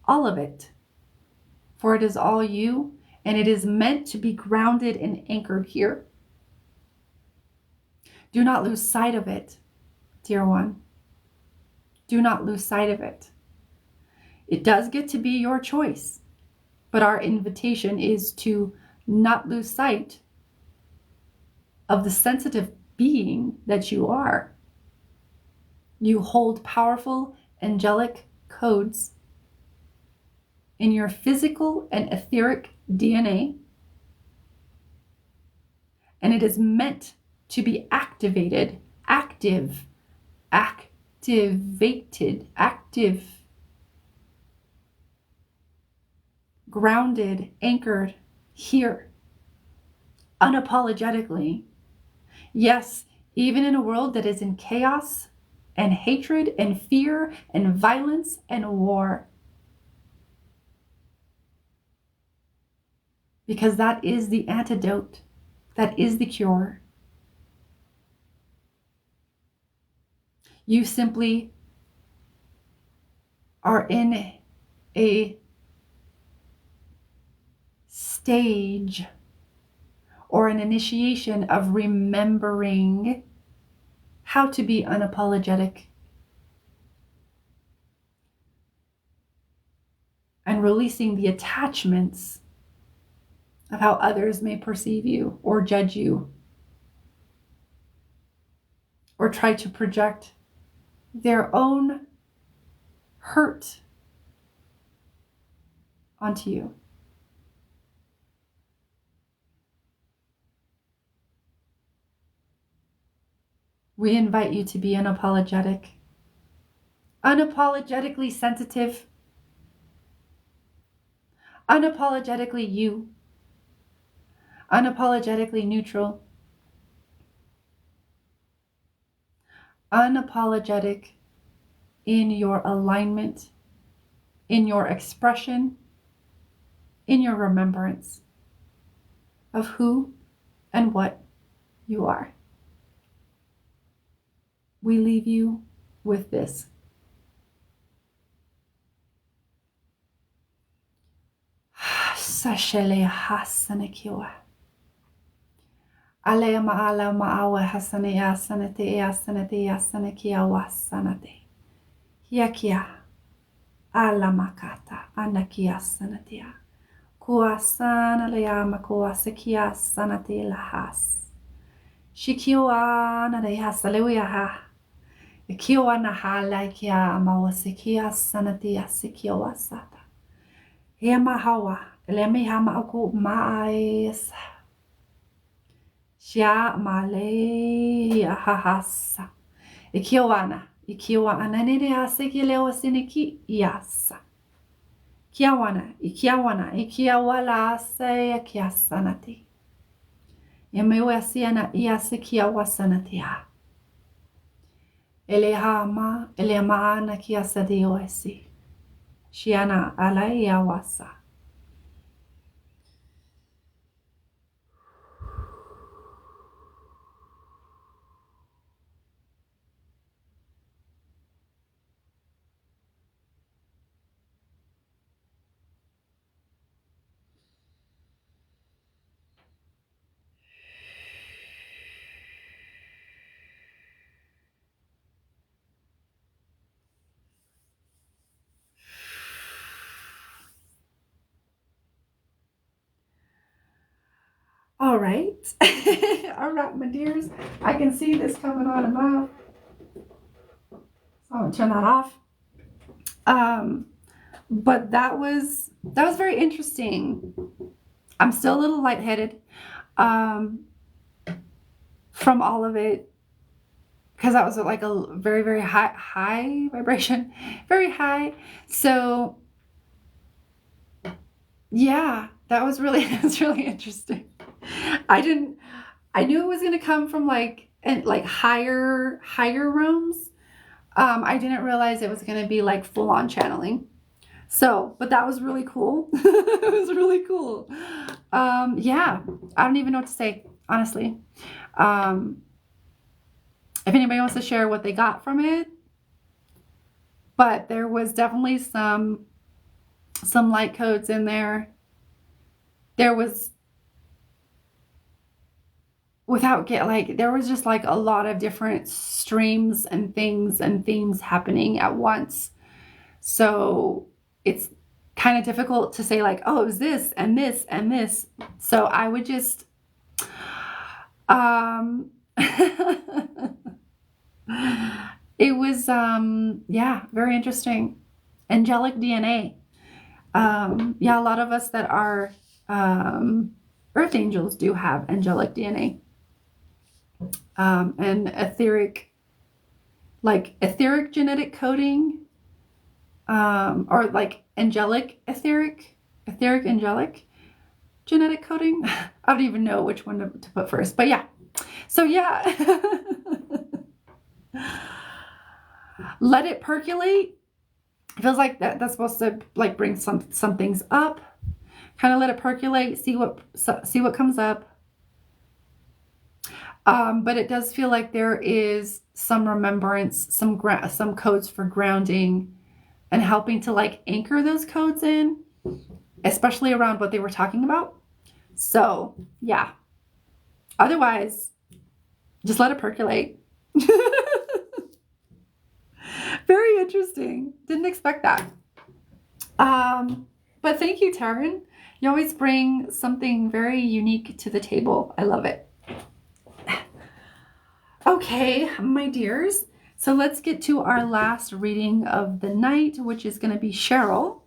all of it, for it is all you, and it is meant to be grounded and anchored here. Do not lose sight of it, dear one. Do not lose sight of it. It does get to be your choice, but our invitation is to not lose sight of the sensitive being that you are. You hold powerful angelic codes in your physical and etheric DNA, and it is meant to be activated, active, grounded, anchored here, unapologetically. Yes, even in a world that is in chaos and hatred and fear and violence and war. Because that is the antidote. That is the cure. You simply are in a stage or an initiation of remembering how to be unapologetic and releasing the attachments of how others may perceive you or judge you or try to project their own hurt onto you. We invite you to be unapologetic, unapologetically sensitive, unapologetically you, unapologetically neutral, unapologetic in your alignment, in your expression, in your remembrance of who and what you are. We leave you with this. Sashele hasanakiwa. Alea maala maawa hasane yasanate yasanate yasanakia wasanate. Yakia ala makata anakia sanatia. Kuasana leama kuasakia sanate lahas. Shikiwa na hasalewiaha. Ikiwa na hala kia amawasikia sanatia sikiwa sata. Hema hawa, lemi hama aku maais. Shia male ahahasa. Ikiwa ananene asiki leo siniki yasa. Ikiawala ase kiasanati. Yemewe asiana iasikia wasanatia. Elehama ana kiasadio esi. Shiana alaya wasa. All right. All right, my dears. I can see this coming on and off. So I'm gonna turn that off. But that was very interesting. I'm still a little lightheaded from all of it, because that was like a very, very high vibration, very high. So yeah, that's really interesting. I knew it was going to come from like higher realms. I didn't realize it was going to be like full on channeling. So, but that was really cool. It was really cool. Yeah, I don't even know what to say, honestly. If anybody wants to share what they got from it, but there was definitely some light codes in there. There was, there was just like a lot of different streams and things and themes happening at once. So it's kind of difficult to say like, oh, it was this and this and this. So I would just, it was, yeah, very interesting. Angelic DNA. Yeah, a lot of us that are Earth angels do have angelic DNA. And etheric genetic coding, or like angelic etheric angelic genetic coding. I don't even know which one to put first, but yeah. So yeah, let it percolate. It feels like that's supposed to like bring some things up. Kind of let it percolate, see what comes up. But it does feel like there is some remembrance, some codes for grounding and helping to like anchor those codes in, especially around what they were talking about. So yeah, otherwise just let it percolate. Very interesting. Didn't expect that. But thank you, Taryn. You always bring something very unique to the table. I love it. Okay, my dears. So let's get to our last reading of the night, which is going to be Cheryl.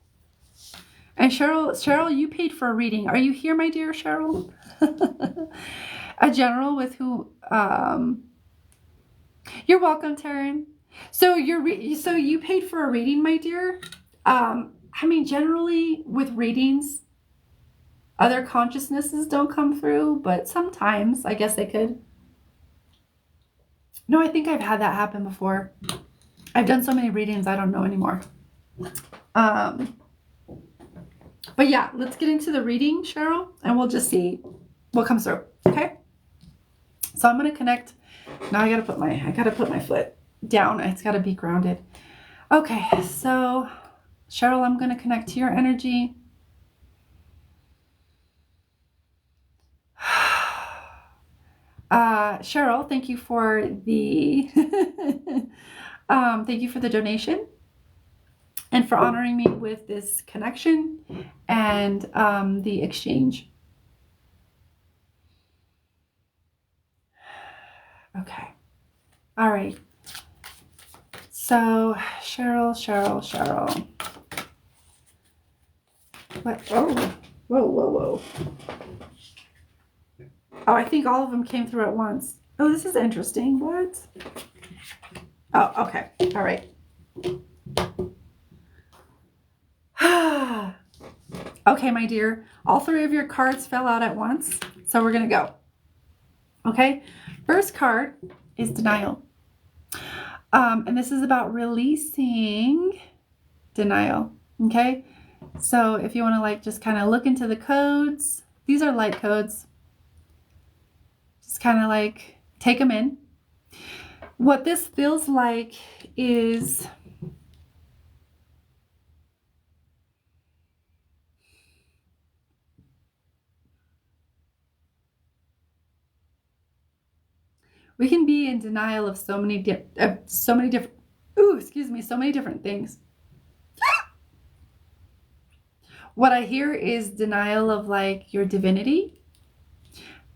And Cheryl, you paid for a reading. Are you here, my dear Cheryl? A general with who? You're welcome, Taryn. So you paid for a reading, my dear. I mean, generally with readings, other consciousnesses don't come through, but sometimes I guess they could. No, I think I've had that happen before. I've done so many readings, I don't know anymore. But yeah, let's get into the reading, Cheryl, and we'll just see what comes through. Okay. So I'm gonna connect. Now I gotta put my foot down. It's gotta be grounded. Okay, so Cheryl, I'm gonna connect to your energy. Cheryl, thank you for the thank you for the donation and for honoring me with this connection and the exchange. Okay. All right. So Cheryl. What? Oh, whoa. Oh, I think all of them came through at once. Oh, this is interesting. What? Oh, okay. All right. Okay, my dear. All three of your cards fell out at once. So we're going to go. Okay. First card is denial. And this is about releasing denial. Okay. So if you want to like just kind of look into the codes, these are light codes. Just kind of like take them in. What this feels like is we can be in denial of so many different so many different things. What I hear is denial of like your divinity.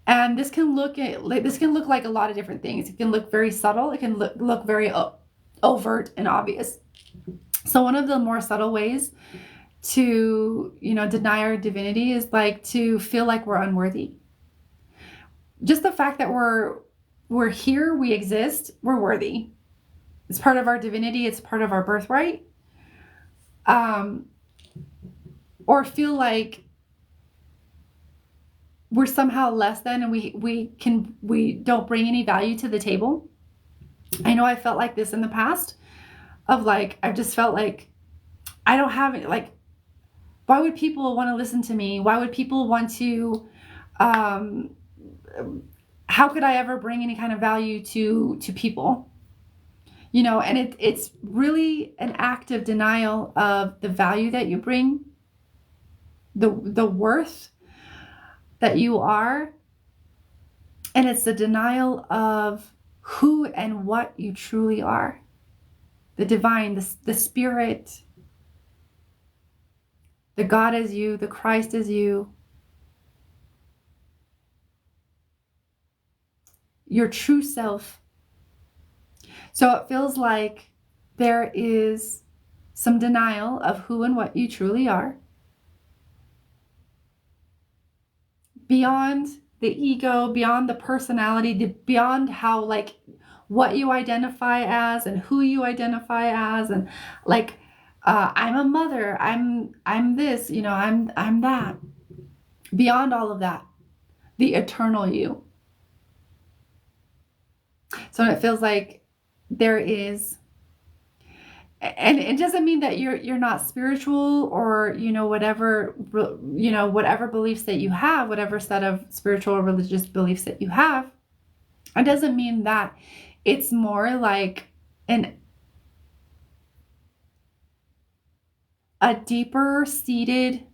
And this can look like a lot of different things. It can look very subtle. It can look very overt and obvious. So one of the more subtle ways to, deny our divinity is like to feel like we're unworthy. Just the fact that we're here, we exist, we're worthy. It's part of our divinity. It's part of our birthright. Or feel like we're somehow less than and we don't bring any value to the table. I know I felt like this in the past of like, I've just felt like I don't have it. Like, why would people want to listen to me? Why would people want to, how could I ever bring any kind of value to people? And it's really an act of denial of the value that you bring, the worth that you are. And it's the denial of who and what you truly are. The divine, the spirit, the God is you, the Christ is you. Your true self. So it feels like there is some denial of who and what you truly are. Beyond the ego, beyond the personality, beyond how like what you identify as and who you identify as, and like I'm a mother, I'm this, I'm that. Beyond all of that, the eternal you. So it feels like there is, and it doesn't mean that you're not spiritual or whatever beliefs that you have, whatever set of spiritual or religious beliefs that you have. It doesn't mean that. It's more like a deeper seated,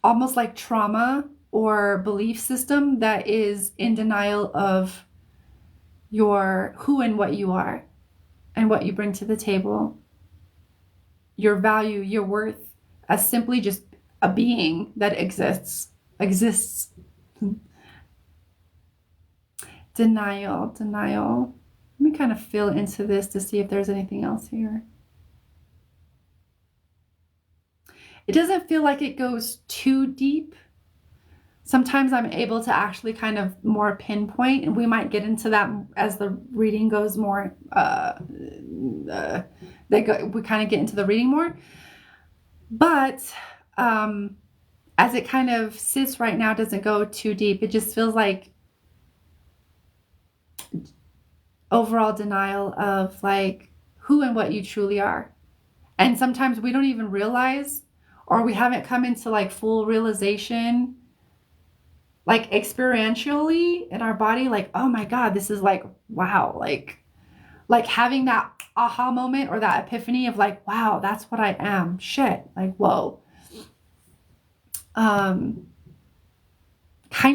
almost like trauma or belief system that is in denial of your who and what you are and what you bring to the table, your value, your worth, as simply just a being that exists. Denial. Let me kind of feel into this to see if there's anything else here. It doesn't feel like it goes too deep. Sometimes I'm able to actually kind of more pinpoint, and we might get into that as the reading goes more. We kind of get into the reading more, but as it kind of sits right now, doesn't go too deep. It just feels like overall denial of like who and what you truly are. And sometimes we don't even realize, or we haven't come into like full realization, like experientially in our body, like, oh my God, this is like, wow, like having that aha moment or that epiphany of like, wow, that's what I am. Shit. Like, whoa. Kind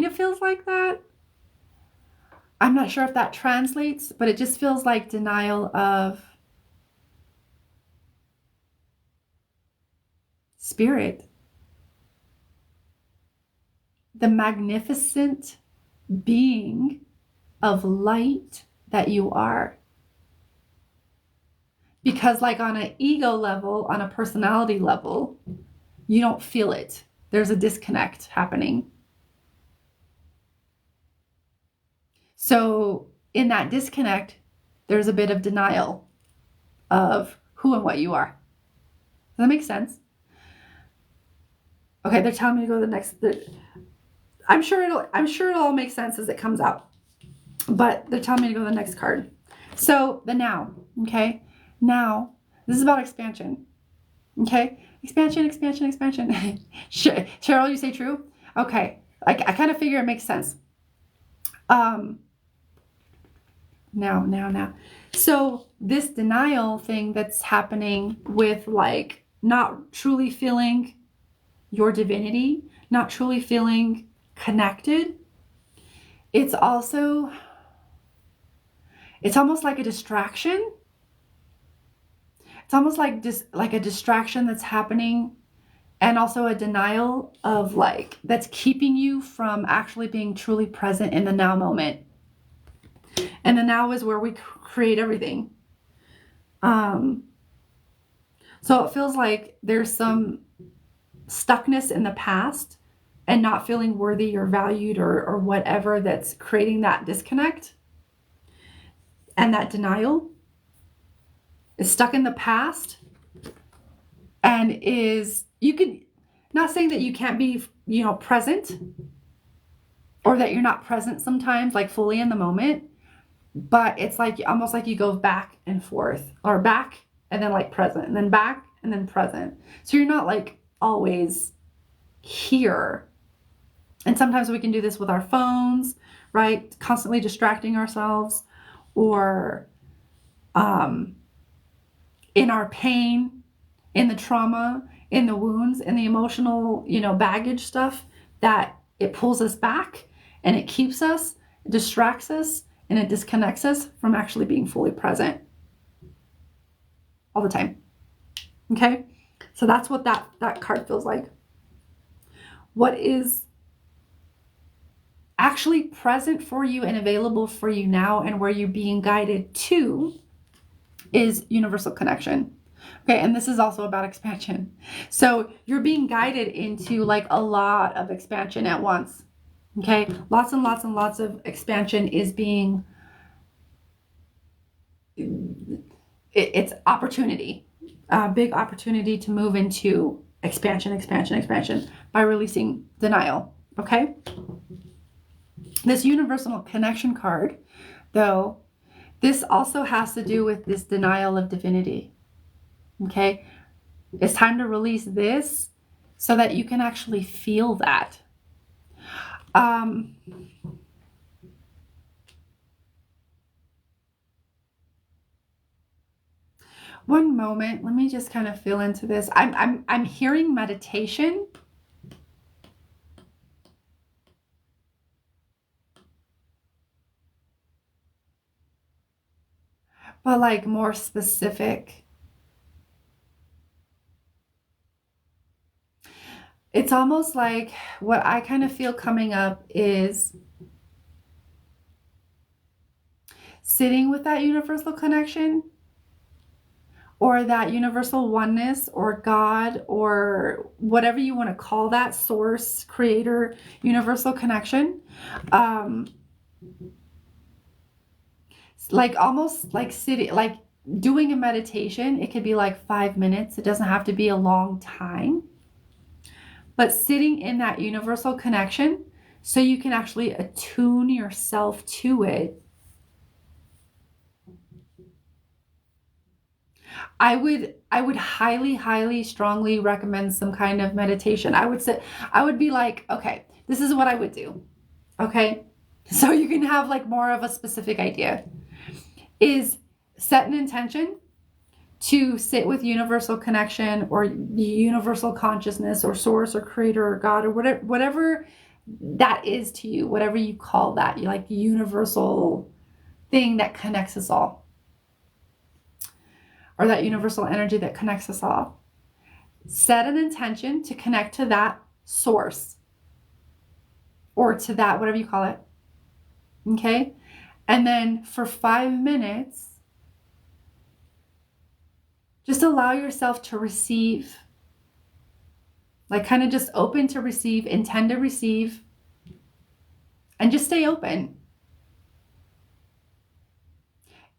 of feels like that. I'm not sure if that translates, but it just feels like denial of spirit. The magnificent being of light that you are. Because like on an ego level, on a personality level, you don't feel it. There's a disconnect happening. So in that disconnect, there's a bit of denial of who and what you are. Does that make sense? Okay, they're telling me to go to the next. I'm sure it'll all make sense as it comes out. But they're telling me to go to the next card. So the now, okay? Now, this is about expansion. Okay? Expansion. Cheryl, you say true? Okay. I kind of figure it makes sense. Now. So this denial thing that's happening with like not truly feeling your divinity, not truly feeling connected, it's almost like a distraction. It's almost like like a distraction that's happening, and also a denial of like that's keeping you from actually being truly present in the now moment. And the now is where we create everything. So it feels like there's some stuckness in the past and not feeling worthy or valued or whatever that's creating that disconnect. And that denial is stuck in the past and not saying that you can't be, present, or that you're not present sometimes, like fully in the moment, but it's like almost like you go back and forth, or back and then like present, and then back and then present. So you're not like always here. And sometimes we can do this with our phones, right? Constantly distracting ourselves, or in our pain, in the trauma, in the wounds, in the emotional, baggage stuff, that it pulls us back and it keeps us, it distracts us, and it disconnects us from actually being fully present all the time. Okay? So that's what that card feels like. What is actually present for you and available for you now, and where you're being guided to, is universal connection. Okay, and this is also about expansion. So you're being guided into like a lot of expansion at once. Okay, lots and lots and lots of expansion is being, it's opportunity, a big opportunity to move into expansion by releasing denial. Okay, this universal connection card, though, this also has to do with this denial of divinity. Okay, it's time to release this so that you can actually feel that. One moment, let me just kind of feel into this. I'm hearing meditation. But like more specific. It's almost like what I kind of feel coming up is sitting with that universal connection, or that universal oneness, or God, or whatever you want to call that, source, creator, universal connection. Like almost like sitting, like doing a meditation. It could be like 5 minutes. It doesn't have to be a long time. but sitting in that universal connection so you can actually attune yourself to it. I would highly, highly, strongly recommend some kind of meditation. I would be like, okay, this is what I would do. Okay. So you can have like more of a specific idea, is set an intention to sit with universal connection or universal consciousness or source or creator or God or whatever that is to you, whatever you call that, you like universal thing that connects us all, or that universal energy that connects us all. Set an intention to connect to that source or to that, whatever you call it. Okay. And then for 5 minutes, just allow yourself to receive, like kind of just open to receive, intend to receive, and just stay open.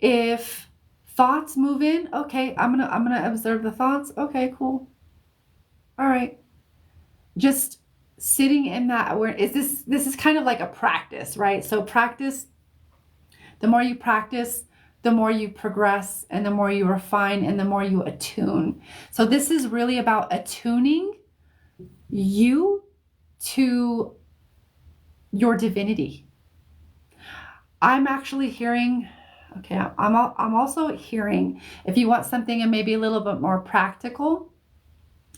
If thoughts move in, okay, I'm gonna observe the thoughts. Okay, cool. All right. Just sitting in that awareness. This is kind of like a practice, right? So practice, the more you practice, the more you progress and the more you refine and the more you attune. So this is really about attuning you to your divinity. I'm actually hearing, okay, I'm also hearing, if you want something and maybe a little bit more practical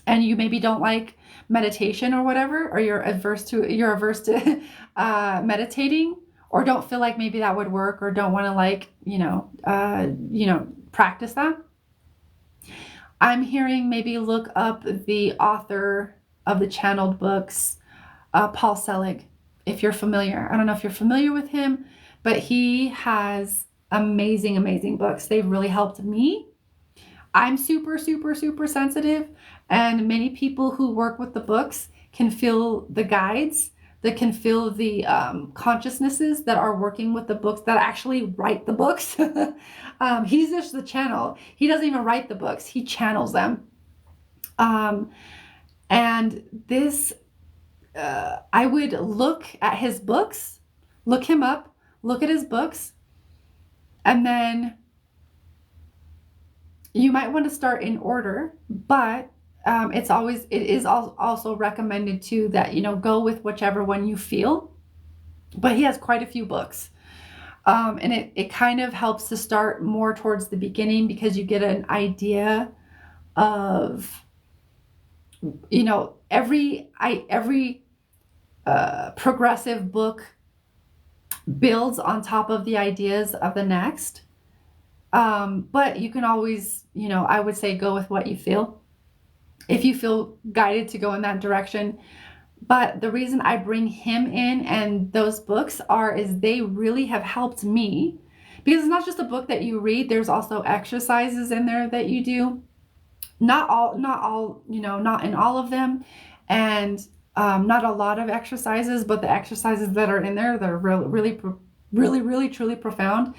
and you maybe don't like meditation or whatever, or you're averse to meditating, or don't feel like maybe that would work, or don't want to like, practice that. I'm hearing maybe look up the author of the channeled books, Paul Selig, if you're familiar. I don't know if you're familiar with him, but he has amazing, amazing books. They've really helped me. I'm super, super, super sensitive, and many people who work with the books can feel the guides, that can feel the consciousnesses that are working with the books, that actually write the books. He's just the channel. He doesn't even write the books. He channels them. And this, I would look at his books, look him up, look at his books, and then you might want to start in order, but it is also recommended too that, go with whichever one you feel. But he has quite a few books. And it kind of helps to start more towards the beginning, because you get an idea of, every progressive book builds on top of the ideas of the next. But you can always, I would say go with what you feel, if you feel guided to go in that direction. But the reason I bring him in and those books is they really have helped me, because it's not just a book that you read. There's also exercises in there that you do. Not all, not in all of them. And not a lot of exercises, but the exercises that are in there, they're really, truly profound.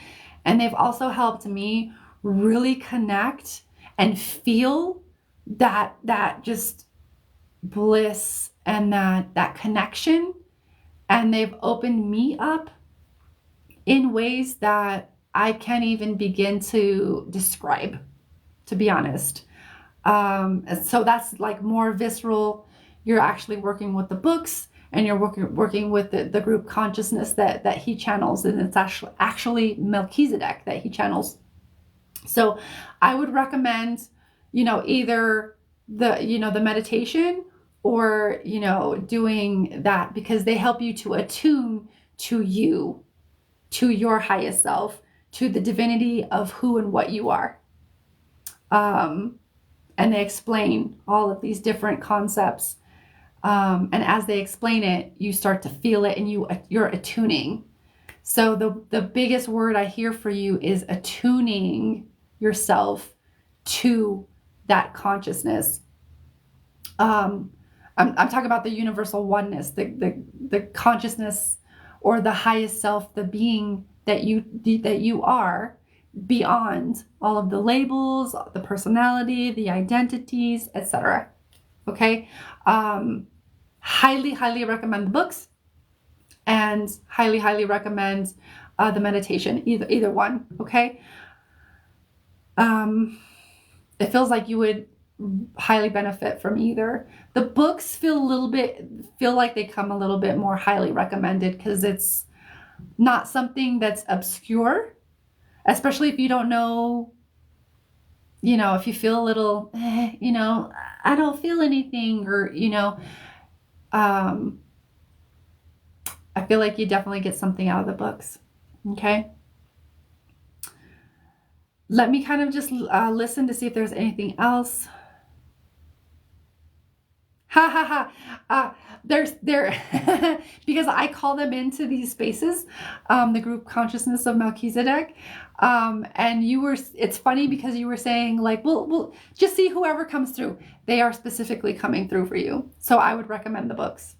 And they've also helped me really connect and feel that just bliss and that connection. And they've opened me up in ways that I can't even begin to describe, to be honest. So that's like more visceral. You're actually working with the books, and you're working with the group consciousness that he channels, and it's actually Melchizedek that he channels. So I would recommend, either the meditation or, doing that, because they help you to attune to you, to your highest self, to the divinity of who and what you are. And they explain all of these different concepts. And as they explain it, you start to feel it, and you're attuning. So the biggest word I hear for you is attuning yourself to that consciousness. I'm talking about the universal oneness, the consciousness, or the highest self, the being that you are, beyond all of the labels, the personality, the identities, etc. Okay. Highly, highly recommend the books, and highly, highly recommend the meditation, either one. Okay. It feels like you would highly benefit from either. The books feel like they come a little bit more highly recommended because it's not something that's obscure, especially if you don't know, if you feel a little, I don't feel anything, or, I feel like you definitely get something out of the books. Okay. Let me kind of just listen to see if there's anything else. Ha ha ha. There, because I call them into these spaces, the group consciousness of Melchizedek. And it's funny because you were saying like, we'll just see whoever comes through. They are specifically coming through for you. So I would recommend the books.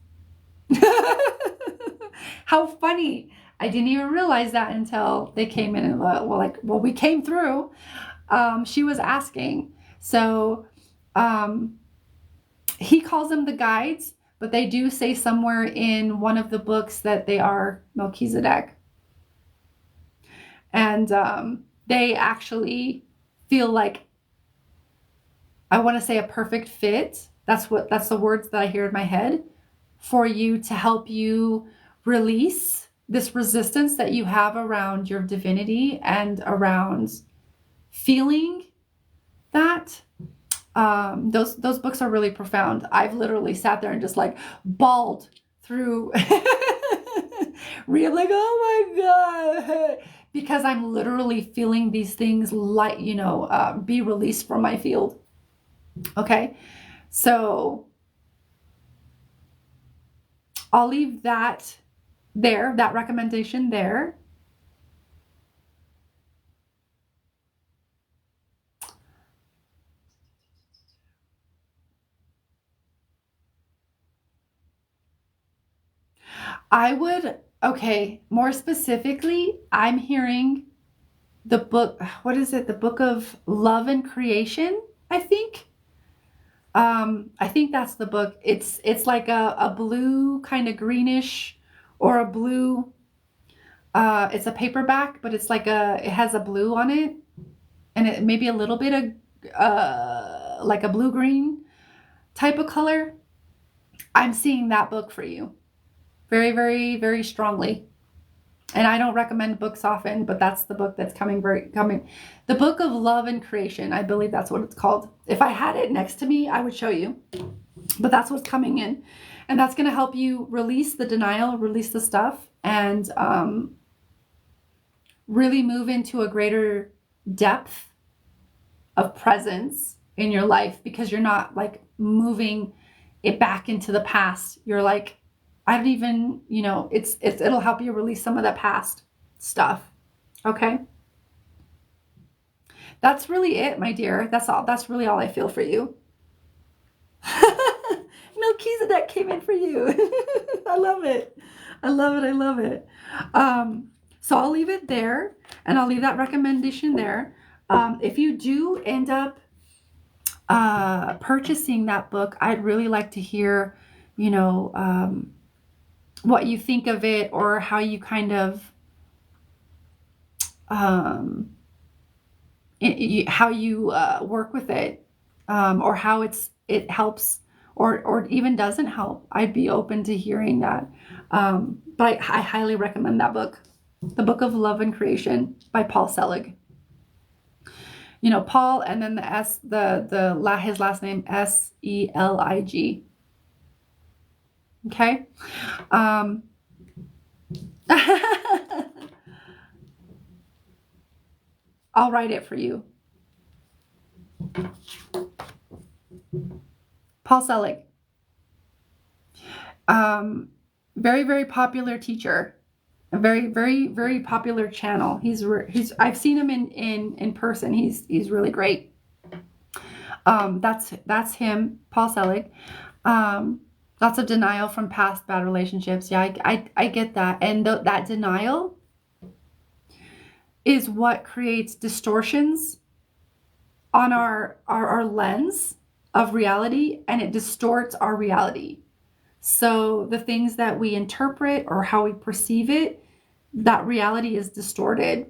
How funny. I didn't even realize that until they came in and we came through. She was asking. So, he calls them the guides, but they do say somewhere in one of the books that they are Melchizedek. And they actually feel like, I want to say, a perfect fit. That's the words that I hear in my head, for you, to help you release this resistance that you have around your divinity and around feeling that. Those books are really profound. I've literally sat there and just like bawled through like, oh my God, because I'm literally feeling these things like, be released from my field. Okay. So I'll leave that there, that recommendation there. More specifically, I'm hearing the book, what is it? The Book of Love and Creation, I think. I think that's the book. It's like a blue, kind of greenish, or a blue, it's a paperback, but it's like it has a blue on it, and it maybe a little bit of, like a blue-green type of color. I'm seeing that book for you very, very, very strongly. And I don't recommend books often, but that's the book that's coming. The Book of Love and Creation. I believe that's what it's called. If I had it next to me, I would show you. But that's what's coming in. And that's going to help you release the denial, release the stuff, and really move into a greater depth of presence in your life, because you're not like moving it back into the past. You're like, I don't even, it'll help you release some of that past stuff. Okay. That's really it, my dear. That's all. That's really all I feel for you. Melchizedek came in for you. I love it. I love it. I love it. So I'll leave it there, and I'll leave that recommendation there. If you do end up purchasing that book, I'd really like to hear, what you think of it, or how you kind of, how you work with it, or how it helps, or even doesn't help. I'd be open to hearing that. But I highly recommend that book, The Book of Love and Creation by Paul Selig. Paul, and then the S, his last name, Selig. Okay. I'll write it for you. Paul Selig. Very, very popular teacher. A very, very, very popular channel. I've seen him in person. He's really great. That's him, Paul Selig. Lots of denial from past bad relationships. Yeah, I get that. And that denial is what creates distortions on our lens of reality, and it distorts our reality. So the things that we interpret or how we perceive it, that reality is distorted.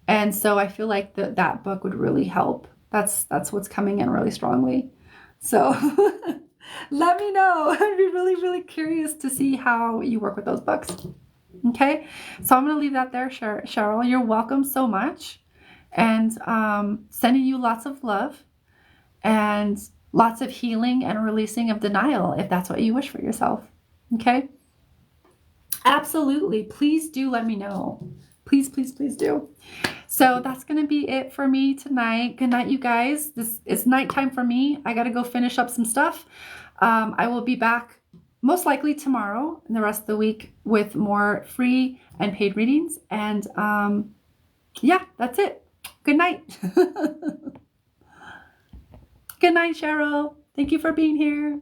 And so I feel like that book would really help. That's what's coming in really strongly. So let me know. I'd be really, really curious to see how you work with those books. Okay, so I'm going to leave that there, Cheryl. You're welcome so much. And sending you lots of love and lots of healing and releasing of denial if that's what you wish for yourself. Okay? Absolutely. Please do let me know. Please, please, please do. So that's going to be it for me tonight. Good night, you guys. It's nighttime for me. I got to go finish up some stuff. I will be back most likely tomorrow and the rest of the week with more free and paid readings. And yeah, that's it. Good night. Good night, Cheryl. Thank you for being here.